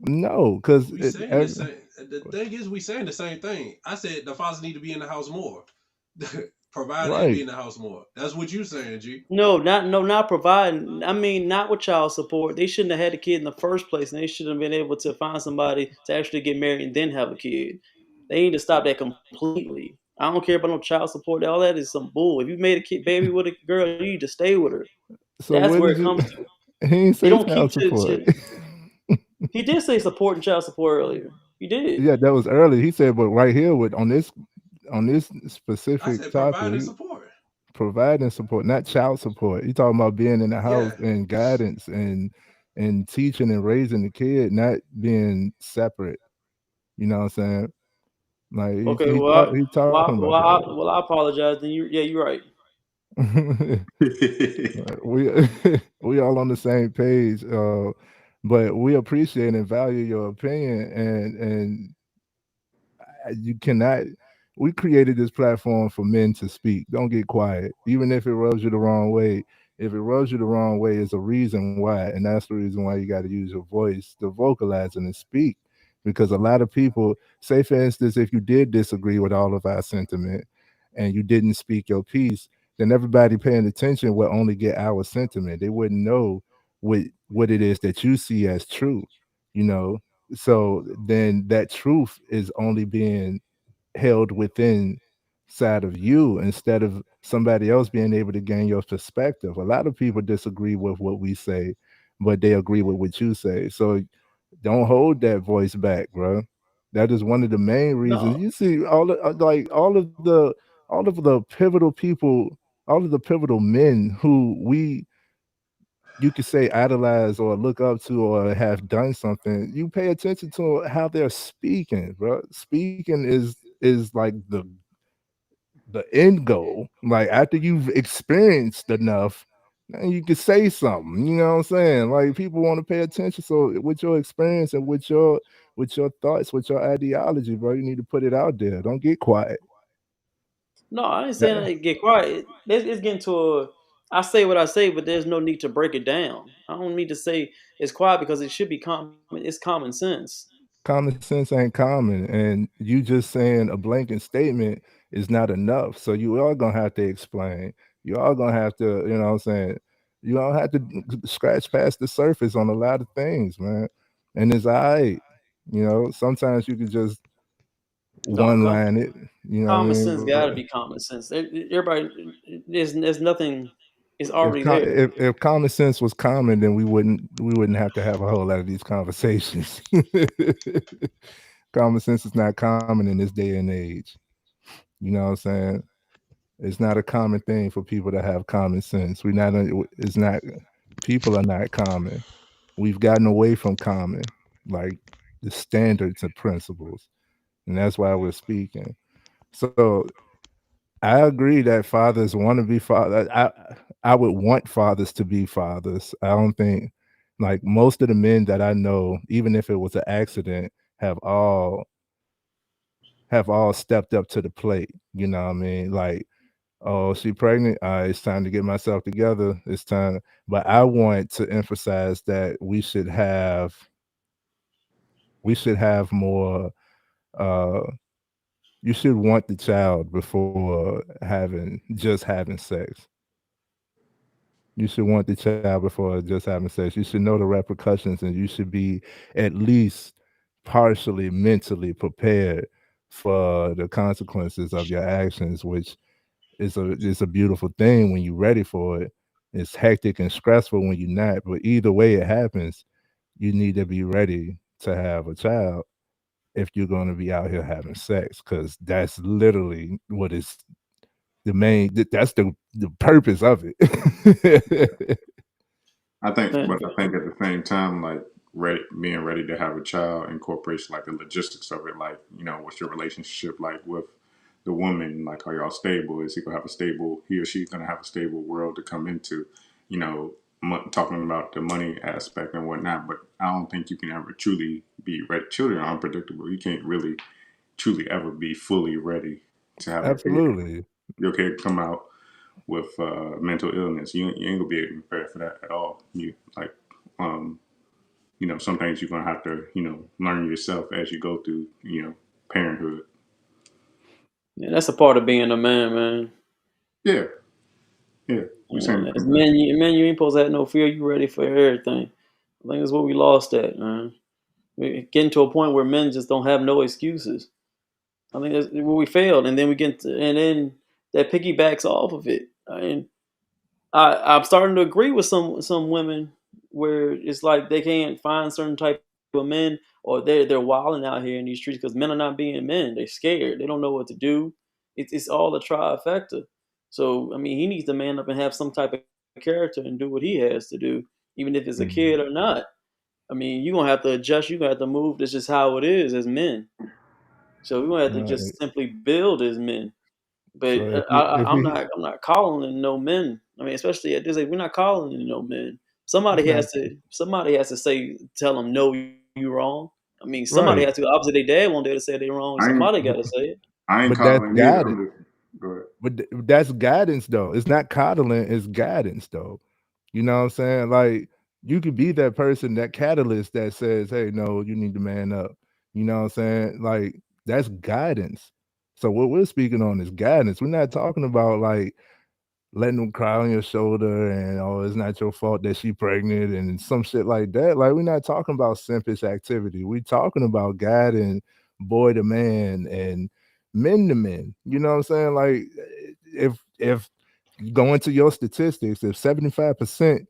no, because We saying the same. The thing is, we saying the same thing. I said the fathers need to be in the house more, provide and be right. in the house more. That's what you saying, G. No, not providing. I mean, not with child support. They shouldn't have had a kid in the first place, and they should have been able to find somebody to actually get married and then have a kid. They need to stop that completely. I don't care about no child support. All that is some bull. If you made a kid baby with a girl, you need to stay with her. So That's where where did it you comes to. he didn't They say don't keep child support. he did say support and child support earlier. He did. Yeah, that was early. He said, but right here with on this I specific said provide and topic, support. providing support, not child support. You talking about being in the house Yeah, and guidance and teaching and raising the kid, not being separate. You know what I'm saying? Like Okay, well, he talking about that. I apologize. Then you're right. we we all on the same page, but we appreciate and value your opinion, and you cannot. We created this platform for men to speak. Don't get quiet, even if it rubs you the wrong way. If it rubs you the wrong way, it's a reason why, and that's the reason why you got to use your voice to vocalize and to speak. Because a lot of people, say for instance, if you did disagree with all of our sentiment and you didn't speak your piece, then everybody paying attention will only get our sentiment. They wouldn't know what it is that you see as true, you know. So then that truth is only being held within side of you instead of somebody else being able to gain your perspective. A lot of people disagree with what we say, but they agree with what you say. So don't hold that voice back, bro. That is one of the main reasons. No, You see all of the pivotal people, all of the pivotal men who you could say idolize or look up to or have done something, you pay attention to how they're speaking, bro. Speaking is like the end goal. Like after you've experienced enough, then you can say something. You know what I'm saying? Like people want to pay attention. So with your experience and with your thoughts, with your ideology, bro, you need to put it out there. Don't get quiet. no, I ain't saying Yeah. that get quiet. It's getting to a. I say what I say, but there's no need to break it down. I don't need to say it's quiet because it should be common. It's common sense. Common sense ain't common, and you just saying a blanket statement is not enough. So you are gonna have to explain. You are gonna have to, you know what I'm saying? You don't have to scratch past the surface on a lot of things, man. And it's all right. You know, sometimes you could just No, one line it, you know what I common mean? sense got to be common sense. Everybody, there's nothing. It's If already there. if common sense was common, then we wouldn't have to have a whole lot of these conversations. Common sense is not common in this day and age. You know what I'm saying? It's not a common thing for people to have common sense. It's not, people are not common. We've gotten away from common, like the standards and principles. And that's why we're speaking. So I agree that fathers want to be fathers. I would want fathers to be fathers. I don't think like most of the men that I know, even if it was an accident, have all stepped up to the plate. You know what I mean? Like, oh, she pregnant. It's time to get myself together. It's time. But I want to emphasize that we should have more. Uh, you should want the child before having sex. You should want the child before just having sex. You should know the repercussions, and you should be at least partially mentally prepared for the consequences of your actions, which is a beautiful thing when you're ready for it. It's hectic and stressful when you're not, but either way it happens, you need to be ready to have a child if you're going to be out here having sex, because that's literally what is that's the purpose of it. I think, Man, but I think at the same time, like being ready to have a child incorporates like the logistics of it. Like, what's your relationship like with the woman? Like, are y'all stable? Is he gonna have a stable? He or she's gonna have a stable world to come into? You know, talking about the money aspect and whatnot. But I don't think you can ever truly be ready. Children are unpredictable. You can't really truly ever be fully ready to have a kid. Absolutely. Your kid come out with mental illness. You ain't gonna be prepared for that at all. You like, um, some things you're gonna have to, learn yourself as you go through, parenthood. yeah, that's a part of being a man, man. Yeah, yeah. We saying As men, you ain't supposed to have no fear. You ready for everything. I think that's what we lost at, man. We're getting to a point where men just don't have no excuses. I think that's where we failed, and then and then that piggybacks off of it. I'm starting to agree with some women where it's like they can't find certain type of men, or they're wilding out here in these streets because men are not being men. They're scared. They don't know what to do. It's all a trifecta. So I mean, he needs to man up and have some type of character and do what he has to do, even if it's a Mhm. kid or not. I mean, you're gonna have to adjust. You're gonna have to move. That's just how it is as men. So we're gonna have to Right. just simply build as men. But So I'm not calling in no men. I mean, especially at this age, we're not calling in no men. it's not Somebody has to say, tell them no, you wrong. I mean, somebody right, has to. Obviously, their dad won't dare to say they're wrong. I ain't Somebody got to say it. I ain't but that's calling either. guidance. I'm just go ahead. That's guidance though. It's not coddling, it's guidance though. You know what I'm saying? Like you could be that person, that catalyst that says, "Hey, no, you need to man up." You know what I'm saying? Like that's guidance. So what we're speaking on is guidance. We're not talking about like letting them cry on your shoulder and oh, it's not your fault that she pregnant and some shit like that. Like we're not talking about simpish activity. We're talking about guiding boy to man and men to men. You know what I'm saying? Like if you go into your statistics, if 75%,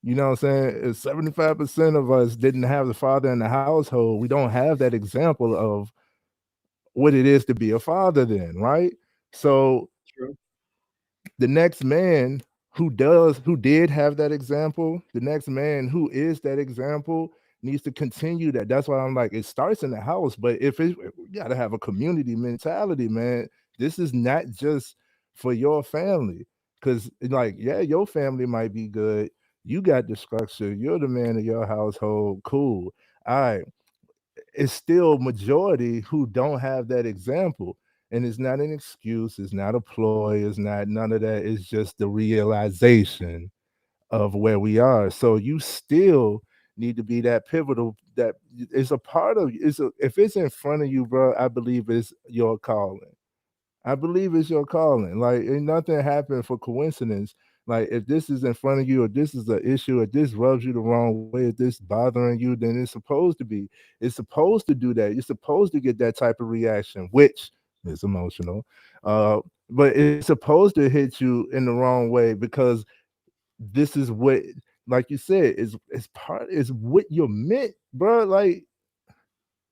you know what I'm saying, if 75% of us didn't have the father in the household, we don't have that example of what it is to be a father then, right? So True. the next man who did have that example, the next man who is that example needs to continue that. That's why I'm like, it starts in the house, but if it, you gotta have a community mentality, man. This is not just for your family, because like, yeah, your family might be good. You got the structure, you're the man of your household, cool. All right, it's still majority who don't have that example. And it's not an excuse, it's not a ploy, it's not none of that. It's just the realization of where we are. So you still need to be that pivotal that is a part of if it's in front of you, bro, I believe it's your calling. I believe it's your calling. Like, ain't nothing happened for coincidence. Like, if this is in front of you, or this is an issue, or this rubs you the wrong way, or this bothering you, then it's supposed to be. It's supposed to do that. You're supposed to get that type of reaction, which is emotional. But it's supposed to hit you in the wrong way because this is what, like you said, is what you're meant, bro. Like,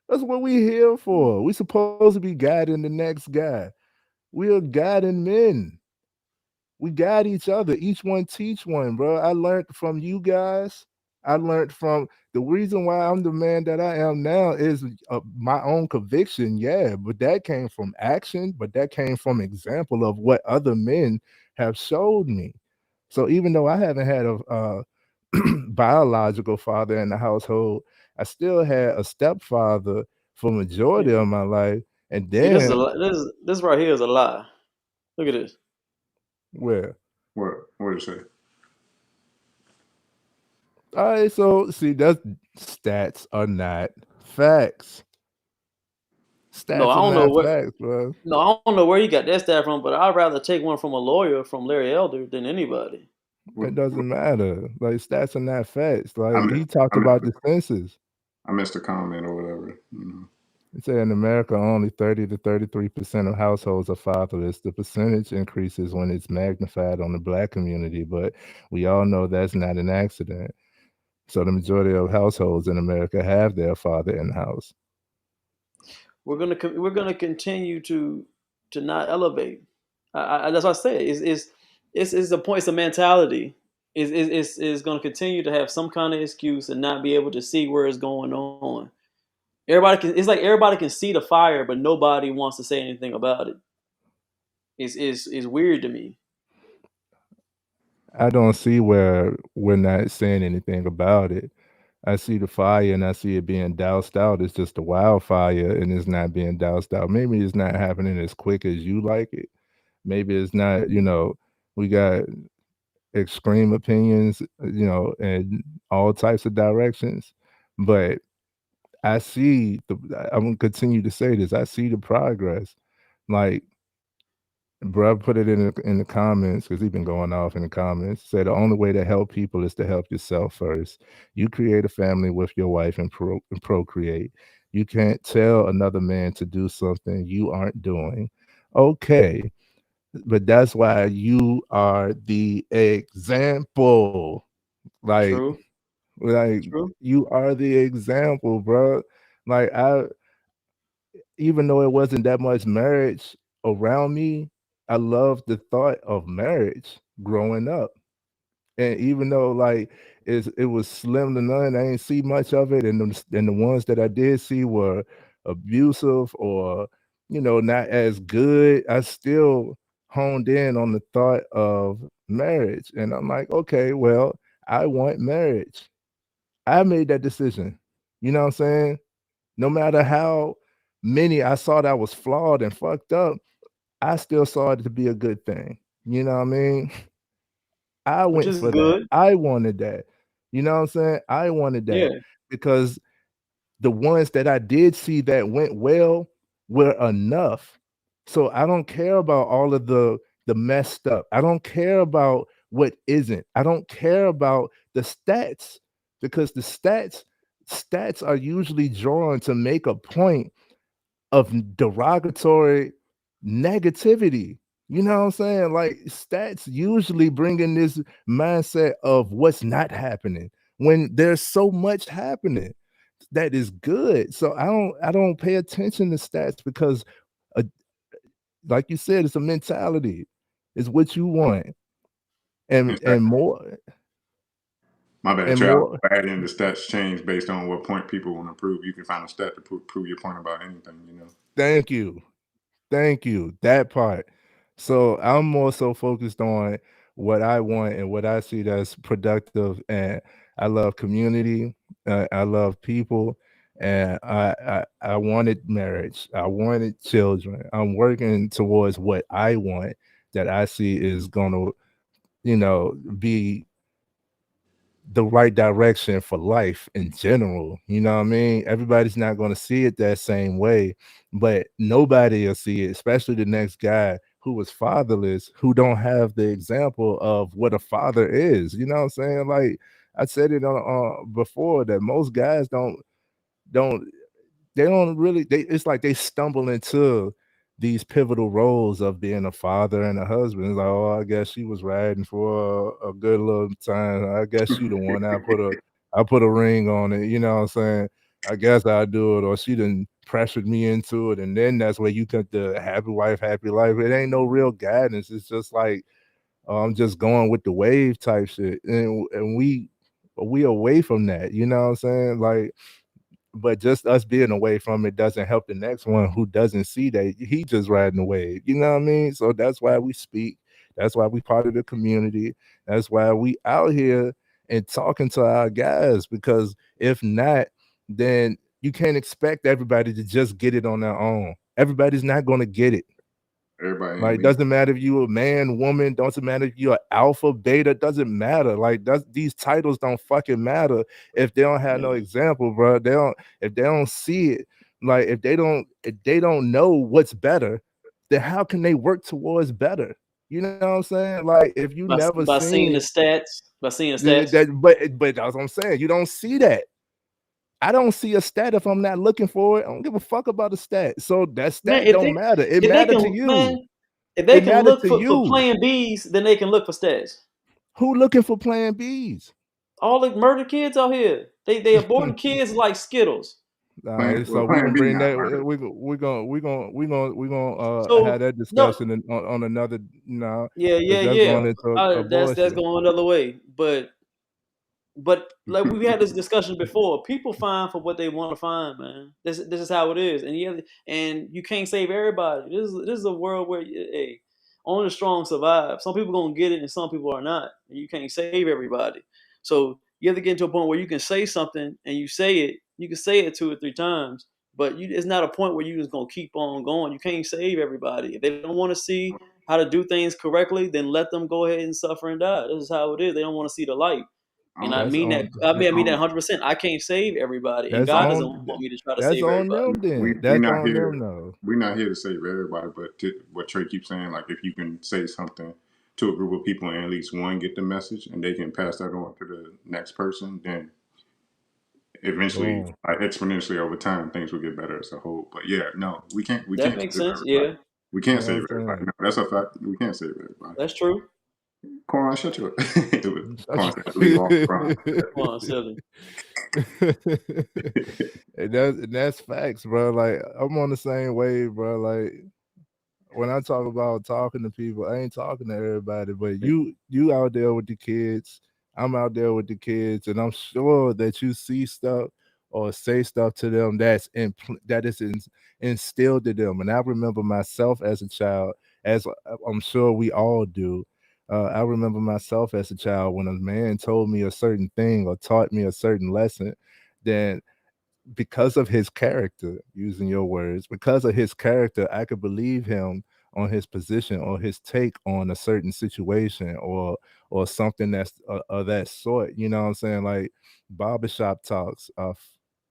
that's what we here for. We supposed to be guiding the next guy. We are guiding men. We guide each other. Each one teach one, bro. I learned from you guys. I learned from the reason why I'm the man that I am now is my own conviction, yeah, but that came from action, but that came from example of what other men have showed me. So even though I haven't had a biological father in the household, I still had a stepfather for majority Yeah. of my life. And See, this is a then this right here is a lie. Look at this. where? What did you say? All right, so see, that's stats are not facts. No, I Stats are don't know not what. facts, bro. No, I don't know where you got that stat from, but I'd rather take one from a lawyer from Larry Elder than anybody. It doesn't matter. Like stats are not facts. I Like mi- he talked I missed about the census. I missed a comment or whatever. He said in America, only 30 to 33% of households are fatherless. The percentage increases when it's magnified on the black community, but we all know that's not an accident. So the majority of households in America have their father in the house. We're gonna continue to not elevate. That's what I say. It's a point. It's a mentality. Is going to continue to have some kind of excuse and not be able to see where it's going on. Everybody can. It's like everybody can see the fire, but nobody wants to say anything about it. It's weird to me. I don't see where we're not saying anything about it. I see the fire and I see it being doused out. It's just a wildfire and it's not being doused out. Maybe it's not happening as quick as you like it. Maybe it's not, we got extreme opinions, in all types of directions. But I'm gonna continue to say this. I see the progress. Like, bruh put it in the comments because he's been going off in the comments. Said the only way to help people is to help yourself first. You create a family with your wife and procreate. You can't tell another man to do something you aren't doing. Okay, but that's why you are the example. Like, True. like True. you are the example, bro. Like even though it wasn't that much marriage around me, I loved the thought of marriage growing up. And even though like it was slim to none, I didn't see much of it. And the ones that I did see were abusive or, not as good, I still honed in on the thought of marriage. And I'm like, okay, well, I want marriage. I made that decision. You know what I'm saying? No matter how many I saw that was flawed and fucked up, I still saw it to be a good thing. You know what I mean? I which went is for that. good. I wanted that. You know what I'm saying? I wanted Yeah. that because the ones that I did see that went well were enough. So I don't care about all of the messed up. I don't care about what isn't. I don't care about the stats because the stats are usually drawn to make a point of derogatory negativity. You know what I'm saying? Like stats usually bring in this mindset of what's not happening when there's so much happening that is good. So I don't pay attention to stats because uh, like you said, it's a mentality. It's what you want. And In fact, and more my bad, and Trey. I was more adding the stats change based on what point people want to prove. You can find a stat to prove your point about anything, you know. thank you. Thank you. That part. So I'm more so focused on what I want and what I see that's productive. And I love community. I love people. And I wanted marriage. I wanted children. I'm working towards what I want that I see is going to, be the right direction for life in general. You know what I mean? Everybody's not going to see it that same way, but nobody will see it, especially the next guy who was fatherless, who don't have the example of what a father is. You know what I'm saying? Like I said it on before that most guys don't they don't really it's like they stumble into these pivotal roles of being a father and a husband. It's like, oh, I guess she was riding for a good little time. I guess she the one. I put a ring on it. You know what I'm saying? I guess I do it, or she done pressured me into it, and then that's where you get the happy wife, happy life. It ain't no real guidance. It's just like I'm just going with the wave type shit, and we away from that. You know what I'm saying? Like but just us being away from it doesn't help the next one who doesn't see that he just riding the wave. You know what I mean? So that's why we speak. That's why we part of the community. That's why we out here and talking to our guys because if not, then you can't expect everybody to just get it on their own. Everybody's not going to get it. Everybody ain't Like, me. doesn't matter if you a man, woman, doesn't matter if you're alpha, beta, doesn't matter. Like, these titles don't fucking matter if they don't have no example, bro. If they don't see it, like if they don't know what's better, then how can they work towards better? You know what I'm saying? Like, if you never By seeing the seen stats, by seeing the th- stats. that, but that's what I'm saying. You don't see that. I don't see a stat if I'm not looking for it. I don't give a fuck about the stat. So that Man, stat don't matter. It if they matter to can you. man, if they It can matter look to for you. plan Bs, then they can look for stats. Who looking for plan Bs? All the murder kids out here, they aborting kids like Skittles. All right, so we're Plan gonna B bring not that. murder. We're gonna have So that no, discussion on another. No, yeah, because that's yeah. going into That's abortion. going another way. But like we had this discussion before, people find for what they want to find, man. This is how it is, and you can't save everybody. This is a world where hey, only the strong survive. Some people gonna get it, and some people are not. And you can't save everybody. So you have to get into a point where you can say something, and you say it. You can say it 2 or 3 times, but it's not a point where you just gonna keep on going. You can't save everybody. If they don't want to see how to do things correctly, then let them go ahead and suffer and die. This is how it is. They don't want to see the light. And I Um, That's mean that. on. I mean that 100%. I can't save everybody, and That's God doesn't on. want me to try to That's save on everybody. them. we Then we that's not on here. them. No. We're not here to save everybody, but what Trey keeps saying, like if you can say something to a group of people and at least one get the message, and they can pass that on to the next person, then eventually, Boom. like exponentially over time, things will get better as a whole. But yeah, no, we That can't makes save sense. everybody. Yeah, We You can't know save what everybody. I'm No, that's a fact. We can't save everybody. that's true. Quan, shut your. Quan said, "Leave off the crime." saying? Come on, silly. And that's facts, bro. Like I'm on the same wave, bro. Like when I talk about talking to people, I ain't talking to everybody, but you out there with the kids, I'm out there with the kids, and I'm sure that you see stuff or say stuff to them that is instilled in them. And I remember myself as a child, as I'm sure we all do. I remember myself as a child when a man told me a certain thing or taught me a certain lesson, then because of his character, using your words, because of his character, I could believe him on his position or his take on a certain situation or something that's of that sort. You know what I'm saying? Like barbershop talks are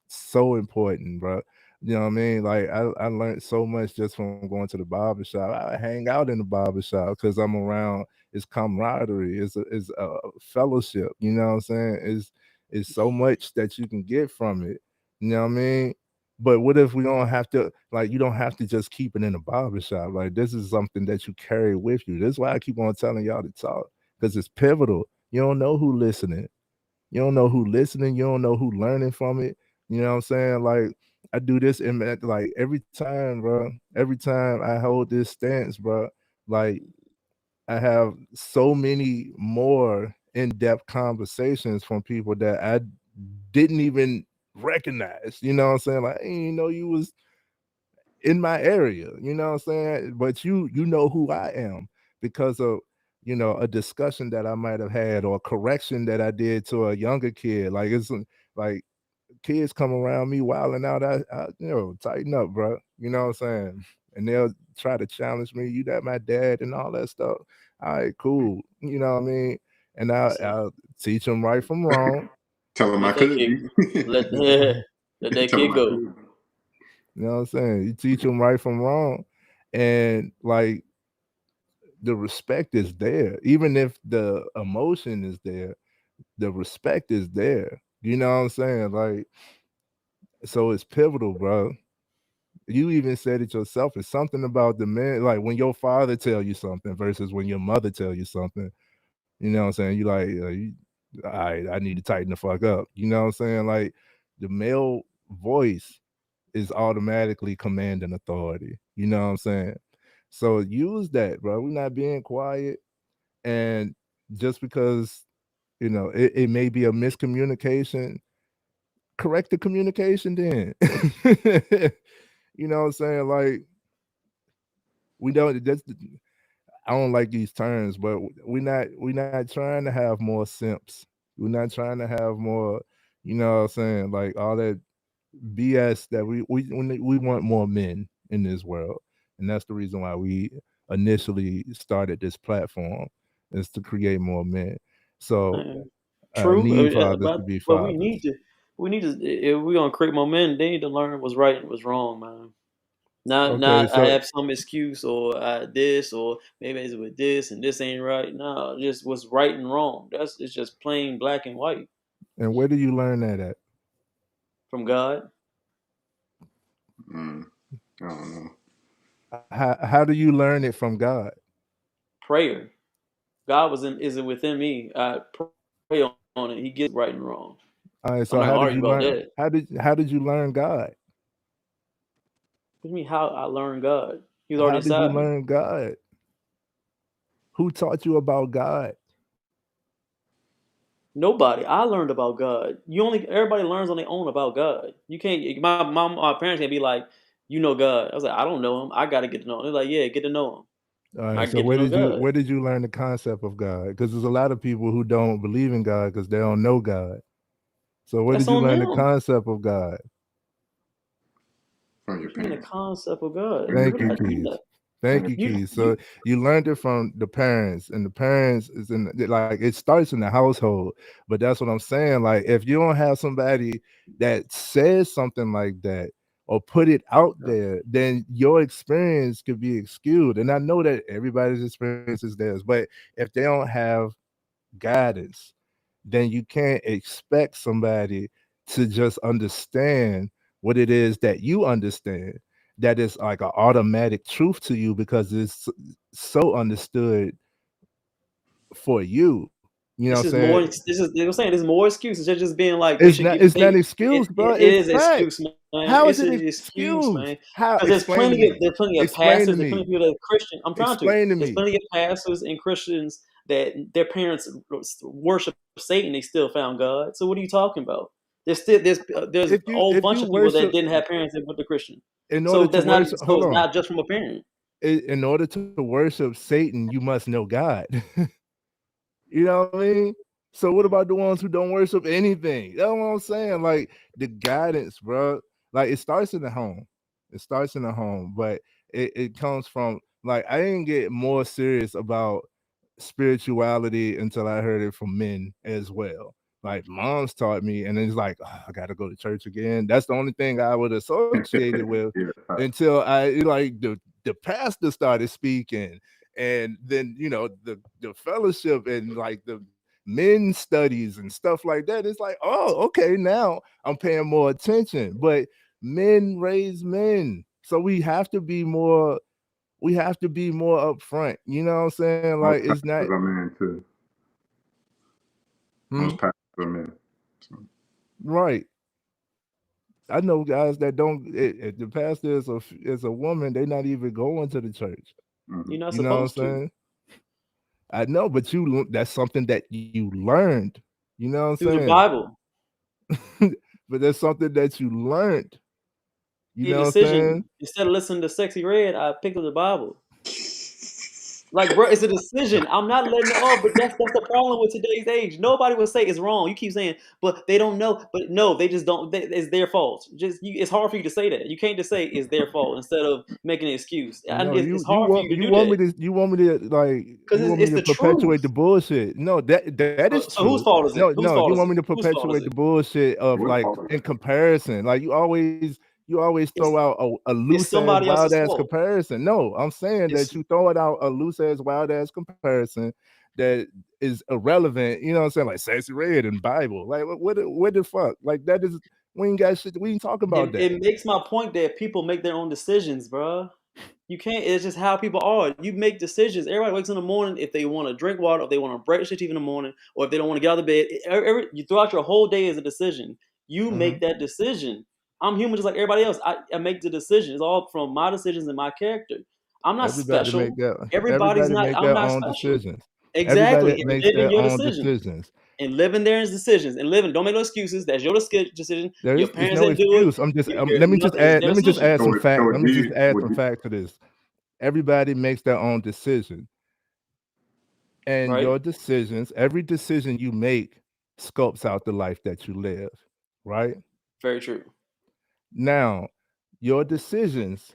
so important, bro. You know what I mean? Like I learned so much just from going to the barbershop. I hang out in the barbershop because I'm around. It's camaraderie. It's a fellowship. You know what I'm saying? It's so much that you can get from it. You know what I mean? But what if we don't have to, like, you don't have to just keep it in a barbershop. Like, this is something that you carry with you. This is why I keep on telling y'all to talk, because it's pivotal. You don't know who listening. You don't know who listening. You don't know who learning from it. You know what I'm saying? Like, I do this in like every time, bro. Every time I hold this stance, bro, like I have so many more in-depth conversations from people that I didn't even recognize. You know what I'm saying? Like, I didn't know you was in my area. You know what I'm saying? But you know who I am because of a discussion that I might have had or a correction that I did to a younger kid. Like it's like kids come around me wilding out. I tighten up, bro. You know what I'm saying? And they'll try to challenge me. You that my dad and all that stuff. All right, cool. You know what I mean? And I'll teach them right from wrong. Tell him I Let that could kid be. let let that Tell him kid I go. could. You know what I'm saying? You teach them right from wrong. And like the respect is there. Even if the emotion is there, the respect is there. You know what I'm saying? Like, so it's pivotal, bro. You even said it yourself. It's something about the man, like when your father tell you something versus when your mother tell you something. You know what I'm saying? You like, all right, I need to tighten the fuck up. You know what I'm saying? Like the male voice is automatically commanding authority. You know what I'm saying? So use that, bro. We're not being quiet. And just because, it may be a miscommunication, correct the communication then. You know what I'm saying? Like, we don't, I don't like these terms, but we're not trying to have more simps. We're not trying to have more, you know what I'm saying? Like all that BS that we want more men in this world. And that's the reason why we initially started this platform, is to create more men. So need True, fathers to be but fathers. we need to if we're gonna create momentum, they need to learn what's right and what's wrong, man. Okay, Not I so have some excuse or this or maybe it's with this and this ain't right. No, just what's right and wrong. It's just plain black and white and where do you learn that at? from God. I don't know. How do you learn it from God? Prayer. God isn't within me. I pray on it. He gets right and wrong. All right, I'm so not how gonna did argue you about learn that. how did you learn God? What do you mean how I learned God? He was already How did you inside me. learn God? Who taught you about God? Nobody. I learned about God. Everybody learns on their own about God. You can't. My parents can't be like, you know God. I was like, I don't know him. I got to get to know him. They're like, yeah, get to know him. All I right, so get to know God. where did you learn the concept of God? Because there's a lot of people who don't believe in God because they don't know God. So where That's did you on learn the them. concept of God? From your What you mean the parents. concept of God? Thank What you, I do Keith. that? Thank you, You Keith. So you you learned it from the parents, and the parents is like it starts in the household. But that's what I'm saying. Like if you don't have somebody that says something like that or put it out there, then your experience could be excused. And I know that everybody's experience is theirs, but if they don't have guidance, then you can't expect somebody to just understand what it is that you understand. That is like an automatic truth to you because it's so understood for you. You know This what I'm is more. saying? This is. They were saying there's more excuses. They're just being like they It's should not get. it's not excuse, bro. It It's is fact. excuse, man. How is It's it an excuse, excuse? man. How? Because Explain to me. there's plenty of Explain pastors. to There's plenty me. of people that are Christian. I'm trying to. Explain to There's me. plenty of pastors and Christians that their parents worship Satan. They still found God. So what are you talking about? there's a whole if bunch you of people that worship didn't have parents that went to Christian. in So order to that's not worship, so hold it's on. not just from a parent. In order to worship Satan, you must know God. You know what I mean? So what about the ones who don't worship anything? That's what I'm saying. Like the guidance, bro. Like it starts in the home. It starts in the home, but it comes from like I didn't get more serious about spirituality until I heard it from men as well. Like moms taught me, and it's like "Oh, I gotta go to church again. That's the only thing I would associate it with until I like the pastor started speaking, and then the fellowship and like the men studies and stuff like that. It's like, oh, okay, now I'm paying more attention. But men raise men, so we have to be more upfront. You know what I'm saying? Like Most it's not pastors are men too. Most pastors are men. So. right. I know guys that don't. The pastor is a woman. They're not even going to the church. You're not You know what I'm supposed to. saying? I know, but that's something that you learned. You know what I'm Through the saying? Bible. But that's something that you learned. You Your know what I'm decision. saying? Instead of listening to Sexy Red, I picked up the Bible. Like, bro, it's a decision. I'm not letting it off, but that's the problem with today's age. Nobody will say it's wrong. You keep saying, but they don't know. But no, they just don't. It's their fault. It's hard for you to say that. You can't just say it's their fault instead of making an excuse. And No, it's hard for you to do that you want me to like because you want me it's to the truth. perpetuate the bullshit. No, that is So whose true. fault is it? No, Whose no, fault you is want it? me to Whose fault is perpetuate the it? bullshit of What like fault is in comparison. Like you always throw out a It's loose ass somebody wild else's ass fault. comparison. No, I'm saying that It's you throw it out a loose ass wild ass comparison that is irrelevant. You know what I'm saying? Like Sexy Red and Bible. Like what the fuck? Like that is we ain't got shit. We ain't talking about that. it makes my point that people make their own decisions, bro. You can't. It's just how people are. You make decisions. Everybody wakes in the morning if they want to drink water, if they want to brush their teeth in the morning, or if they don't want to get out of bed. You throughout your whole day is a decision. You make that decision. I'm human just like everybody else. I make the decision. It's all from my decisions and my character. I'm not special. Everybody's Everybody not. make I'm their not own special. decisions. Exactly. Everybody And makes living their your own decision. decisions. And living there is decisions. And living, don't make no excuses. That's your decision. There Your is parents no didn't do it. excuse. I'm just There's let me just nothing. It's add their let me just decision. add some fact. Let me just add some would fact to this. Everybody makes their own decision. And Right? your decisions, every decision you make scopes out the life that you live, right? Very true. Now, your decisions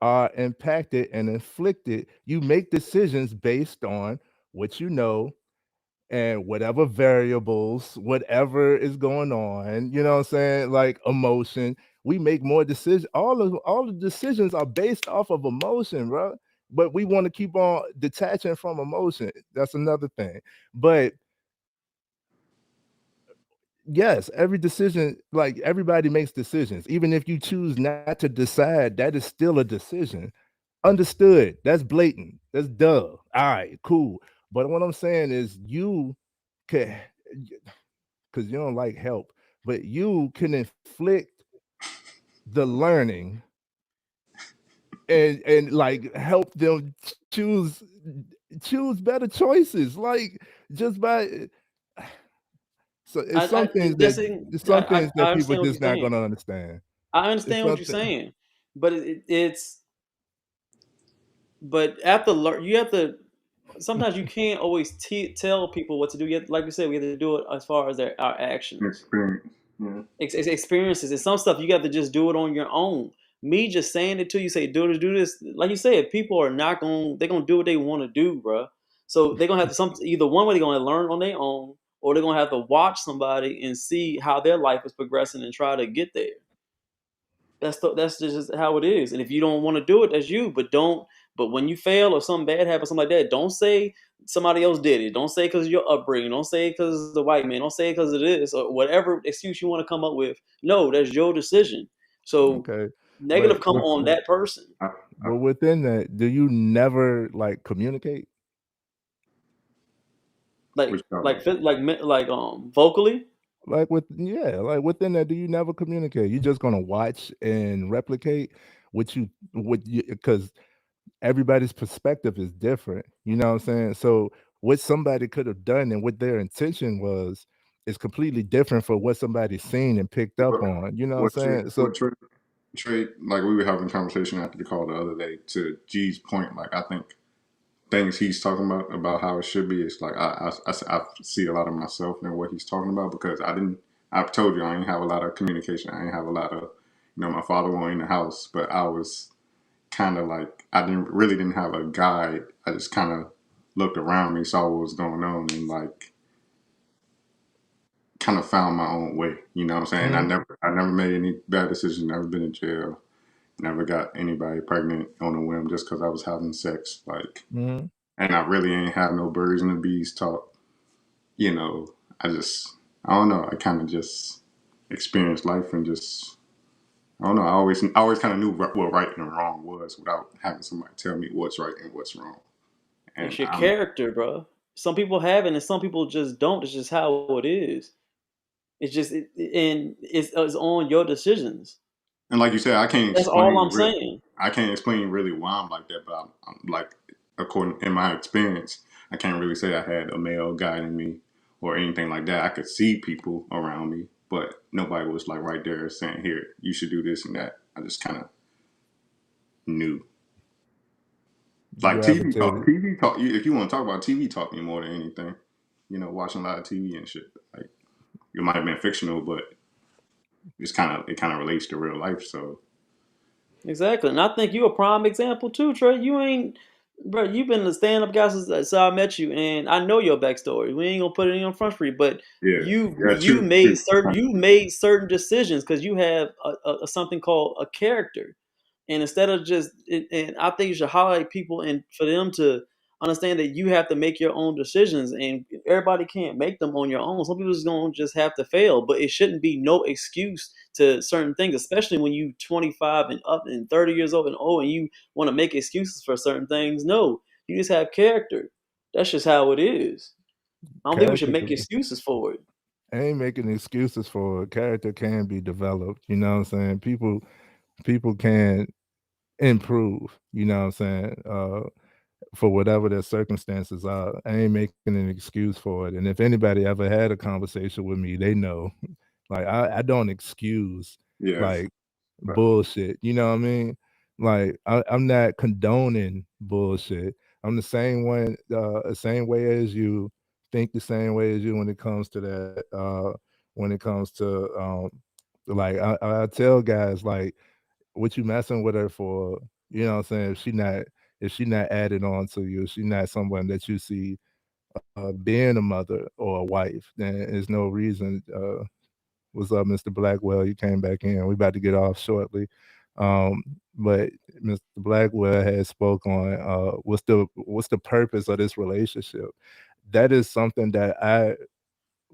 are impacted and inflicted. You make decisions based on what you know and whatever variables, whatever is going on, you know what I'm saying? Like emotion. We make more decisions. All the decisions are based off of emotion, bro. But we want to keep on detaching from emotion. That's another thing. But yes, every decision, like everybody makes decisions. Even if you choose not to decide, that is still a decision. Understood. That's blatant. That's duh. All right, cool. But what I'm saying is you can, because you don't like help, but you can inflict the learning and like help them choose better choices. Like just by so it's some things that I people understand what just you're not saying. gonna understand. I It's understand what you're something. saying, but it's but after learn you have to. Sometimes you can't always tell people what to do. Like you said, we have to do it as far as our actions, Experience. Yeah. experiences, and some stuff you got to just do it on your own. Me just saying it to you, say do this. Like you said, people are not going. They're gonna do what they want to do, bro. So they're gonna have to either one way they're gonna learn on their own, or they're gonna have to watch somebody and see how their life is progressing and try to get there. That's just how it is. And if you don't want to do it, that's you. But don't. But when you fail or something bad happens, something like that, don't say somebody else did it. Don't say because of your upbringing. Don't say because the white man. Don't say because of this or whatever excuse you want to come up with. No, that's your decision. So Okay. negative But come on that person. but within that, do you never like communicate? Like vocally. Like like within that, do you never communicate? You're just gonna watch and replicate what you because everybody's perspective is different. You know what I'm saying? So what somebody could have done and what their intention was is completely different from what somebody's seen and picked up on. You know what I'm saying? So Trey, like we were having a conversation after the call the other day. To G's point, like I think things he's talking about how it should be. It's like I see a lot of myself in what he's talking about because I've told you I didn't have a lot of communication. I didn't have a lot of, my father wasn't in the house, but I was kind of like I didn't have a guide. I just kind of looked around me, saw what was going on, and like kind of found my own way. You know what I'm saying? I never made any bad decisions. Never been in jail. Never got anybody pregnant on a whim just because I was having sex. Like, and I really ain't have no birds and the bees talk. You know, I don't know. I kind of just experienced life and just, I don't know. I always kind of knew what right and wrong was without having somebody tell me what's right and what's wrong. And It's your character, bro. Some people have it, and some people just don't. It's just how it is. It's just, and it's on your decisions. And like you said, I can't That's all explain. I'm saying. I can't explain really why I'm like that, but I'm like, according in my experience, I can't really say I had a male guiding me or anything like that. I could see people around me, but nobody was like right there saying, "Here, you should do this and that." I just kind of knew. Like TV talk. If you want to talk about TV, talk me more than anything. You know, watching a lot of TV and shit. Like it might have been fictional, but it kind of relates to real life. So Exactly, and I think you a prime example too, Trey. You ain't, bro. You've been a stand-up guy since I met you, and I know your backstory. We ain't gonna put it on front for you, but you made certain decisions because you have a something called a character. And instead of just, and I think you should highlight people and for them to understand that you have to make your own decisions, and everybody can't make them on your own. Some people just have to fail, but it shouldn't be no excuse to certain things, especially when you 25 and up and 30 years old and you want to make excuses for certain things. No, you just have character. That's just how it is. I don't think we should make excuses for it. I ain't making excuses for it. Character can be developed. You know what I'm saying? People can improve. You know what I'm saying? For whatever their circumstances are. I ain't making an excuse for it. And if anybody ever had a conversation with me, they know. Like I don't excuse like bullshit. You know what I mean? Like I'm not condoning bullshit. I'm the same way as you, think the same way as you when it comes to that. When it comes to like I tell guys like, what you messing with her for? You know what I'm saying? If she not added on to you, if she not someone that you see being a mother or a wife, then there's no reason. What's up, Mr. Blackwell? You came back in. We about to get off shortly. But Mr. Blackwell has spoke on what's the purpose of this relationship. That is something that I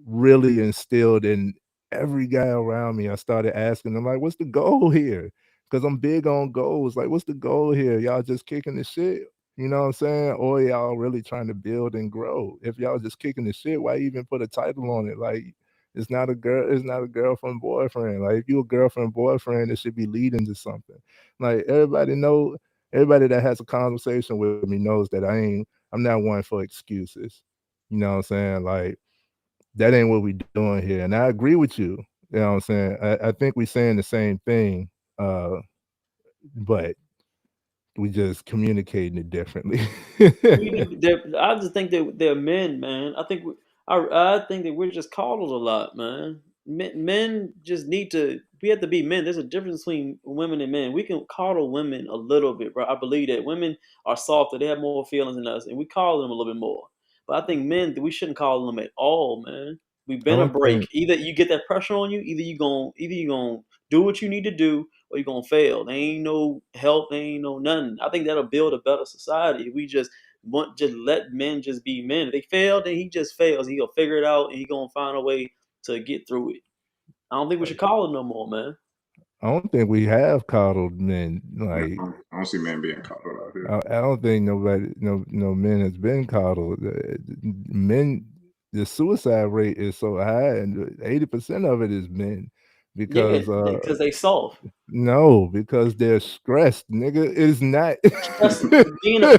really instilled in every guy around me. I started asking them, like, what's the goal here? Because I'm big on goals. Like, what's the goal here? Y'all just kicking the shit? You know what I'm saying? Or y'all really trying to build and grow? If y'all just kicking the shit, why even put a title on it? Like, it's not a girlfriend boyfriend. Like, if you a girlfriend boyfriend, it should be leading to something. Like, everybody that has a conversation with me knows that I'm not one for excuses. You know what I'm saying? Like, that ain't what we doing here. And I agree with you. You know what I'm saying? I think we saying the same thing, but we just communicating it differently. I just think that they're men, man. I think that we're just coddled a lot, man. Men just need to. We have to be men. There's a difference between women and men. We can coddle women a little bit, bro. I believe that women are softer. They have more feelings than us, and we coddle them a little bit more. But I think men, we shouldn't coddle them at all, man. We've been a break. Either you get that pressure on you, either you gonna do what you need to do, or you're gonna fail. There ain't no help, there ain't no nothing. I think that'll build a better society. If we just let men just be men. If they fail, then he just fails. He'll figure it out and he gonna find a way to get through it. I don't think we should call it no more, man. I don't think we have coddled men. Like, I don't see men being coddled out here. I don't think no men has been coddled. Men, the suicide rate is so high, and 80% of it is men because they soft. No, because they're stressed, nigga. It's not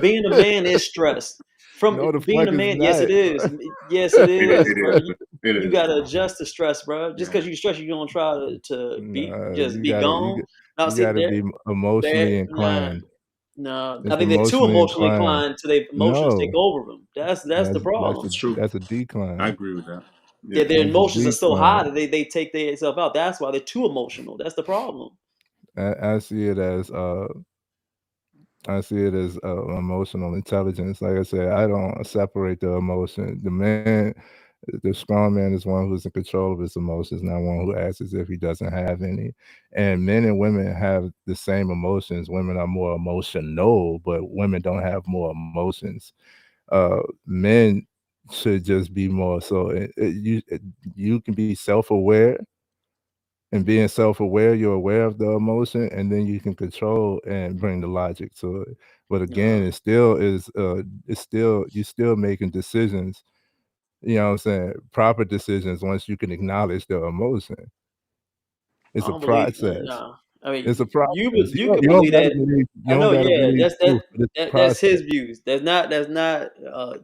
being a man is stress. from No, the being fuck a is man. Yes, not. it is. Yes, it is, It bro. is. It You is. gotta adjust to stress, bro. Just Yeah. because you stress, you don't try to be Nah, just be gone. Now, you see, gotta be emotionally nah, inclined. nah. I It's think they're too emotionally emotionally inclined. inclined to their emotions take No, over them. That's the problem. It's true. that's a I decline. agree with that. Yeah. Their That's a emotions are so high decline. that they take themselves out. That's why they're too emotional. That's the problem. I see it as emotional intelligence. Like I said, I don't separate the emotion. The strong man is one who's in control of his emotions, not one who acts as if he doesn't have any. And men and women have the same emotions. Women are more emotional, but women don't have more emotions. Men should just be more so. You can be self-aware, and being self-aware, you're aware of the emotion, and then you can control and bring the logic to it. But again, it still is you're still making decisions, you know what I'm saying, proper decisions once you can acknowledge the emotion. I It's a don't believe. process. Nah, I mean, It's a process. you You could don't believe gotta that. believe I know. Yeah, truth, but it's a that's his process. views. That's not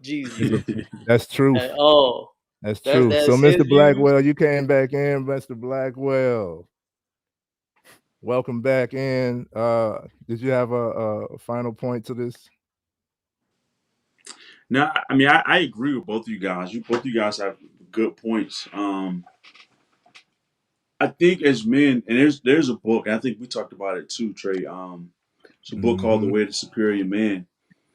G's views That's at truth. all. That's truth. So, That's his Mr. views. Blackwell, you came back in, Mr. Blackwell. Welcome back in. Did you have a final point to this? Now, I mean, I agree with both of you guys. Both of you guys have good points. I think as men, and there's a book, and I think we talked about it too, Trey. It's a book called The Mm-hmm. Way of the Superior Man,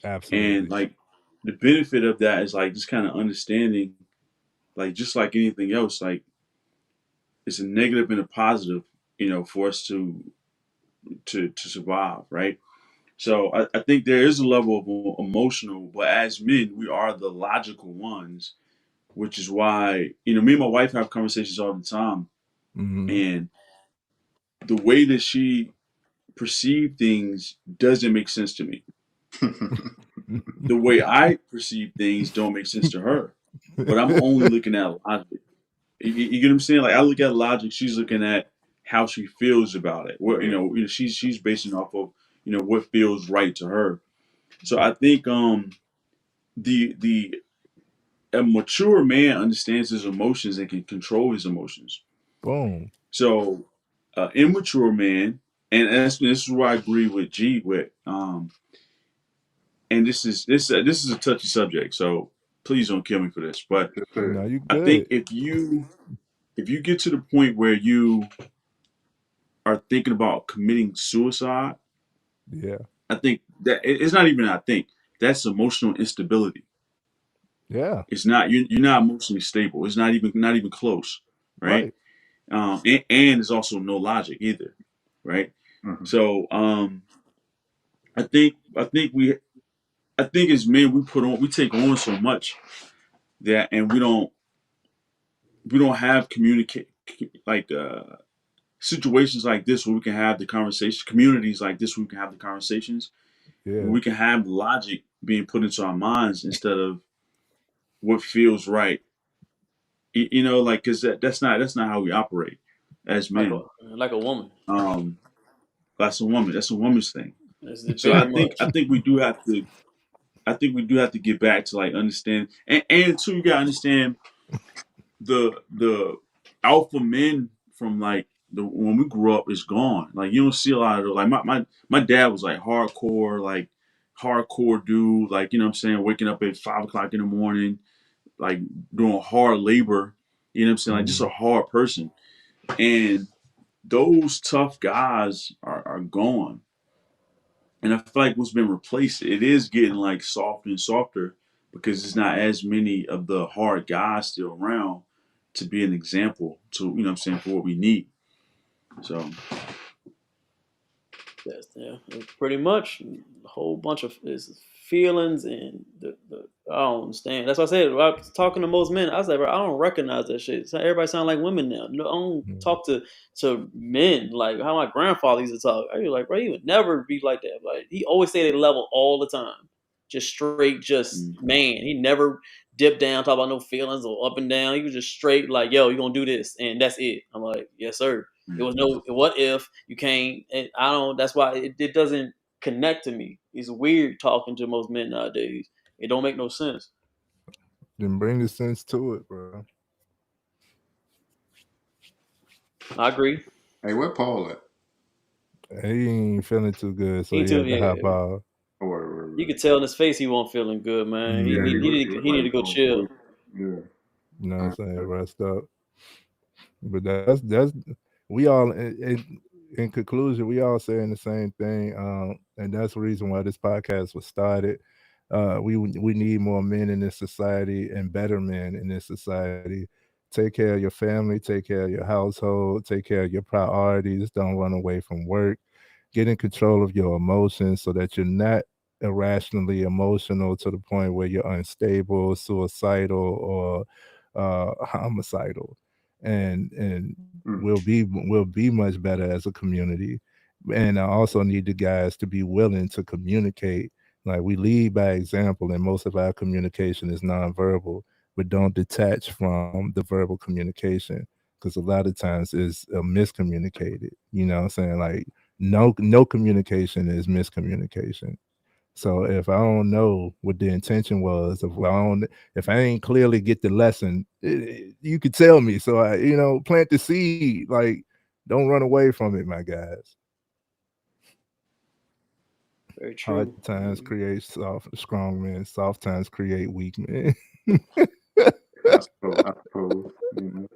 and Absolutely. like the benefit of that is like just kind of understanding, like just like anything else, like it's a negative and a positive, for us to survive, right? So I think there is a level of emotional, but as men, we are the logical ones, which is why me and my wife have conversations all the time, Mm-hmm. and the way that she perceive things doesn't make sense to me. The way I perceive things don't make sense to her, but I'm only looking at logic. You get what I'm saying? Like I look at logic, she's looking at how she feels about it. What she's basing off of what feels right to her. So I think the a mature man understands his emotions and can control his emotions. Boom. So immature man, and this is where I agree with G with and this is a touchy subject, so please don't kill me for this. But No, you I think good. if you get to the point where you are thinking about committing suicide, Yeah. I think that it's not even. I think that's emotional instability. Yeah. It's not you're not emotionally stable. It's not even close, right? Right. And there's also no logic either, right? Mhm. So I think as men we take on so much that and we don't have communicate like situations like this where we can have the conversation, communities like this where we can have the conversations, where Yeah. we can have logic being put into our minds instead of what feels right. Like because that's not how we operate as Like men. a woman. Um, that's a woman. That's a woman's thing. It's So very much. I think we do have to. I think we do have to get back to like understand, and too, you gotta understand the alpha men from like the when we grew up is gone. Like you don't see a lot of those. Like my dad was like hardcore dude. Like what I'm saying, waking up at 5 o'clock in the morning, like doing hard labor. You know what I'm saying, like just a hard person. And those tough guys are gone. And I feel like what's been replaced, it is getting like softer and softer because there's not as many of the hard guys still around to be an example to, what I'm saying, for what we need. So Yes, yeah, it's pretty much a whole bunch of it's feelings and the I don't understand. That's why I said when I was talking to most men. I was like, bro, I don't recognize that shit. So everybody sound like women now. No, I don't talk to men like how my grandfather used to talk. I was like, bro, he would never be like that. Like he always stayed at a level all the time, just straight, just man. He never dipped down, talk about no feelings or up and down. He was just straight like, yo, you gonna do this and that's it. I'm like, yes, sir. It was no what if you can't. And I don't. That's why it doesn't connect to me. It's weird talking to most men nowadays. It don't make no sense. Then bring the sense to it, bro. I agree. Hey, where Paul at? He ain't feeling too good, so He he too. had to hop Yeah. out. You could tell in his face he wasn't feeling good, man. He Yeah, need he he was, need he to, was he need like to go going chill. through. Yeah. You know what I'm saying? Rest up. But that's we all in conclusion, we all saying the same thing. And that's the reason why this podcast was started. We need more men in this society and better men in this society. Take care of your family, take care of your household, take care of your priorities. Don't run away from work. Get in control of your emotions so that you're not irrationally emotional to the point where you're unstable, suicidal, or homicidal. And we'll be much better as a community. And I also need the guys to be willing to communicate. Like, we lead by example, and most of our communication is nonverbal, but don't detach from the verbal communication, because a lot of times it's miscommunicated. You know what I'm saying? Like, no communication is miscommunication. So if I don't know what the intention was, if I ain't clearly get the lesson, you could tell me. So I, plant the seed. Like, don't run away from it, my guys. Very Hard true. times create strong men. Soft times create weak men. I suppose. You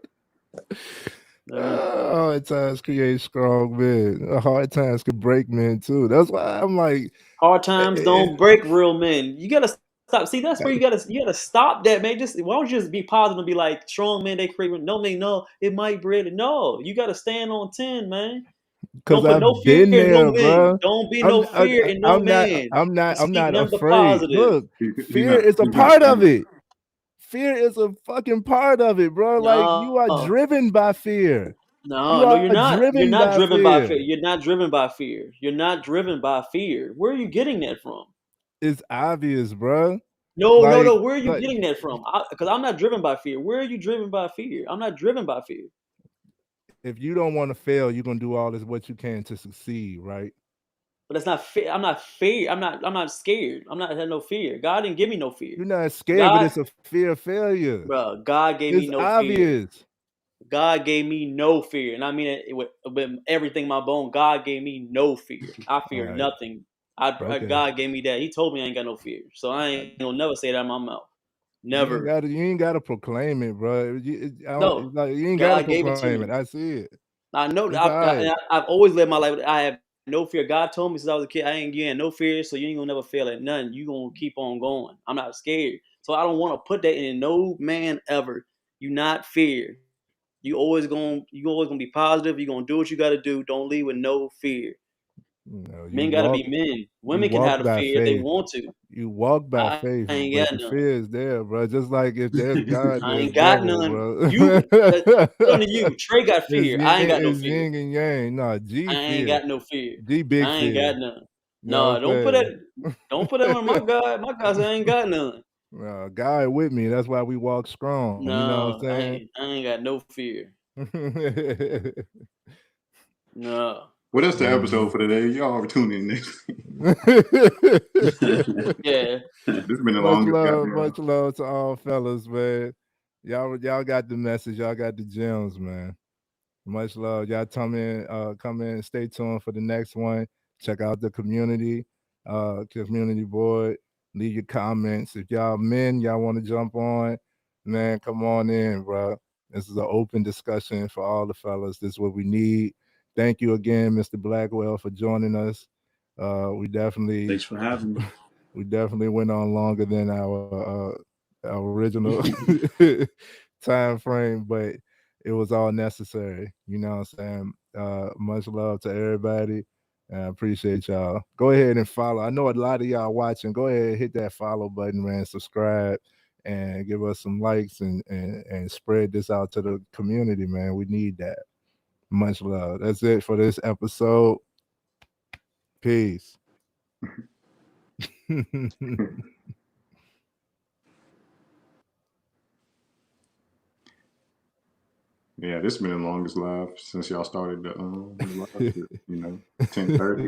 know. Hard times create strong men. Hard times can break men too. That's why I'm like, Hard times don't break real men. You gotta stop. See, that's where you gotta stop that, man. Just why don't you just be positive and be like, strong men they create. No, it might break it. No, you gotta stand on 10, man. because Don't put no I've fear been in no there, men. bro. Don't be I'm no I, fear I- in no I'm not man. I'm You not I'm speak not nothing but afraid. positive. Look, He's fear not. is a He's not part of saying. it. Fear is a fucking part of it, bro. Like, you are No, driven by fear. no, You no, are you're not. You're driven not by driven by fear. fear. You're not driven by fear. You're not driven by fear. Where are you getting that from? It's obvious, bro. No, no, Like, no. Where are you getting that from? Because I'm not driven by fear. Where are you driven by fear? I'm not driven by fear. if you don't want to fail, you're gonna do all this what you can to succeed, right? But that's not fear. I'm not fear. I'm not scared. I'm not had no fear. God didn't give me no fear. You're not scared, but God, it's a fear of failure. bro, God gave me It's no fear. obvious. God gave me no fear, and I mean it with everything in my bone. God gave me no fear. I All fear right. nothing. Okay. God gave me that. He told me I ain't got no fear, so I ain't gonna never say that in my mouth. You ain't Never. gotta you ain't gotta proclaim it, bro. No, You ain't gotta God gave it to proclaim it. me. I see it. I know. It's all right. I've always lived my life. I have no fear. God told me since I was a kid, you ain't no fear, so you ain't gonna never fail at nothing. You gonna keep on going. I'm not scared, so I don't want to put that in no man ever. You not fear. You always gonna be positive. You gonna do what you got to do. Don't leave with no fear. You Men got to walk be men. you Women can walk have the by fear if they faith. want to. You walk by I faith, ain't but got the none. fear is there, bro. Just like if there's God, I there's ain't got devil, none. bro. Put on to you. Trey got fear. I ain't got no It's fear. yin and yang. No, I G ain't fear. got no fear. G big I ain't got fear. none. You know No, what I'm saying? don't put that on my God. My God said I ain't got none. God with me. That's why we walk strong. You know what No, I'm I ain't got no fear. saying? No. Well, that's the episode for today. Y'all tune in next week. Yeah. This has been the longest goddamn. Much love to all fellas, man. Y'all got the message. Y'all got the gems, man. Much love. Y'all come in, stay tuned for the next one. Check out the community board. Leave your comments. If y'all men, y'all want to jump on, man, come on in, bro. This is an open discussion for all the fellas. This is what we need. Thank you again, Mr. Blackwell, for joining us. We definitely Thanks for having me. we definitely went on longer than our original time frame, but it was all necessary. You know what I'm saying? Much love to everybody. I appreciate y'all. Go ahead and follow. I know a lot of y'all watching. Go ahead and hit that follow button, man. Subscribe and give us some likes and spread this out to the community, man. We need that. Much love. That's it for this episode. Peace. Yeah, this has been the longest live since y'all started the live shit, 10:30.